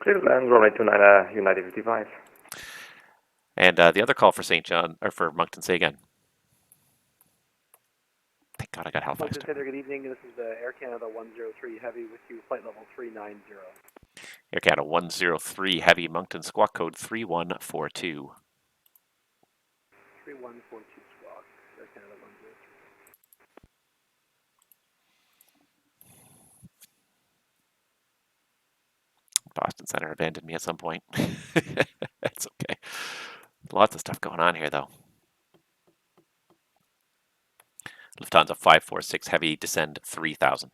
Clear to land runway 29er, United 55. And the other call for St. John, or for Moncton, say again. Thank God I got Halifax Tower. MonctonCentre, good evening. This is Air Canada 103 Heavy with you, flight level 390. Air Canada 103 Heavy, Moncton, squawk code 3142. 3142 squawk, Air Canada 103. Boston Center abandoned me at some point. It's okay. Lots of stuff going on here, though. Lufthansa 546 Heavy, descend 3,000.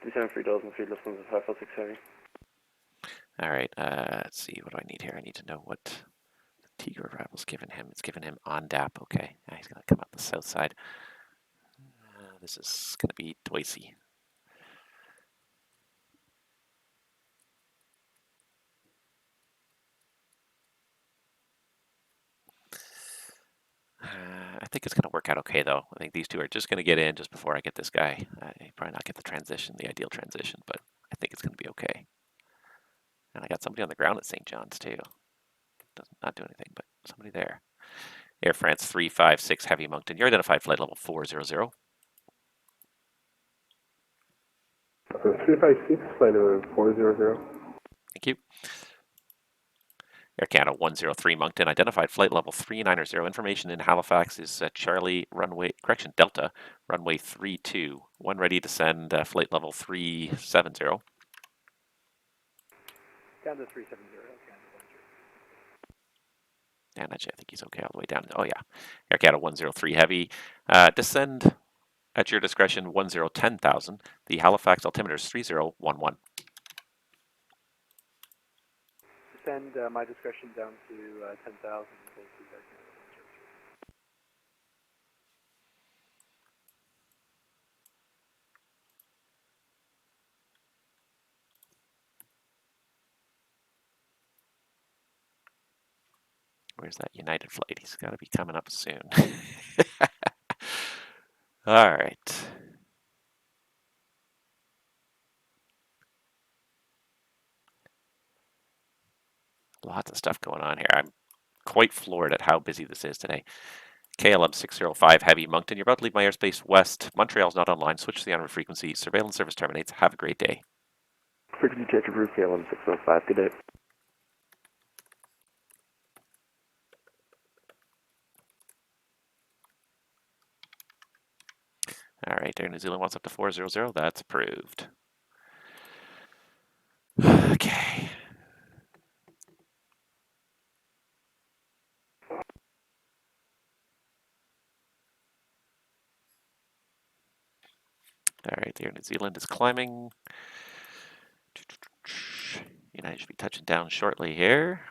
Descend 3,000 feet, Lufthansa 546 Heavy. All right, let's see. What do I need here? I need to know what the Tiger Arrival's given him. It's given him on DAP. Okay, now he's going to come up the south side. This is going to be Doisy. I think it's going to work out okay, though. I think these two are just going to get in just before I get this guy. Probably not get the transition, the ideal transition, but I think it's going to be okay. And I got somebody on the ground at St. John's, too. Does not do anything, but somebody there. Air France 356 Heavy Moncton. You're identified flight level 400. 356, flight level 400. Thank you. Air Canada 103 Moncton, identified flight level 390. Information in Halifax is Charlie runway, correction, Delta, runway 32. One ready to send flight level 370. Down to 370. And actually, I think he's okay all the way down. Oh, yeah. Air Canada 103 Heavy. Descend at your discretion 1010,000. The Halifax altimeter is 3011. Send my discretion down to 10,000. Where's that United flight? He's got to be coming up soon. All right. Lots of stuff going on here. I'm quite floored at how busy this is today. KLM 605 Heavy Moncton, you're about to leave my airspace west. Montreal's not online. Switch to the on frequency. Surveillance service terminates. Have a great day. Frequency change of route, KLM 605. Good day. All right, Air New Zealand wants up to 400. That's approved. Okay. All right, Air New Zealand is climbing. United should be touching down shortly here.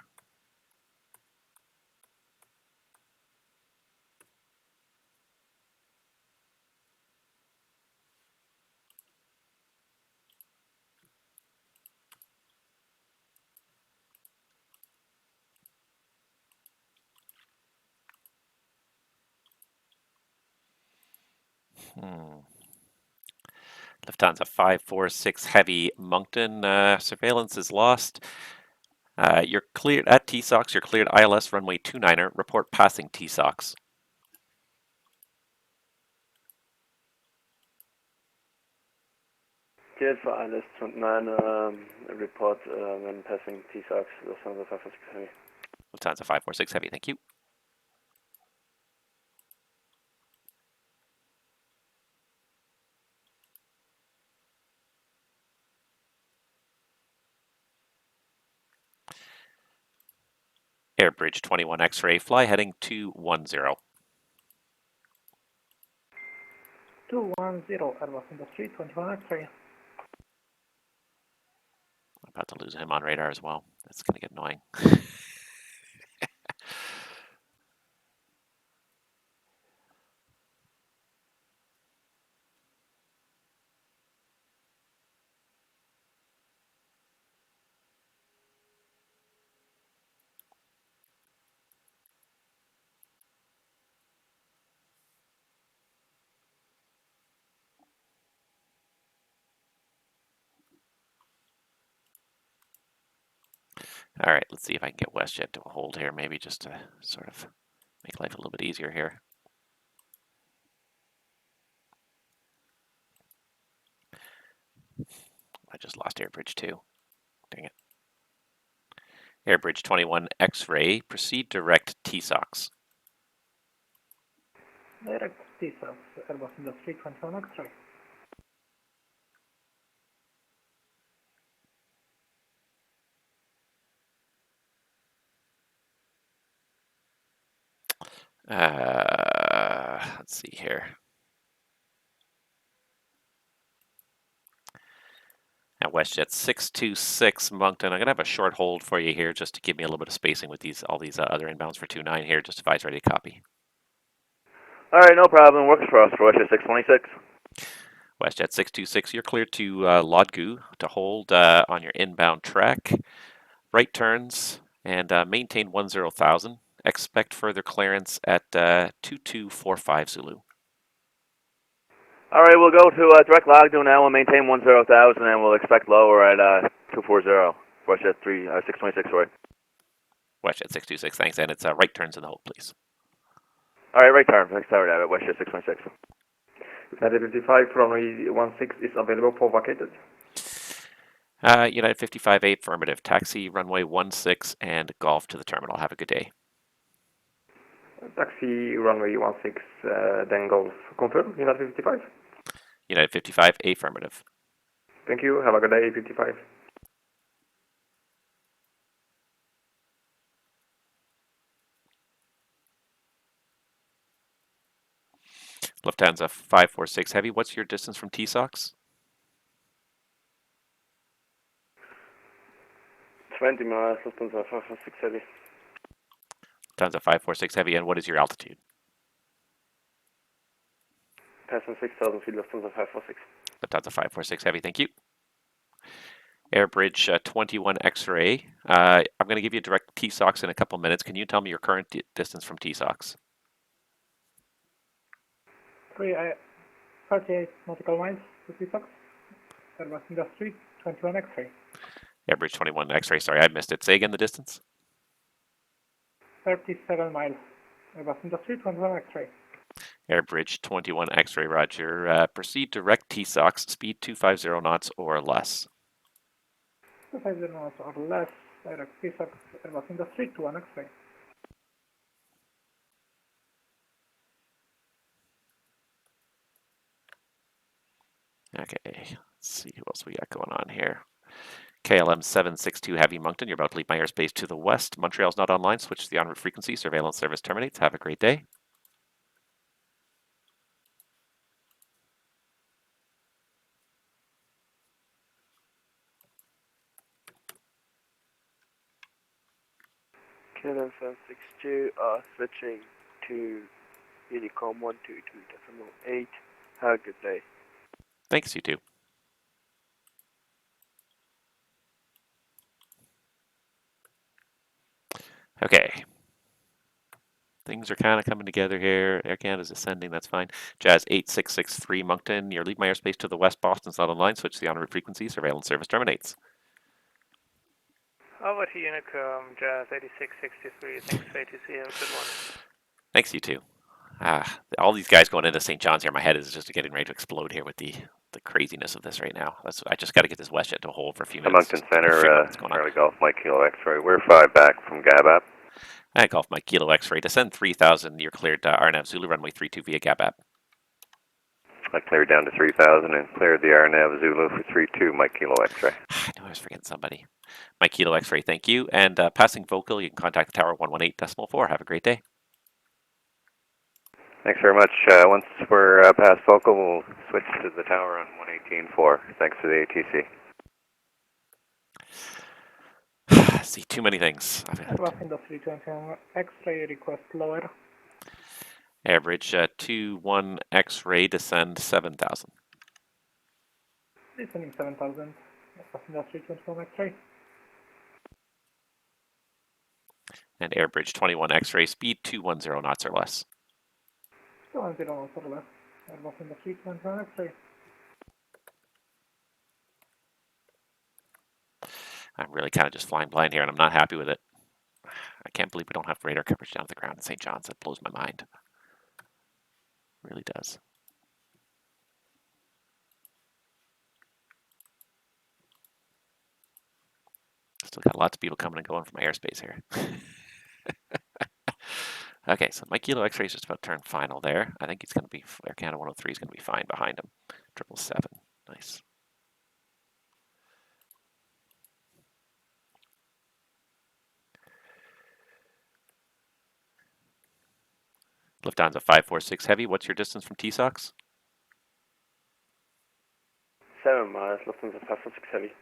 Lufthansa 546 Heavy Moncton. Surveillance is lost. You're cleared at TSOX. You're cleared ILS runway 29er. Report passing TSOX. Cleared for ILS 29, report when passing TSOX, Lufthansa 546 Heavy. Lufthansa 546 Heavy, thank you. Airbridge 21 X-ray, fly heading 210. 210, Airbus Industry 21 X-ray. I'm about to lose him on radar as well. That's going to get annoying. All right, let's see if I can get WestJet to a hold here, maybe just to sort of make life a little bit easier here. I just lost Airbridge 2. Dang it. Airbridge 21 X-ray, proceed direct TSOX. Direct TSOX, Airbus Industry 21 X-ray. Let's see here. At WestJet 626 Moncton, I'm going to have a short hold for you here just to give me a little bit of spacing with all these other inbounds for 29 here. Just advise ready to copy. All right, no problem. Works for us for WestJet 626. WestJet 626, you're cleared to Lodgu to hold on your inbound track. Right turns and maintain 10,000. Expect further clearance at 2245 Zulu. All right, we'll go to direct Lagdo now. We'll maintain 10,000 and we'll expect lower at 240. WestJet 626, sorry. WestJet 626, thanks. And it's right turns in the hold, please. All right, right turn. Next tower at WestJet 626. United 55 runway 16 is available for vacated. United 55-8, affirmative. Taxi runway 16 and golf to the terminal. Have a good day. Taxi runway 16, then golf. Confirm, United 55. United 55, affirmative. Thank you. Have a good day, 55. Lufthansa 546 Heavy, what's your distance from TSOX? 20 miles, Lufthansa 546 Heavy. Lufthansa 546 Heavy, and what is your altitude? Passing 6,000 feet, Lufthansa 546. Lufthansa 546 Heavy, thank you. Airbridge 21 X-ray. I'm going to give you direct TSOX in a couple minutes. Can you tell me your current distance from TSOX? 38 nautical miles to TSOX. Airbus Industry 21 X-ray. Airbridge 21 X-ray, sorry, I missed it. Say again the distance. 37 miles. Airbus Industry 21 X-ray. Airbridge 21 X-ray, roger. Proceed direct TSOX, speed 250 knots or less. 250 knots or less. Direct TSOX, Airbus Industry 21 X-ray. Okay, let's see who else we got going on here. KLM 762 Heavy Moncton, you're about to leave my airspace to the west. Montreal's not online, switch to the en route frequency. Surveillance service terminates. Have a great day. KLM 762, switching to Unicom 122.8. Have a good day. Thanks, you too. Okay. Things things are kind of coming together here. Air Canada's ascending, that's fine. Jazz 8663 Moncton, you're leaving my airspace to the west. Boston's not online. Switch to the en route frequency. Surveillance service terminates. Over to Unicom, Jazz 8663. Thanks for ATC. Have a good one. Thanks, you too. All these guys going into St. John's here, my head is just getting ready to explode here with the craziness of this right now. I just got to get this WestJet to hold for a few minutes. MonctonCentre, Charlie Golf, Mike Kilo X-ray. We're 5 back from GABAP. Golf Mike Kilo X-ray. Descend 3000. You're cleared RNAV Zulu runway 32 via GABAP. I cleared down to 3000 and cleared the RNAV Zulu for 32, Mike Kilo X-ray. I knew I was forgetting somebody. Mike Kilo X-ray, thank you. And passing vocal, you can contact the tower 118.4. Have a great day. Thanks very much. Once we're past focal, we'll switch to the tower on 118.4. Thanks to the ATC. See, too many things. Airbus Industry 21 X-ray request lower. Average 21 X-ray, descend 7000. Descending 7000. Airbus Industry 21 X-ray. And Airbridge 21 X-ray, speed 210 knots or less. 210 knots or less. Airbus Industry 21 X-ray. I'm really kind of just flying blind here, and I'm not happy with it. I can't believe we don't have radar coverage down to the ground in St. John's. That blows my mind. It really does. Still got lots of people coming and going from my airspace here. Okay, so my Kilo X-ray is just about turn final there. I think he's going to be, Air Canada 103 is going to be fine behind him. 777, nice. Lufthansa 546 Heavy, what's your distance from TSOX? 7 miles, Lufthansa 546 Heavy.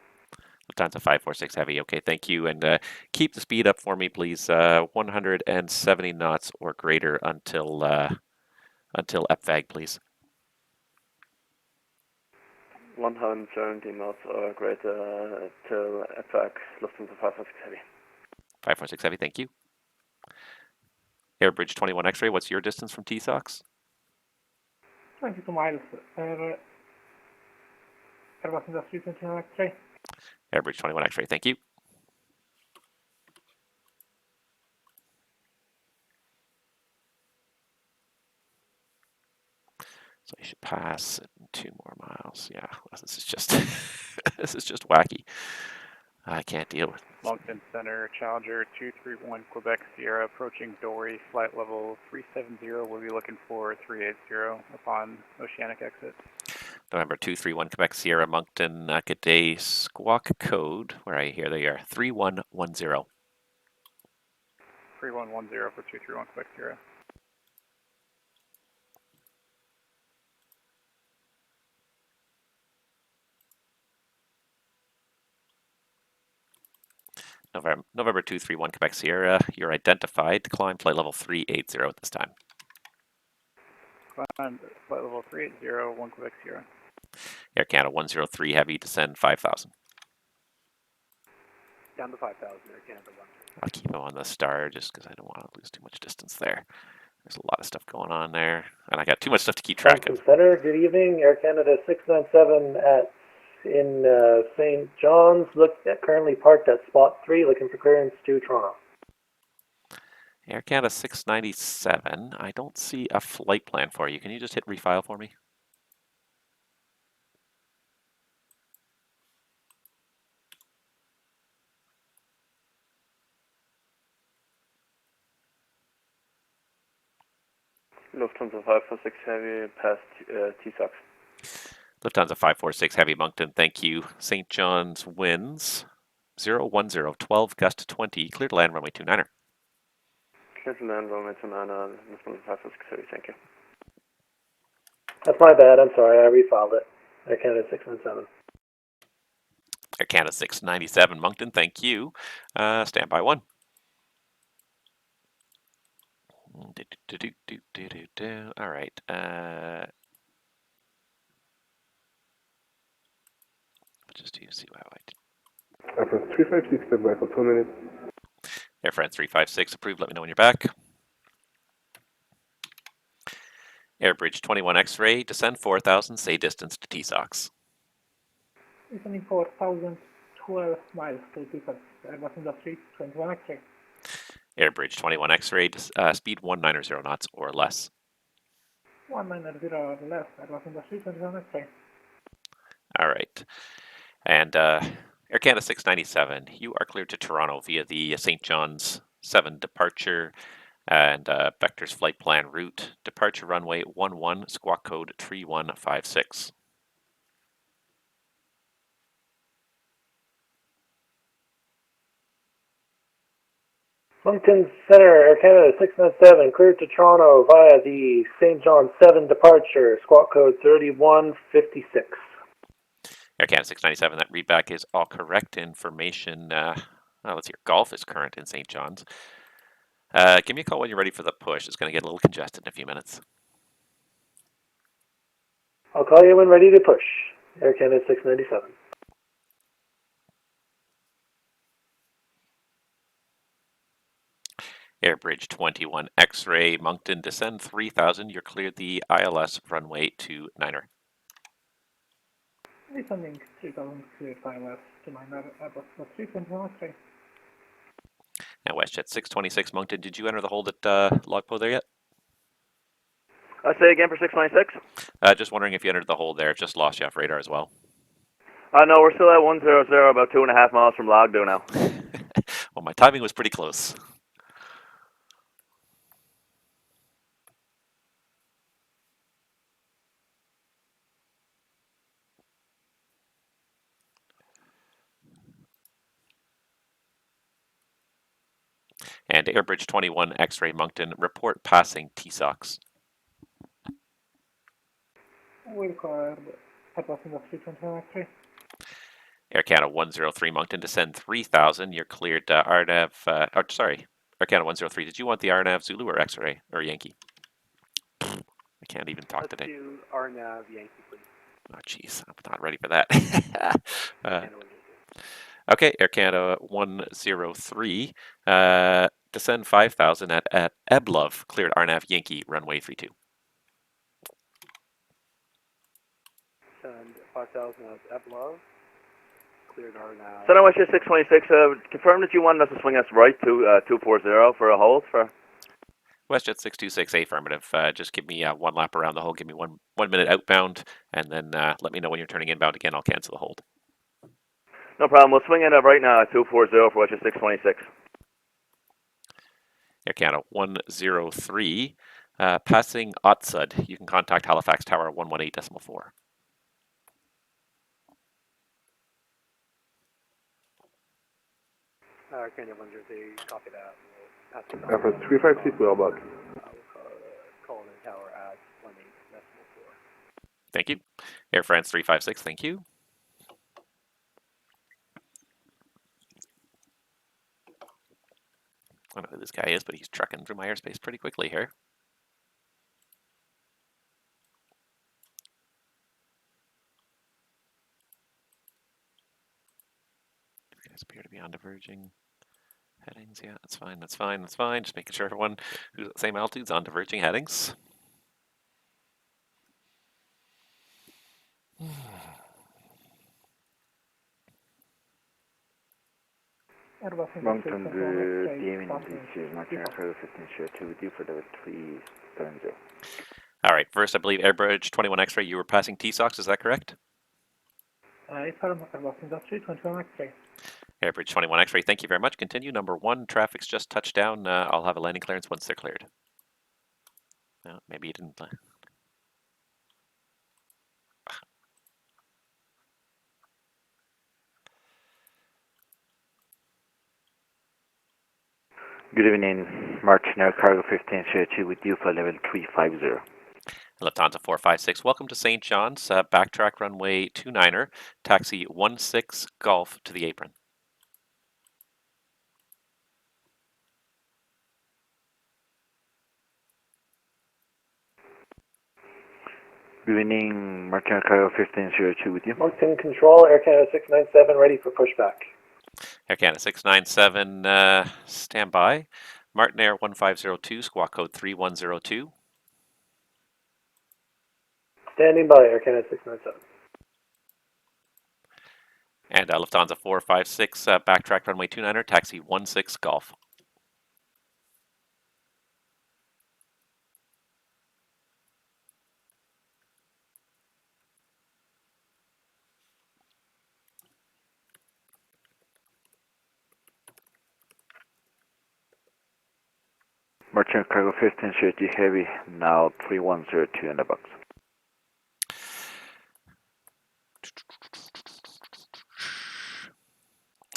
Lufthansa 546 Heavy, okay, thank you. And keep the speed up for me, please. 170 knots or greater until EPFAG, please. 170 knots or greater till EPFAG, Lufthansa 546 Heavy. 546 Heavy, thank you. Airbridge 21 X-ray, what's your distance from TSOX? 22 miles. Airbus Industry 21 X-ray. Airbridge 21 X-ray, thank you. So you should pass in 2 more miles. Yeah, this is just this is just wacky. I can't deal with it. MonctonCentre, Challenger 231 Quebec Sierra approaching Dory, flight level 370. We'll be looking for 380 upon oceanic exit. November 231 Quebec Sierra Moncton, good day. Squawk code, where I hear they are 3110. 3110 for 231 Quebec Sierra. November 231 Quebec Sierra, you're identified. Climb flight level 380 at this time. Climb flight level 380, 1 Quebec Sierra. Air Canada 103 Heavy, descend 5000. Down to 5,000, Air Canada 1. I'll keep him on the star just because I don't want to lose too much distance there. There's a lot of stuff going on there, and I got too much stuff to keep track of. MonctonCentre, good evening. Air Canada 697 in St. John's. Currently parked at spot 3, looking for clearance to Toronto. Air Canada 697. I don't see a flight plan for you. Can you just hit refile for me? Lufthansa 546 Heavy past TSOX. Lufthansa 546 Heavy Moncton, thank you. St. John's winds 010, 12 gust 20, clear to land runway 29er. Clear to land runway 29er, Lufthansa 546 Heavy, thank you. That's my bad, I'm sorry, I refiled it. Air Canada 697. Air Canada 697 Moncton, thank you. Standby 1. All right. Just to see what I did. Air France 356, stand by for 2 minutes. Air France 356, approved. Let me know when you're back. Airbridge 21 X-ray, descend 4,000, say distance to T-SOX. Descending 4,012 miles to T-SOX, Airbus Industry 21 X-ray. Airbridge 21 X-ray, speed 190 knots or less. 190 or less, Airbus Industry 21 X-ray. All right. And Air Canada 697, you are cleared to Toronto via the St. John's 7 departure and Vector's flight plan route. Departure runway 11, squawk code 3156. MonctonCentre, Air Canada 697, cleared to Toronto via the St. John 7 departure, squawk code 3156. Air Canada 697, that readback is all correct. Information, let's see, golf is current in St. John's. Give me a call when you're ready for the push. It's going to get a little congested in a few minutes. I'll call you when ready to push. Air Canada 697. Airbridge 21 X-ray, Moncton, descend 3,000. You're cleared the ILS runway to Niner. Descending 3,000 cleared ILS to Niner, Airbus Industry 21 X-ray. Now WestJet 626, Moncton, did you enter the hold at Logpo there yet? Say again for 626? Just wondering if you entered the hold there. Just lost you off radar as well. No, we're still at 100, about 2.5 miles from Logdo now. Well, my timing was pretty close. And Airbridge 21 X-ray, Moncton, report passing T-SOX. Will call Airbus Industry 21 X-ray. Air Canada 103, Moncton, descend 3,000. You're cleared RNAV, sorry, Air Canada 103. Did you want the RNAV Zulu or X-ray or Yankee? I can't even talk today. Let's do RNAV Yankee, please. Oh, jeez, I'm not ready for that. Okay, Air Canada 103, descend 5,000 at Eblov, cleared RNAV Yankee, runway 32. Send 5,000 at Eblov. Cleared RNAV. So now WestJet 626, confirm that you wanted us to swing us right to 240 for a hold for... WestJet 626, affirmative. Just give me one lap around the hole. Give me one minute outbound, and then let me know when you're turning inbound again. I'll cancel the hold. No problem. We'll swing it up right now at 240 for WestJet 626. Air Canada 103, passing Otsud. You can contact Halifax Tower 118.4. Air Canada 103, copy that. Airfront 356, we're about. Call in tower at 18.4. Thank you. Air France 356, thank you. I don't know who this guy is, but he's trucking through my airspace pretty quickly here. These guys appear to be on diverging headings. Yeah, that's fine, that's fine, that's fine. Just making sure everyone who's at the same altitude is on diverging headings. Moncton, the DMing is Moncton Cargo 1502 with you for level 370. All right, first I believe Airbridge 21 X-ray, you were passing T-SOX, is that correct? Airbus Industry 21 X-ray. Airbridge 21 X-ray, thank you very much. Continue. Number 1, traffic's just touched down. I'll have a landing clearance once they're cleared. No, maybe you didn't. Good evening, Moncton Cargo 1502 with you for level 350. Lufthansa 456, welcome to St. John's. Backtrack runway 29er, taxi 16 Golf to the apron. Good evening, Moncton Cargo 1502 with you. Moncton Control, Air Canada 697, ready for pushback. Air Canada 697, stand by. Martin Air 1502, squawk code 3102. Standing by, Air Canada 697. And Lufthansa 456, backtrack runway 29er, taxi 16 Golf. Merchant cargo 1530 heavy, now 3102 in the box.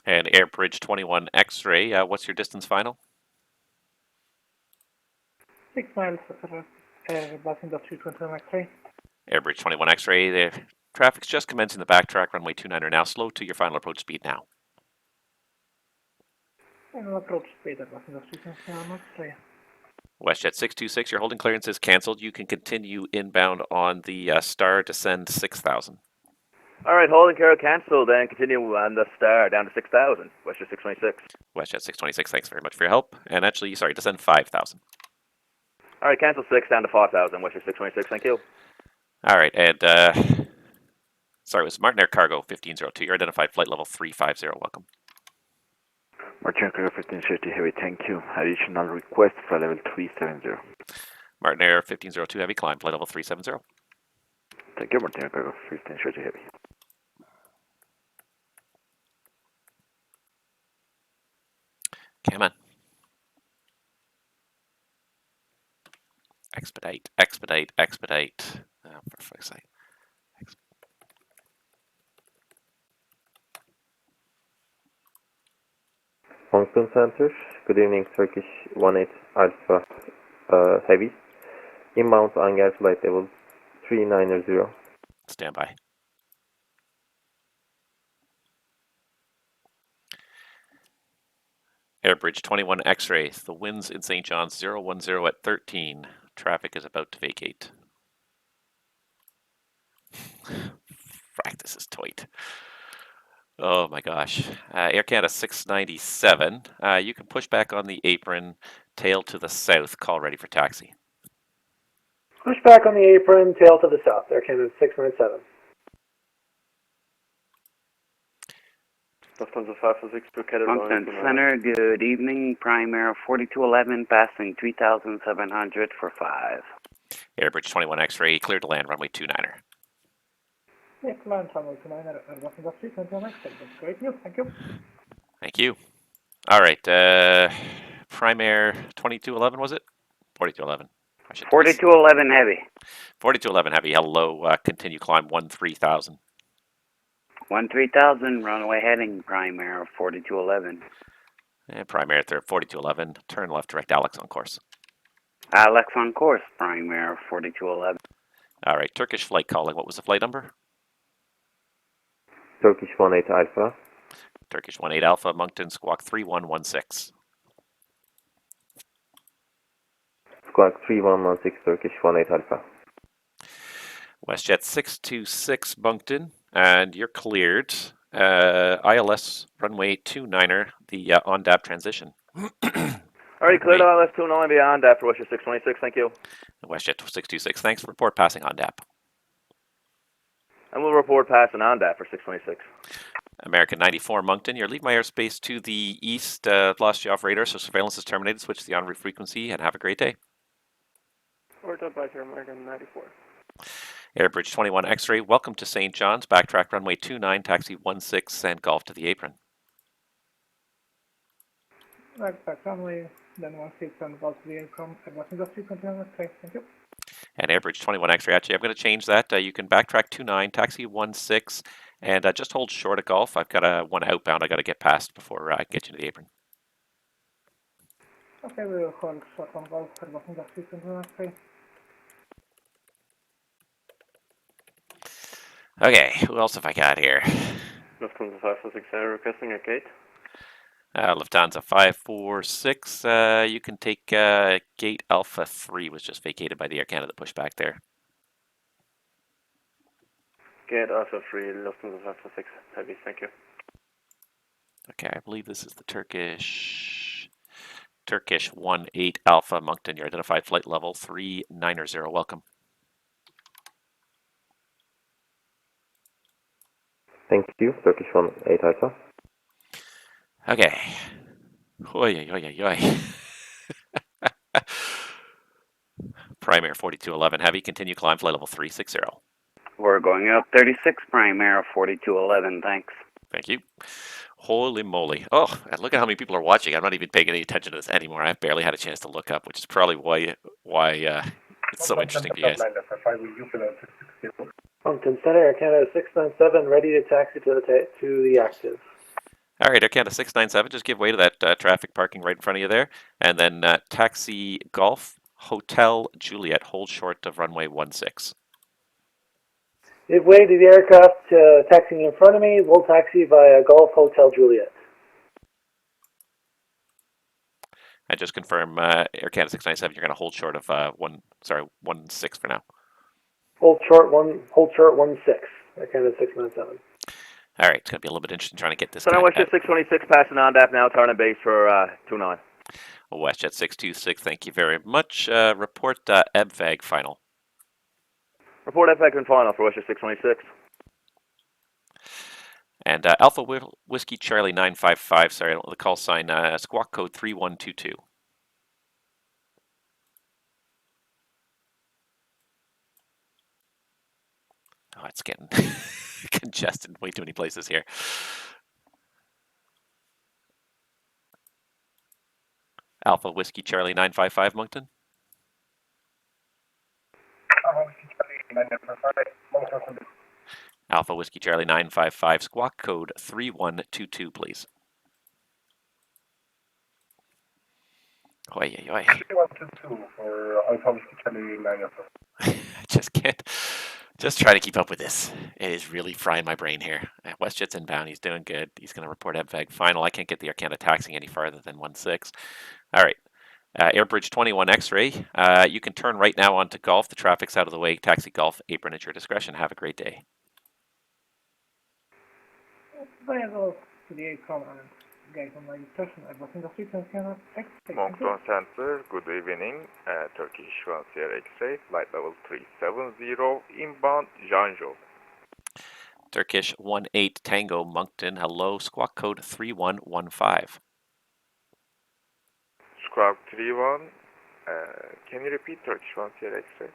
And Airbridge 21 X-ray, what's your distance final? 6 miles, bus industry 21 X-ray. Airbridge 21 X-ray, the traffic's just commencing the backtrack, runway 29er now, slow to your final approach speed now. Final approach speed at bus industry 21 X-ray. WestJet 626, your holding clearance is cancelled. You can continue inbound on the Star, descend 6,000. All right, holding carrier cancelled, and continue on the Star down to 6,000. WestJet 626. WestJet 626, thanks very much for your help. And actually, sorry, descend 5,000. All right, cancel 6 down to 4,000. WestJet 626, thank you. All right, and sorry, it was Martin Air Cargo 1502. You're identified flight level 350. Welcome. Merchant cargo 1550 heavy, thank you. Additional request for level 370. Martin Air 1502 heavy, climb flight level 370. Thank you, Martin Air cargo 1530 heavy. Come on. Expedite, expedite, expedite. Oh, for fuck's sake. MonctonCentre, good evening, Turkish 18 Alpha Heavy. Inbound hangar flight level 390. Stand by. Airbridge 21 X-ray. The winds in St. John's 010 at 13. Traffic is about to vacate. Frack, this is tight. Oh my gosh. Air Canada 697. You can push back on the apron, tail to the south. Call ready for taxi. Push back on the apron, tail to the south. Air Canada 697. Lufthansa 506 to Canada. MonctonCentre, good evening. Prime Air 4211, passing 3,700 for 5. Airbridge 21 X-ray, clear to land, runway 29er. Yeah, land runway 29er at bus industry 21 X-ray. That's great news, thank you. Thank you. All right, Prime Air 2211, was it? 4211. 4211 heavy. 4211 heavy, hello, continue climb 13,000. 13,000, runway heading, Prime Air 4211. And Prime Air 4211, turn left, direct Alex on course. Alex on course, Prime Air 4211. All right, Turkish flight calling, what was the flight number? Turkish 18 Alpha. Turkish 18 Alpha, Moncton, squawk 3116. Squawk 3116, Turkish 18 Alpha. WestJet 626, Moncton, and you're cleared. ILS runway 29er, the on-DAP transition. All right, cleared ILS 29 beyond after WestJet 626, thank you. WestJet 626, thanks. Report passing on-DAP. And we'll report passing on-DAP for 626. American 94, Moncton, you're leaving my airspace to the east. Lost you off radar, so surveillance is terminated. Switch to the en route frequency and have a great day. Port Advisor, American 94. Airbridge 21 X-ray, welcome to St. John's. Backtrack runway 29, taxi 16, and golf to the apron. Backtrack runway, then 16 and golf to the apron at bus industry 21 X-ray. Thank you. And Airbridge 21 X-ray, actually, I'm going to change that. You can backtrack 29, taxi 16, and just hold short of golf. I've got one outbound I got to get past before I get you to the apron. Okay, we will hold short on golf at bus industry 21 X-ray. Okay, who else have I got here? Lufthansa 546 requesting a gate. Lufthansa 546, you can take gate Alpha 3, was just vacated by the Air Canada pushback there. Gate Alpha 3, Lufthansa 546, heavy, thank you. Okay, I believe this is the Turkish 18 Alpha, Moncton, your identified flight level 390, welcome. Thank you. Turkish 1-8 Alpha. Okay. Oi, oi, oi, oi. Primary 4211 Heavy, continue climb, flight level 360. We're going up 36, prime air 4211, thanks. Thank you. Holy moly. Oh, and look at how many people are watching. I'm not even paying any attention to this anymore. I've barely had a chance to look up, which is probably why it's so interesting for you guys. MonctonCentre, Air Canada 697, ready to taxi to the active. All right, Air Canada 697, just give way to that traffic parking right in front of you there. And then taxi Golf Hotel Juliet, hold short of runway 16. Give way to the aircraft taxiing in front of me. We'll taxi via Golf Hotel Juliet. And just confirm, Air Canada 697, you're going to hold short of 16 for now. Hold short 16. Air Canada 697. All right, it's going to be a little bit interesting trying to get this So guy. now WestJet 626 passing on DAP now, turning base for 29. WestJet 626, thank you very much. Report EBVAG final. Report FX and final for WestJet 626. And Alpha Whiskey Charlie 955, sorry, I don't know the call sign, squawk code 3122. Oh, it's getting congested way too many places here. Alpha Whiskey Charlie 955, Moncton. Alpha Whiskey Charlie 955, squawk code 3122, please. Oi, oi, oi. 3122 for Alpha Whiskey Charlie 955. I just can't. Just try to keep up with this. It is really frying my brain here. WestJet's inbound. He's doing good. He's going to report EBVAG final. I can't get the Air Canada taxiing any farther than 16. All right. Airbridge 21 X-ray. You can turn right now onto Golf. The traffic's out of the way. Taxi Golf. Apron at your discretion. Have a great day. MonctonCentre, good evening. Turkish 1 Sierra X-ray, flight level 370, inbound Janjo. Turkish 18 Tango Moncton. Hello. Squawk code 3115. Squawk 31. Can you repeat Turkish 1 Sierra X-ray?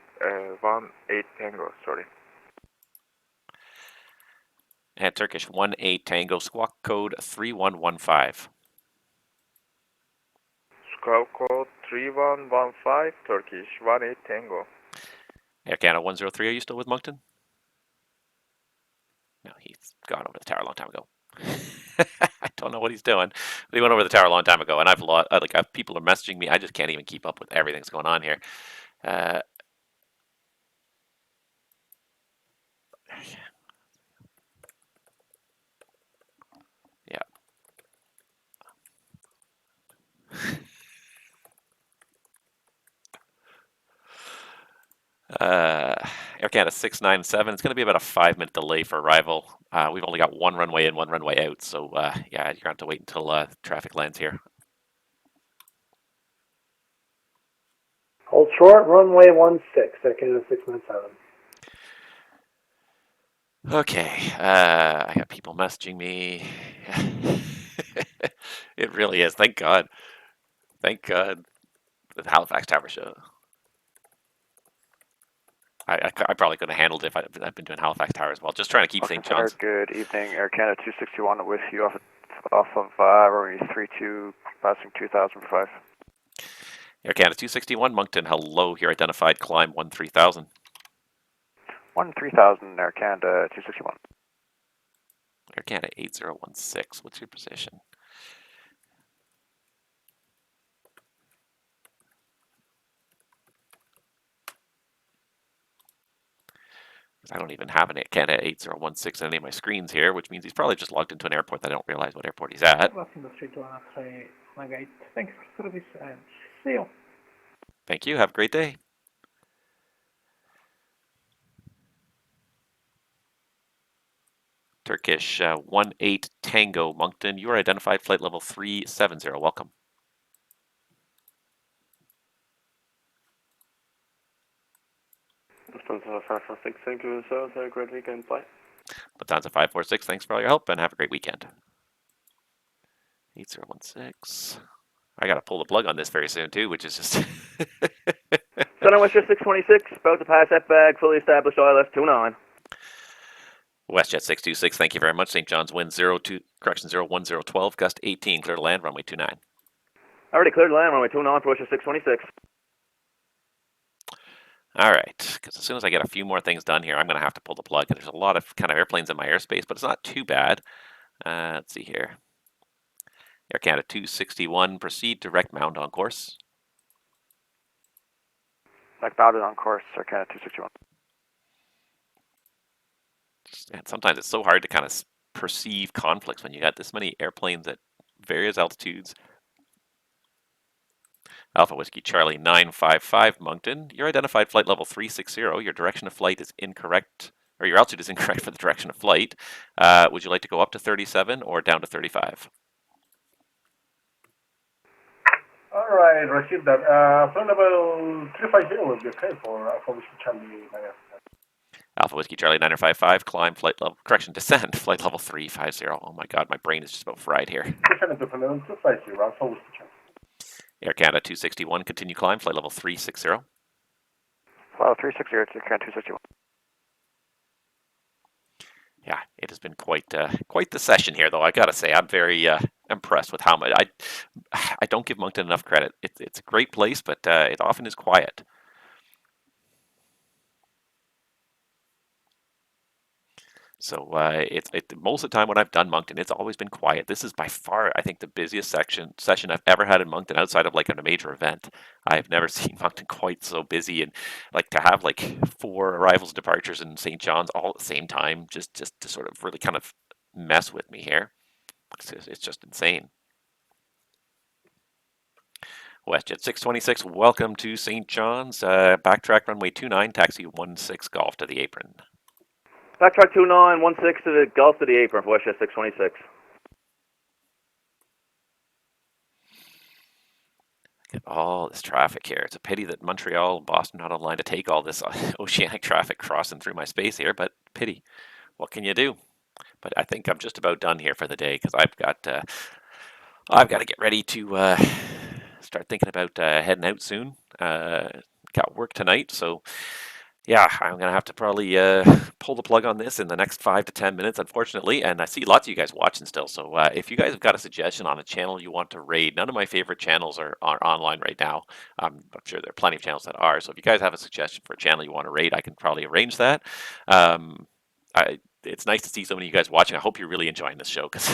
18 Tango, sorry. And Turkish 18 Tango, squawk code 3115. Squawk code 3115, Turkish 18 Tango. Air Canada 103, are you still with Moncton? No, he's gone over the tower a long time ago. I don't know what he's doing, but he went over the tower a long time ago, and I've lost, people are messaging me. I just can't even keep up with everything that's going on here. Yeah. Air Canada 697. It's going to be about a 5-minute delay for arrival. We've only got one runway in, one runway out, so yeah, you're going to have to wait until traffic lands here. Hold short, runway 16, Air Canada 697. Okay, I got people messaging me. It really is. Thank God. Thank God. The Halifax Tower show. I probably could have handled it if I've been doing Halifax Tower as well. Just trying to keep St. John's. Good evening, Air Canada 261 with you off of runway 32, passing 2000 for 5. Air Canada 261, Moncton, hello, here identified, climb 13,000. 13,000, Air Canada 261. Air Canada 8016, what's your position? I don't even have an Air Canada 8016 on any of my screens here, which means he's probably just logged into an airport that I don't realize what airport he's at. Thank you for service and see you. Thank you, have a great day. Turkish 18 Tango Moncton, you are identified flight level 370, welcome. Lufthansa 516, thank you, sir. Have a great weekend. Bye. Lufthansa 546, thanks for all your help and have a great weekend. 8016. I got to pull the plug on this very soon too, which is just... Center WestJet 626, about to pass that bag, fully established ILS 29. WestJet 626, thank you very much. St. John's wind 01012, gust 18, clear to land, runway 29. Already cleared to land, runway 29 for WestJet 626. All right, because as soon as I get a few more things done here, I'm going to have to pull the plug. There's a lot of kind of airplanes in my airspace, but it's not too bad. Let's see here. Air Canada 261, proceed direct mound on course. Like bounded on course, Air Canada 261. And sometimes it's so hard to kind of perceive conflicts when you got this many airplanes at various altitudes. Alpha Whiskey Charlie 955 Moncton. Your identified flight level 360. Your direction of flight is incorrect, or your altitude is incorrect for the direction of flight. Would you like to go up to 37 or down to 35? All right, received that. Flight level 350 will be okay for Alpha Whiskey Charlie 955. Alpha Whiskey Charlie 955, climb flight level, correction, descend, flight level 350. Oh my God, my brain is just about fried here. Descend to flight level 250, Alpha Whiskey Charlie. Air Canada 261, continue climb, flight level 360. Flight 360, Air Canada 261. Yeah, it has been quite the session here, though. I gotta say, I'm very impressed with how much I don't give Moncton enough credit. It's a great place, but it often is quiet. So most of the time when I've done Moncton, it's always been quiet. This is by far, I think, the busiest session I've ever had in Moncton outside of like a major event. I've never seen Moncton quite so busy, and like to have like 4 arrivals and departures in St. John's all at the same time, just to sort of really kind of mess with me here. It's just insane. WestJet 626, welcome to St. John's. Backtrack runway 29, taxi 16 Golf to the apron. Backtrack 2916 to the Gulf to the apron for WestJet 626. Look at all this traffic here. It's a pity that Montreal, Boston not online to take all this oceanic traffic crossing through my space here, but pity. What can you do? But I think I'm just about done here for the day because I've got to get ready to start thinking about heading out soon. Got work tonight, so yeah, I'm going to have to probably pull the plug on this in the next 5 to 10 minutes, unfortunately. And I see lots of you guys watching still. So if you guys have got a suggestion on a channel you want to raid, none of my favorite channels are online right now. I'm sure there are plenty of channels that are. So if you guys have a suggestion for a channel you want to raid, I can probably arrange that. It's nice to see so many of you guys watching. I hope you're really enjoying this show because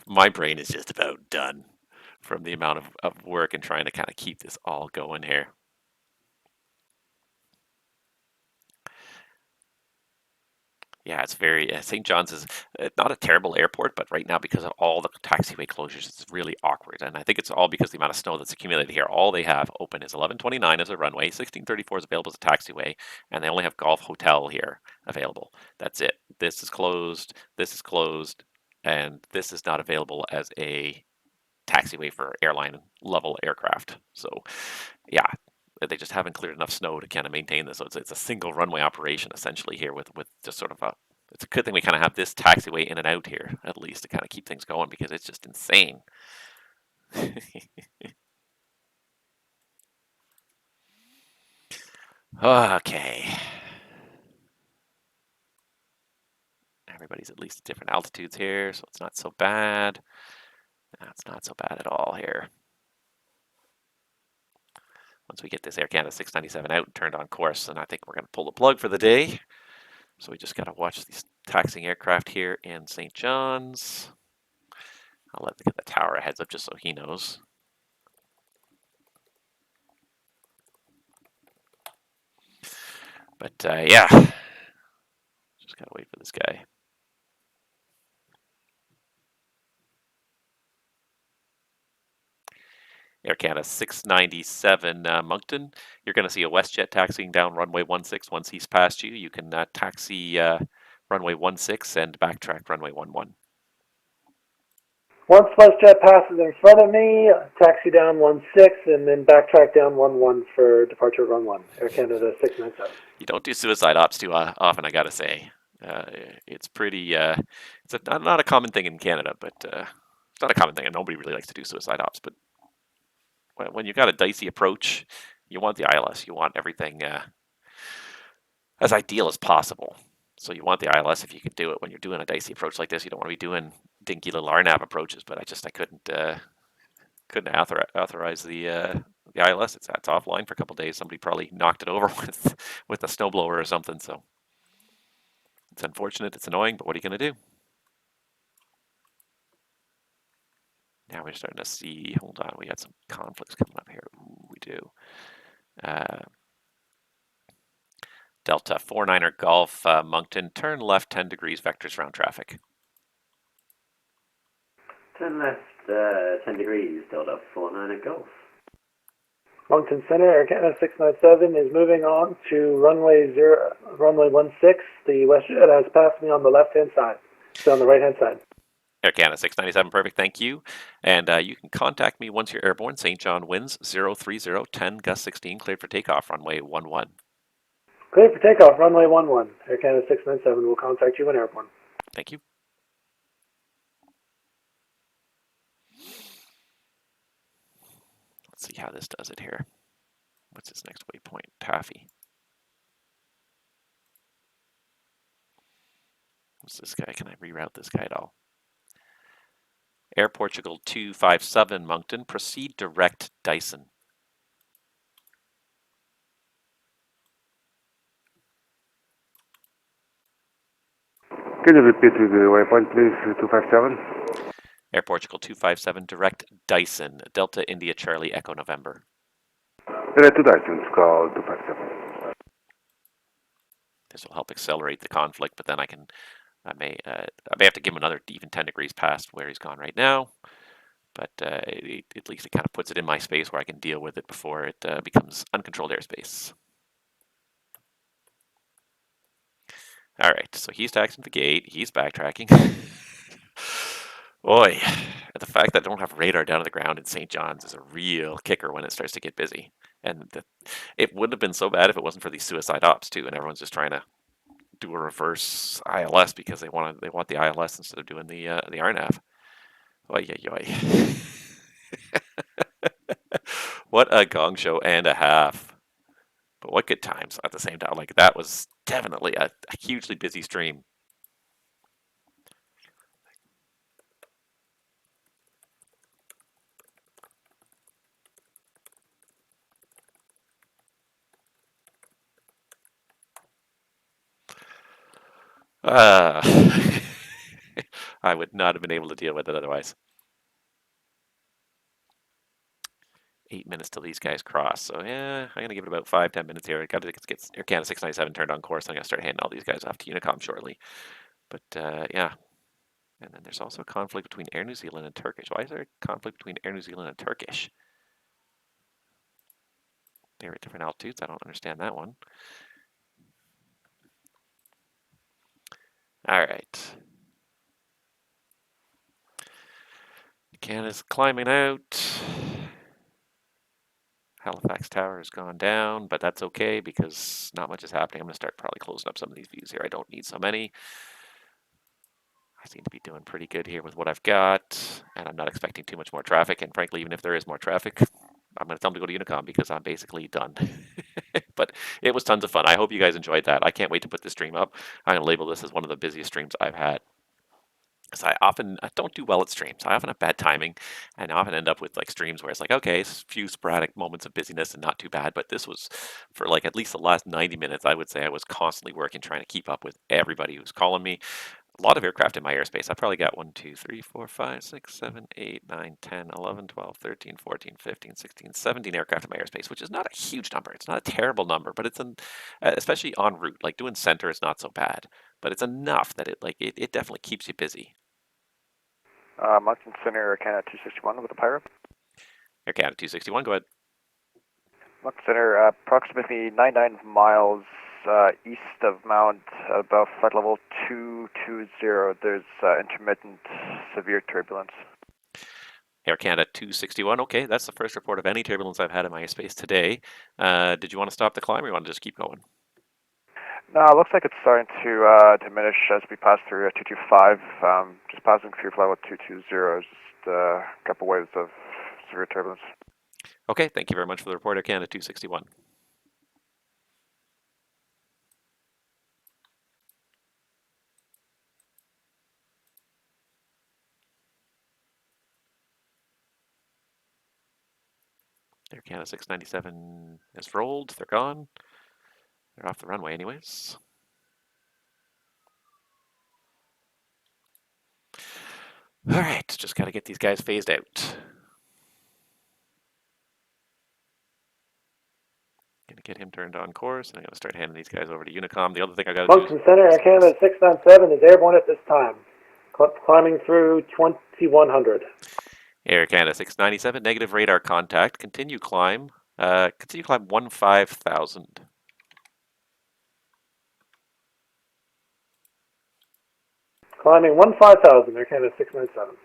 my brain is just about done from the amount of work and trying to kind of keep this all going here. Yeah, it's very, St. John's is not a terrible airport, but right now because of all the taxiway closures, it's really awkward. And I think it's all because of the amount of snow that's accumulated here. All they have open is 1129 as a runway, 1634 is available as a taxiway, and they only have Golf Hotel here available. That's it. This is closed, and this is not available as a taxiway for airline level aircraft. So yeah, they just haven't cleared enough snow to kind of maintain this. So it's a single runway operation essentially here with just sort of it's a good thing we kind of have this taxiway in and out here at least to kind of keep things going because it's just insane. Okay. Everybody's at least at different altitudes here, so it's not so bad. That's not so bad at all here. Once we get this Air Canada 697 out and turned on course, then I think we're going to pull the plug for the day. So we just got to watch these taxiing aircraft here in St. John's. I'll let the tower a heads up just so he knows. But yeah, just got to wait for this guy. Air Canada 697 Moncton. You're going to see a WestJet taxiing down runway 16. Once he's passed you, you can taxi runway 16 and backtrack runway 11. Once WestJet passes in front of me, taxi down 16 and then backtrack down 11 for departure run 1. Air Canada 697. You don't do suicide ops too often, I got to say. It's pretty. It's not a common thing in Canada, but it's not a common thing, and nobody really likes to do suicide ops. But when you've got a dicey approach, you want the ILS. You want everything as ideal as possible. So you want the ILS if you can do it. When you're doing a dicey approach like this, you don't want to be doing dinky little RNAV approaches. But I couldn't authorize the ILS. It's offline for a couple of days. Somebody probably knocked it over with a snowblower or something. So it's unfortunate. It's annoying. But what are you going to do? Now we're starting to see. Hold on, we got some conflicts coming up here. Ooh, we do. Delta 49er Golf, Moncton, turn left 10 degrees, vectors round traffic. Turn left 10 degrees, Delta 49er Golf. MonctonCentre, Air Canada 697 is moving on to runway 16. The WestJet has passed me on the left-hand side. So on the right-hand side. Air Canada 697, perfect, thank you. And you can contact me once you're airborne. St. John winds 03010, gust 16, cleared for takeoff, runway 11. Cleared for takeoff, runway 11. Air Canada 697 will contact you when airborne. Thank you. Let's see how this does it here. What's its next waypoint? Taffy. What's this guy? Can I reroute this guy at all? Air Portugal 257 Moncton. Proceed direct Dyson. Can you repeat the waypoint, please? 257. Air Portugal 257 direct Dyson. Delta India Charlie Echo November. Direct to Dyson, call 257. This will help accelerate the conflict, but then I may have to give him another even 10 degrees past where he's gone right now. But at least it kind of puts it in my space where I can deal with it before it becomes uncontrolled airspace. All right, so he's taxiing the gate. He's backtracking. Boy, the fact that I don't have radar down to the ground in St. John's is a real kicker when it starts to get busy. And it wouldn't have been so bad if it wasn't for these suicide ops too, and everyone's just trying to do a reverse ILS because they want the ILS instead of doing the RNAV. Oy, oy, oy. What a gong show and a half. But what good times at the same time. Like, that was definitely a hugely busy stream. I would not have been able to deal with it otherwise. 8 minutes till these guys cross. So yeah, I'm going to give it about 5-10 minutes here. I got to get Air Canada 697 turned on course. I'm going to start handing all these guys off to Unicom shortly. But yeah. And then there's also a conflict between Air New Zealand and Turkish. Why is there a conflict between Air New Zealand and Turkish? They're at different altitudes. I don't understand that one. All right. Canada's climbing out. Halifax Tower has gone down, but that's okay because not much is happening. I'm going to start probably closing up some of these views here. I don't need so many. I seem to be doing pretty good here with what I've got, and I'm not expecting too much more traffic. And frankly, even if there is more traffic, I'm going to tell them to go to Unicom because I'm basically done. But it was tons of fun. I hope you guys enjoyed that. I can't wait to put this stream up. I'm going to label this as one of the busiest streams I've had. Because I don't do well at streams. I often have bad timing, and I often end up with like streams where it's like, okay, a few sporadic moments of busyness and not too bad. But this was, for like at least the last 90 minutes, I would say I was constantly working, trying to keep up with everybody who's calling me. A lot of aircraft in my airspace. I probably got 1, 2, 3, 4, 5, 6, 7, 8, 9, 10, 11, 12, 13, 14, 15, 16, 17 aircraft in my airspace, which is not a huge number. It's not a terrible number, but it's especially en route. Like doing center is not so bad, but it's enough that it definitely keeps you busy. MonctonCentre, Air Canada 261 with a pirate. Air Canada 261, go ahead. MonctonCentre, approximately 99 miles east of Mount, above flight level 220. There's intermittent severe turbulence. Air Canada 261, okay, that's the first report of any turbulence I've had in my airspace today. Did you want to stop the climb or you want to just keep going? No, it looks like it's starting to diminish as we pass through 225. Just passing through flight level 220, just a couple waves of severe turbulence. Okay, thank you very much for the report, Air Canada 261. Air Canada 697 is rolled. They're gone. They're off the runway anyways. All right, just got to get these guys phased out. Gonna get him turned on course, and I'm gonna start handing these guys over to Unicom. The other thing I gotta do is MonctonCentre, Air Canada 697 is airborne at this time. Climbing through 2100. Air Canada 697, negative radar contact. Continue climb. Continue climb 15,000. Climbing 15,000, Air Canada 697.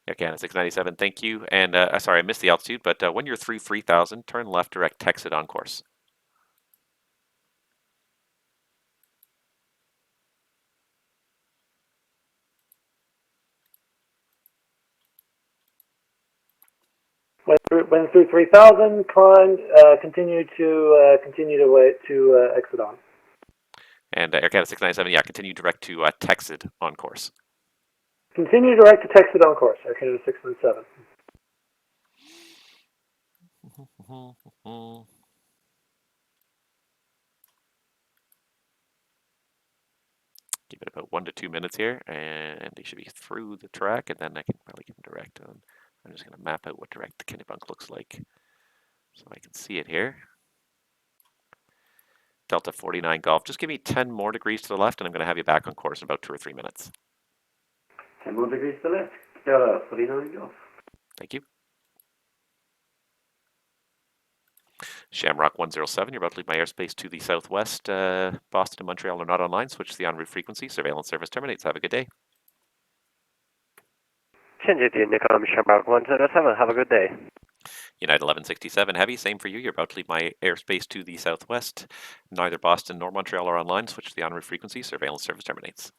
Air Canada 697, thank you. And sorry, I missed the altitude, but when you're through 3,000, turn left, direct exit on course. Went through 3,000, climbed, continue to exit on. And Air Canada 697, yeah, continue direct to Texid on course. Continue direct to Texid on course, Air Canada 697. Give it about 1 to 2 minutes here, and they should be through the track, and then I can probably give them direct. I'm just going to map out what direct the Kennebunk looks like so I can see it here. Delta 49 Golf. Just give me 10 more degrees to the left, and I'm going to have you back on course in about 2 or 3 minutes. 10 more degrees to the left. Delta 49 Golf. Thank you. Shamrock 107, you're about to leave my airspace to the southwest. Boston and Montreal are not online. Switch to the en route frequency. Surveillance service terminates. Have a good day. Change it to Unicom Shamrock 107. Have a good day. United 1167 Heavy, same for you. You're about to leave my airspace to the southwest. Neither Boston nor Montreal are online. Switch to the en route frequency. Surveillance service terminates.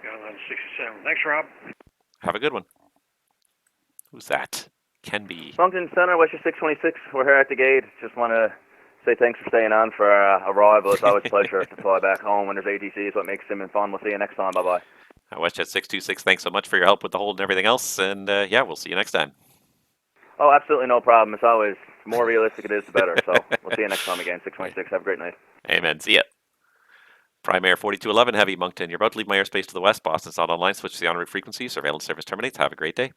United 1167. Thanks, Rob. Have a good one. Who's that? Can be. MonctonCentre, Western 626. We're here at the gate. Just want to say thanks for staying on for our arrival. It's always a pleasure to fly back home when there's ATC. It's what makes Simmons fun. We'll see you next time. Bye-bye. WestJet 626, thanks so much for your help with the hold and everything else. And yeah, we'll see you next time. Oh, absolutely no problem. It's always the more realistic it is, the better. So we'll see you next time again. 626. Have a great night. Amen. See ya. Prime Air 4211 Heavy, Moncton. You're about to leave my airspace to the west. Boston's not online. Switch to the en route frequency. Surveillance service terminates. Have a great day.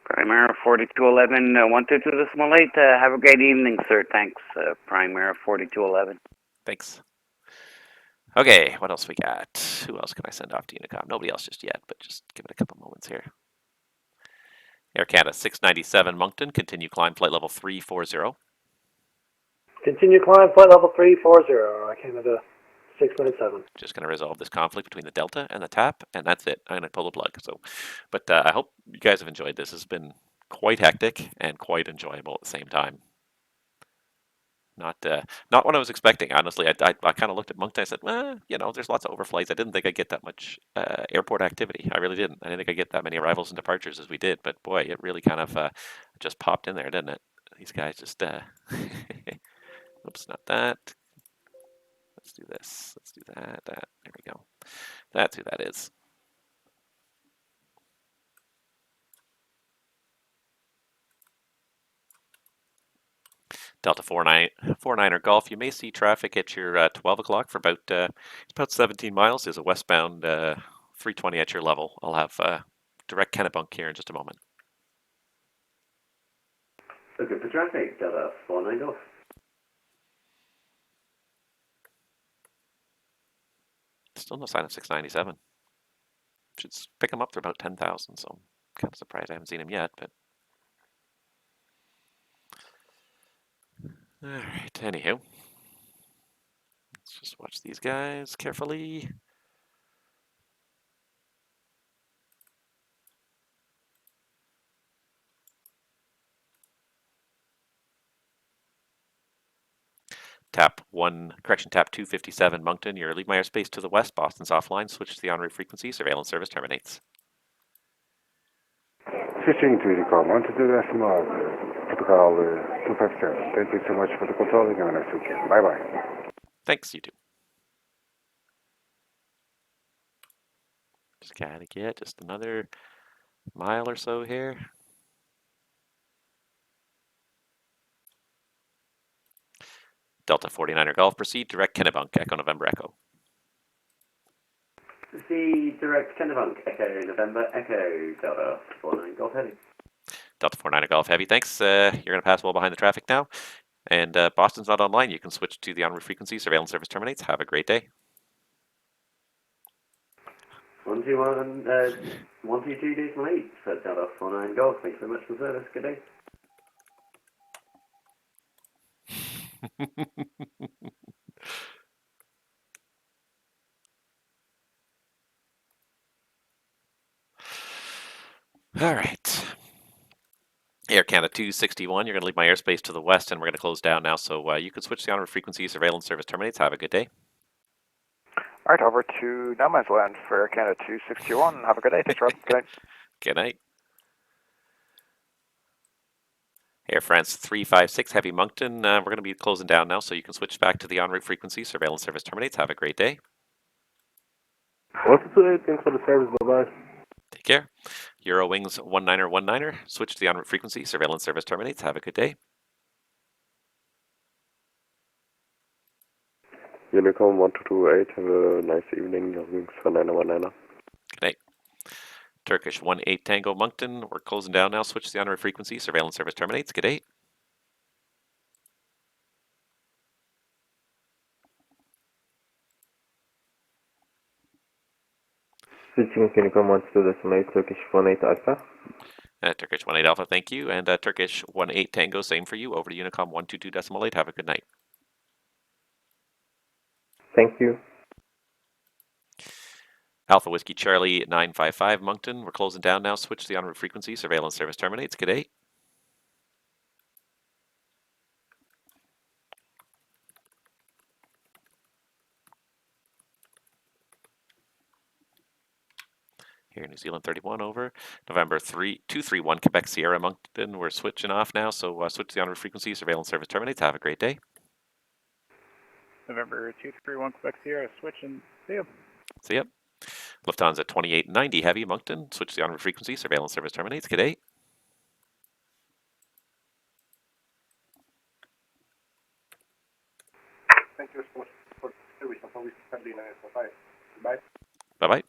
Prime Air 4211, 122.8. Have a great evening, sir. Thanks, Prime Air 4211. Thanks. Okay, what else we got? Who else can I send off to Unicom? Nobody else just yet, but just give it a couple moments here. Air Canada 697 Moncton. Continue climb flight level 340. Continue climb, flight level 340, Air Canada 697. Just going to resolve this conflict between the Delta and the TAP, and that's it. I'm going to pull the plug. So, but I hope you guys have enjoyed this. It's been quite hectic and quite enjoyable at the same time. Not what I was expecting, honestly. I kind of looked at Moncton. I said, well, you know, there's lots of overflights. I didn't think I'd get that much airport activity. I really didn't. I didn't think I'd get that many arrivals and departures as we did. But boy, it really kind of just popped in there, didn't it? These guys just. Oops, not that. Let's do this. Let's do that. That. There we go. That's who that is. Delta 49er Golf. You may see traffic at your 12 o'clock for about 17 miles. There's a westbound 320 at your level. I'll have direct Kennebunk here in just a moment. Looking for traffic, Delta 49 Golf. Still no sign of 697. Should pick him up for about 10,000, so I'm kind of surprised I haven't seen him yet, but. All right, anywho. Let's just watch these guys carefully. tap 257 Moncton. You're leave my airspace to the west. Boston's offline. Switch to the en route frequency. Surveillance service terminates. Switching to the call 12.decimal, protocol 257. Thank you so much for the controlling and nice weekend. Bye bye. Thanks, you too. Just gotta get just another mile or so here. Delta 49er Golf, proceed direct Kennebunk, Echo November Echo. Proceed direct Kennebunk, Echo November Echo, Delta 49 Golf Heavy. Delta 49er Golf Heavy, thanks. You're going to pass well behind the traffic now. And Boston's not online. You can switch to the en route frequency. Surveillance service terminates. Have a great day. 122 decimal 8 for Delta 49 Golf. Thanks very much for the service. Good day. All right. Air Canada 261, you're going to leave my airspace to the west, and we're going to close down now, so you can switch the en route frequency. Surveillance service terminates. Have a good day. All right, over to No Man's Land for Air Canada 261. Have a good day. Thanks, Rob. Good night. Good night. Air France 356, Heavy Moncton. We're going to be closing down now, so you can switch back to the en route frequency. Surveillance service terminates. Have a great day. What's the thanks for the service. Bye-bye. Take care. Eurowings 1919er. Switch to the en route frequency. Surveillance service terminates. Have a good day. Unicom 1228, have a nice evening. Eurowings 1919er. Good night. Turkish 18 Tango Moncton. We're closing down now. Switch to the en route frequency. Surveillance service terminates. Good day. Switching Unicom 12.8, Turkish 18 Alpha. Turkish 18 Alpha, thank you. And Turkish 18 Tango, same for you. Over to Unicom 122.8. Have a good night. Thank you. Alpha Whiskey Charlie 955 Moncton. We're closing down now. Switch to the en route frequency. Surveillance service terminates. Good day. Here, New Zealand 31 over. November 231 Quebec Sierra Moncton. We're switching off now, so switch to the en route frequency. Surveillance service terminates. Have a great day. November 231 Quebec Sierra, switch and see ya. See ya. Lufthansa 2890 Heavy Moncton. Switch to the en route frequency. Surveillance service terminates. Good day. Thank you so much for the service. I'm always friendly. Bye. Bye-bye.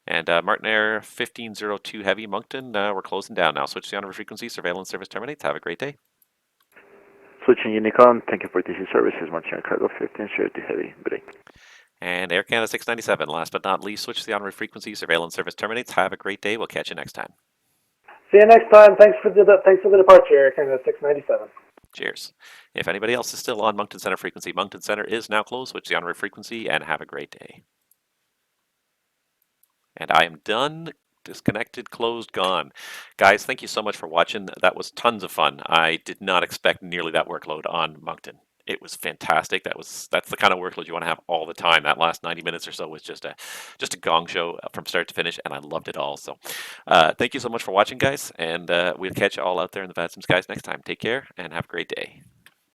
And Martin Air 1502 Heavy Moncton. We're closing down now. Switch to the en route frequency. Surveillance service terminates. Have a great day. Switching Unicom, thank you for TC services. Montreal Cargo 1502 Heavy. Good day. And Air Canada 697. Last but not least, switch to the en route frequency. Surveillance service terminates. Have a great day. We'll catch you next time. See you next time. Thanks for the departure, Air Canada 697. Cheers. If anybody else is still on MonctonCentre frequency, MonctonCentre is now closed. Switch to the en route frequency and have a great day. And I am done, disconnected, closed, gone. Guys, thank you so much for watching. That was tons of fun. I did not expect nearly that workload on Moncton. It was fantastic. That's the kind of workload you want to have all the time. That last 90 minutes or so was just a gong show from start to finish, and I loved it all. So thank you so much for watching, guys, and we'll catch you all out there in the VATSIM skies next time. Take care and have a great day.